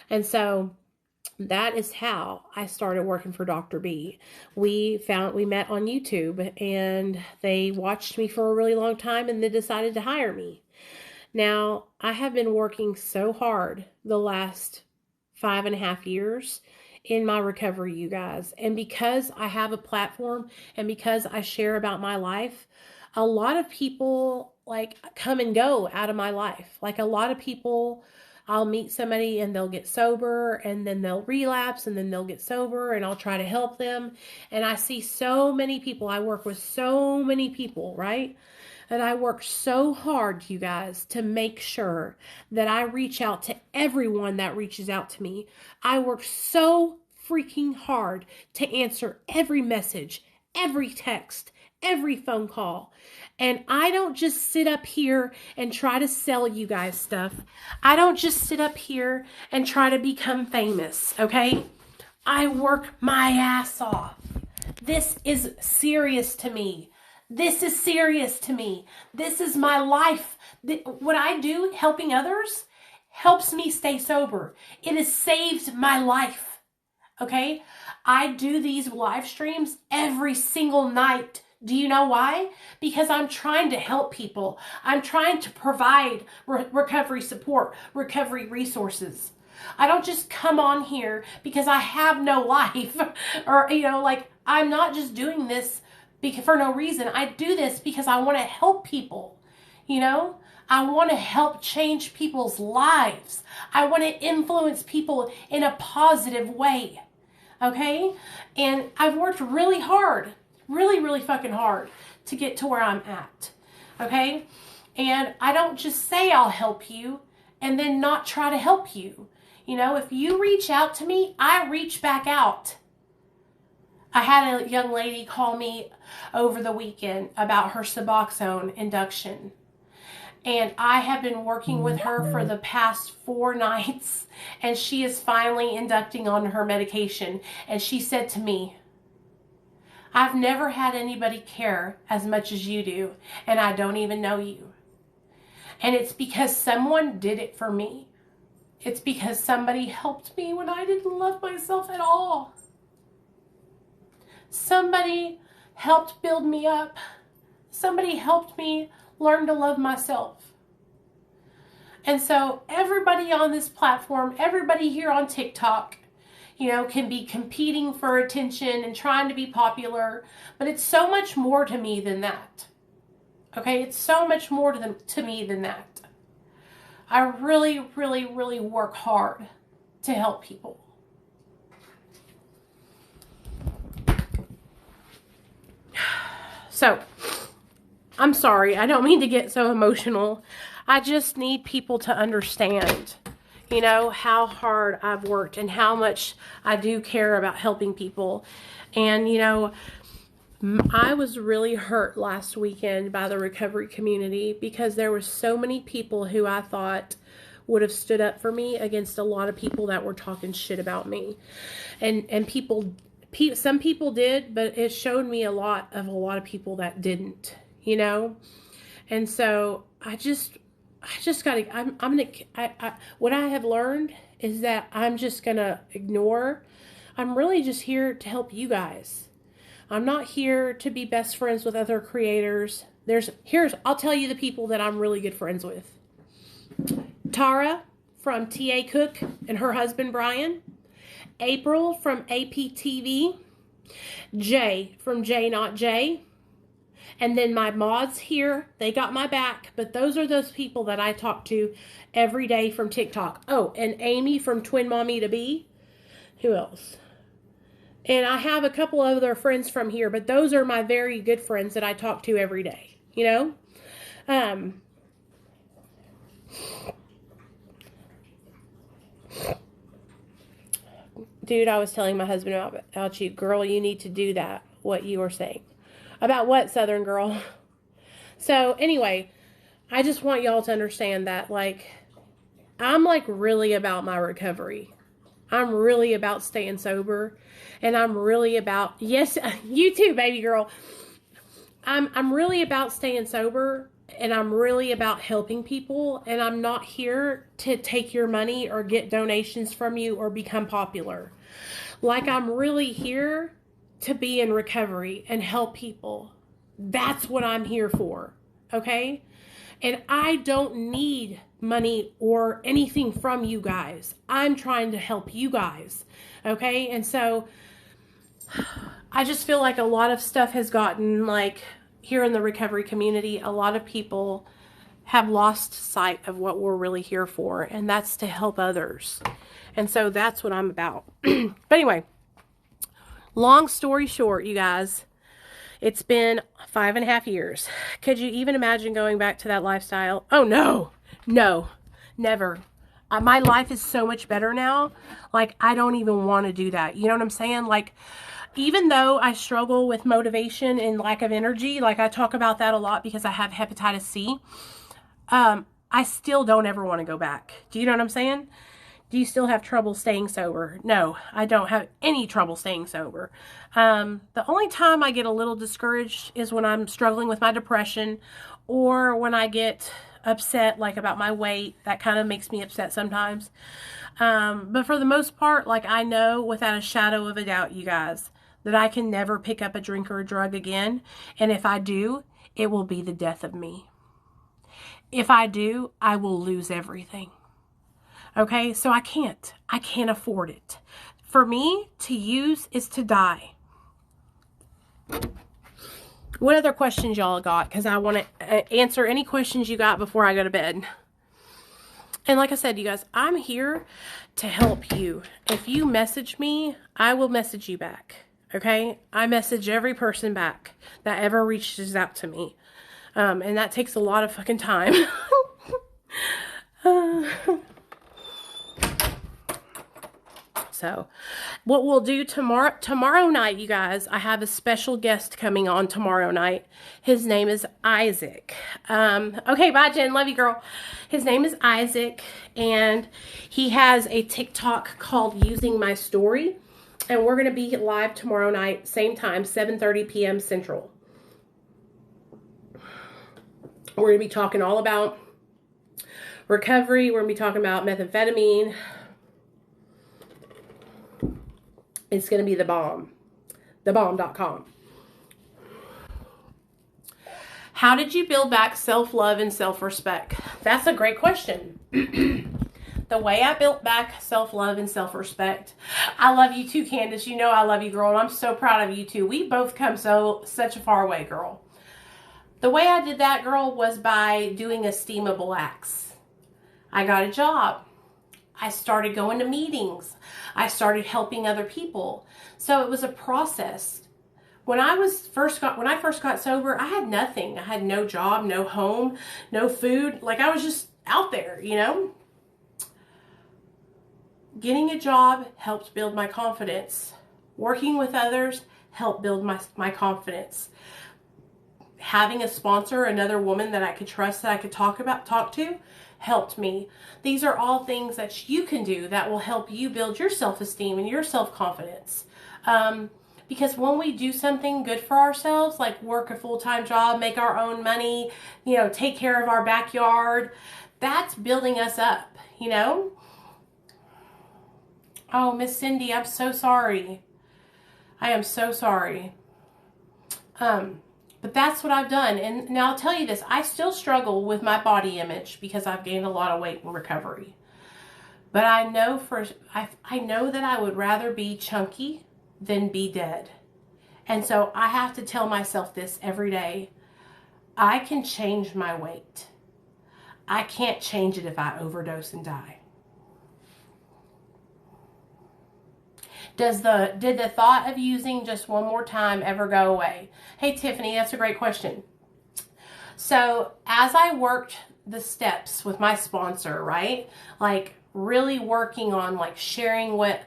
And so that is how I started working for Dr. B. We met on YouTube, and they watched me for a really long time and then decided to hire me. Now, I have been working so hard the last 5.5 years in my recovery, you guys. And because I have a platform and because I share about my life, a lot of people come and go out of my life. A lot of people, I'll meet somebody and they'll get sober and then they'll relapse and then they'll get sober, and I'll try to help them. And I see so many people. I work with so many people, right? And I work so hard, you guys, to make sure that I reach out to everyone that reaches out to me. I work so freaking hard to answer every message, every text, every phone call. And I don't just sit up here and try to sell you guys stuff. I don't just sit up here and try to become famous, okay? I work my ass off. This is serious to me. This is serious to me. This is my life. What I do, helping others, helps me stay sober. It has saved my life, okay? I do these live streams every single night. Do you know why? Because I'm trying to help people. I'm trying to provide recovery support, recovery resources. I don't just come on here because I have no life or, I'm not just doing this for no reason. I do this because I want to help people. I want to help change people's lives. I want to influence people in a positive way. Okay? And I've worked really hard, really, really fucking hard to get to where I'm at. Okay? And I don't just say I'll help you and then not try to help you. If you reach out to me, I reach back out. I had a young lady call me over the weekend about her Suboxone induction. And I have been working with her for the past 4 nights, and she is finally inducting on her medication. And she said to me, I've never had anybody care as much as you do, and I don't even know you. And it's because someone did it for me. It's because somebody helped me when I didn't love myself at all. Somebody helped build me up. Somebody helped me learn to love myself. And so everybody on this platform, everybody here on TikTok, can be competing for attention and trying to be popular, but it's so much more to me than that. Okay, it's so much more to me than that. I really, really, really work hard to help people. So, I'm sorry. I don't mean to get so emotional. I just need people to understand, how hard I've worked and how much I do care about helping people. And, I was really hurt last weekend by the recovery community because there were so many people who I thought would have stood up for me against a lot of people that were talking shit about me. And some people did, but it showed me a lot of people that didn't, And so I just gotta, what I have learned is that I'm just gonna ignore. I'm really just here to help you guys. I'm not here to be best friends with other creators I'll tell you the people that I'm really good friends with. Tara from TA Cook and her husband Brian. April from APTV. Jay from J Not J. And then my mods here, they got my back. But those are those people that I talk to every day from TikTok. Oh, and Amy from Twin Mommy to Be. Who else? And I have a couple of other friends from here, but those are my very good friends that I talk to every day, you know? Dude, I was telling my husband about you. Girl, you need to do that, what you were saying. About what, Southern girl? So, anyway, I just want y'all to understand that, like, I'm, like, really about my recovery. I'm really about staying sober. And I'm really about, yes, you too, baby girl. I'm really about staying sober. And I'm really about helping people. And I'm not here to take your money or get donations from you or become popular. Like, I'm really here to be in recovery and help people. That's what I'm here for. Okay? And I don't need money or anything from you guys. I'm trying to help you guys. Okay? And so I just feel like a lot of stuff has gotten, like, here in the recovery community, a lot of people have lost sight of what we're really here for, and that's to help others. And so that's what I'm about. But anyway, long story short, you guys, it's been 5.5 years. Could you even imagine going back to that lifestyle? Oh, no, never. My life is so much better now. Like, I don't even want to do that. You know what I'm saying? Like, even though I struggle with motivation and lack of energy, like I talk about that a lot because I have hepatitis C, I still don't ever want to go back. Do you know what I'm saying? Do you still have trouble staying sober? No, I don't have any trouble staying sober. The only time I get a little discouraged is when I'm struggling with my depression or when I get upset, like about my weight. That kind of makes me upset sometimes. But for the most part, like, I know without a shadow of a doubt, you guys, that I can never pick up a drink or a drug again. And if I do, it will be the death of me. If I do, I will lose everything. Okay, so I can't afford it. For me, to use is to die. What other questions y'all got? Because I want to answer any questions you got before I go to bed. And like I said, you guys, I'm here to help you. If you message me, I will message you back. Okay? I message every person back that ever reaches out to me. And that takes a lot of fucking time. So, what we'll do tomorrow night, you guys, I have a special guest coming on tomorrow night. His name is Isaac. Okay, bye, Jen. Love you, girl. His name is Isaac, and he has a TikTok called Using My Story. And we're going to be live tomorrow night, same time, 7:30 p.m. Central. We're going to be talking all about recovery. We're going to be talking about methamphetamine. It's going to be the bomb. Thebomb.com. How did you build back self-love and self-respect? That's a great question. The way I built back self-love and self-respect. I love you too, Candace. You know I love you, girl. And I'm so proud of you too. We both come such a far way, girl. The way I did that, girl, was by doing esteemable acts. I got a job. I started going to meetings. I started helping other people. So it was a process. When I first got sober, I had nothing. I had no job, no home, no food. Like, I was just out there, you know. Getting a job helped build my confidence. Working with others helped build my confidence. Having a sponsor, another woman that I could trust, that I could talk to, helped me. These are all things that you can do that will help you build your self-esteem and your self-confidence. Because when we do something good for ourselves, like work a full-time job, make our own money, you know, take care of our backyard, that's building us up, you know? Oh, Miss Cindy, I'm so sorry. I am so sorry. But that's what I've done. And now I'll tell you this, I still struggle with my body image because I've gained a lot of weight in recovery. But I know that I would rather be chunky than be dead. And so I have to tell myself this every day. I can change my weight. I can't change it if I overdose and die. Did the thought of using just one more time ever go away? Hey, Tiffany, that's a great question. So as I worked the steps with my sponsor, right? Like really working on like sharing what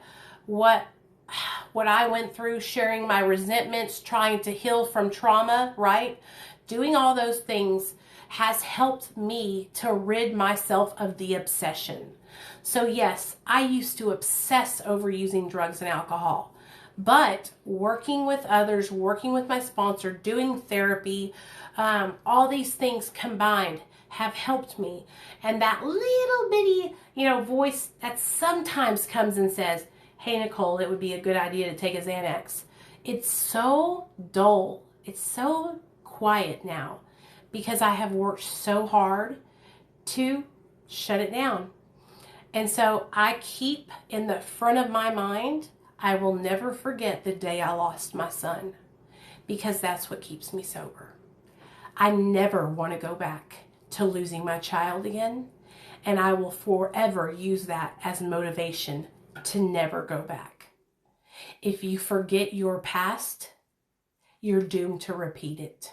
I went through, sharing my resentments, trying to heal from trauma, right? Doing all those things has helped me to rid myself of the obsession. So yes, I used to obsess over using drugs and alcohol, but working with others, working with my sponsor, doing therapy, all these things combined have helped me. And that little bitty, voice that sometimes comes and says, hey, Nicole, it would be a good idea to take a Xanax. It's so dull. It's so quiet now because I have worked so hard to shut it down. And so I keep in the front of my mind, I will never forget the day I lost my son, because that's what keeps me sober. I never want to go back to losing my child again, and I will forever use that as motivation to never go back. If you forget your past, you're doomed to repeat it.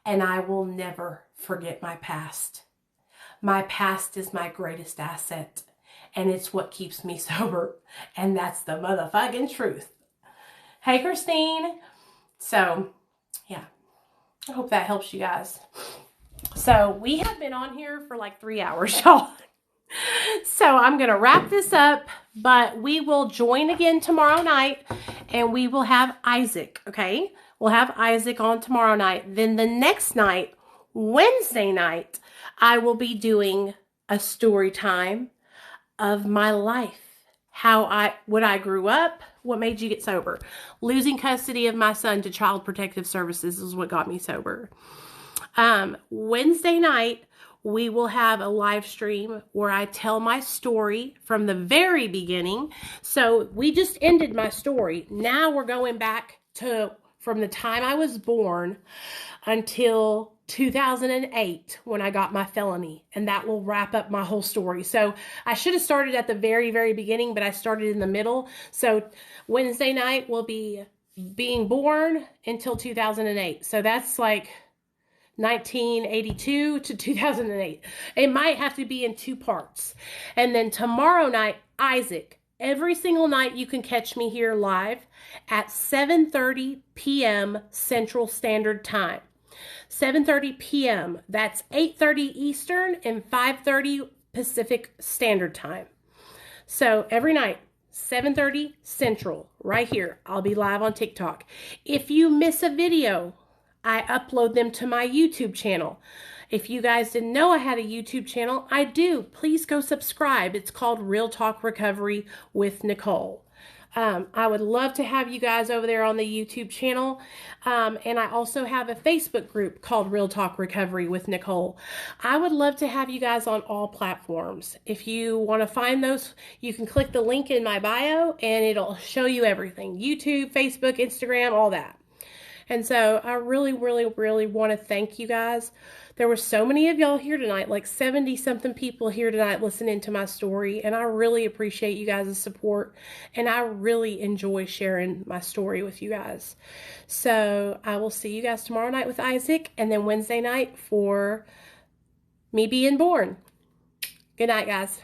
And I will never forget my past. My past is my greatest asset. And it's what keeps me sober. And that's the motherfucking truth. Hey, Christine. So, yeah. I hope that helps you guys. So, we have been on here for like 3 hours, y'all. So, I'm going to wrap this up. But we will join again tomorrow night. And we will have Isaac, okay? We'll have Isaac on tomorrow night. Then the next night, Wednesday night, I will be doing a story time of my life. What I grew up, what made you get sober. Losing custody of my son to Child Protective Services is what got me sober. Wednesday night, we will have a live stream where I tell my story from the very beginning. So we just ended my story. Now we're going back to from the time I was born until 2008 when I got my felony, and that will wrap up my whole story. So I should have started at the very, very beginning, but I started in the middle. So Wednesday night will be being born until 2008. So that's like 1982 to 2008. It might have to be in 2 parts. And then tomorrow night, Isaac. Every single night you can catch me here live at 7:30 p.m. Central Standard Time. 7:30 p.m. That's 8:30 Eastern and 5:30 Pacific Standard Time. So every night, 7:30 Central, right here. I'll be live on TikTok. If you miss a video, I upload them to my YouTube channel. If you guys didn't know I had a YouTube channel, I do. Please go subscribe. It's called Real Talk Recovery with Nicole. I would love to have you guys over there on the YouTube channel. And I also have a Facebook group called Real Talk Recovery with Nicole. I would love to have you guys on all platforms. If you want to find those, you can click the link in my bio and it'll show you everything. YouTube, Facebook, Instagram, all that. And so I really, really, really want to thank you guys. There were so many of y'all here tonight, like 70-something people here tonight listening to my story. And I really appreciate you guys' support. And I really enjoy sharing my story with you guys. So I will see you guys tomorrow night with Isaac. And then Wednesday night for me being born. Good night, guys.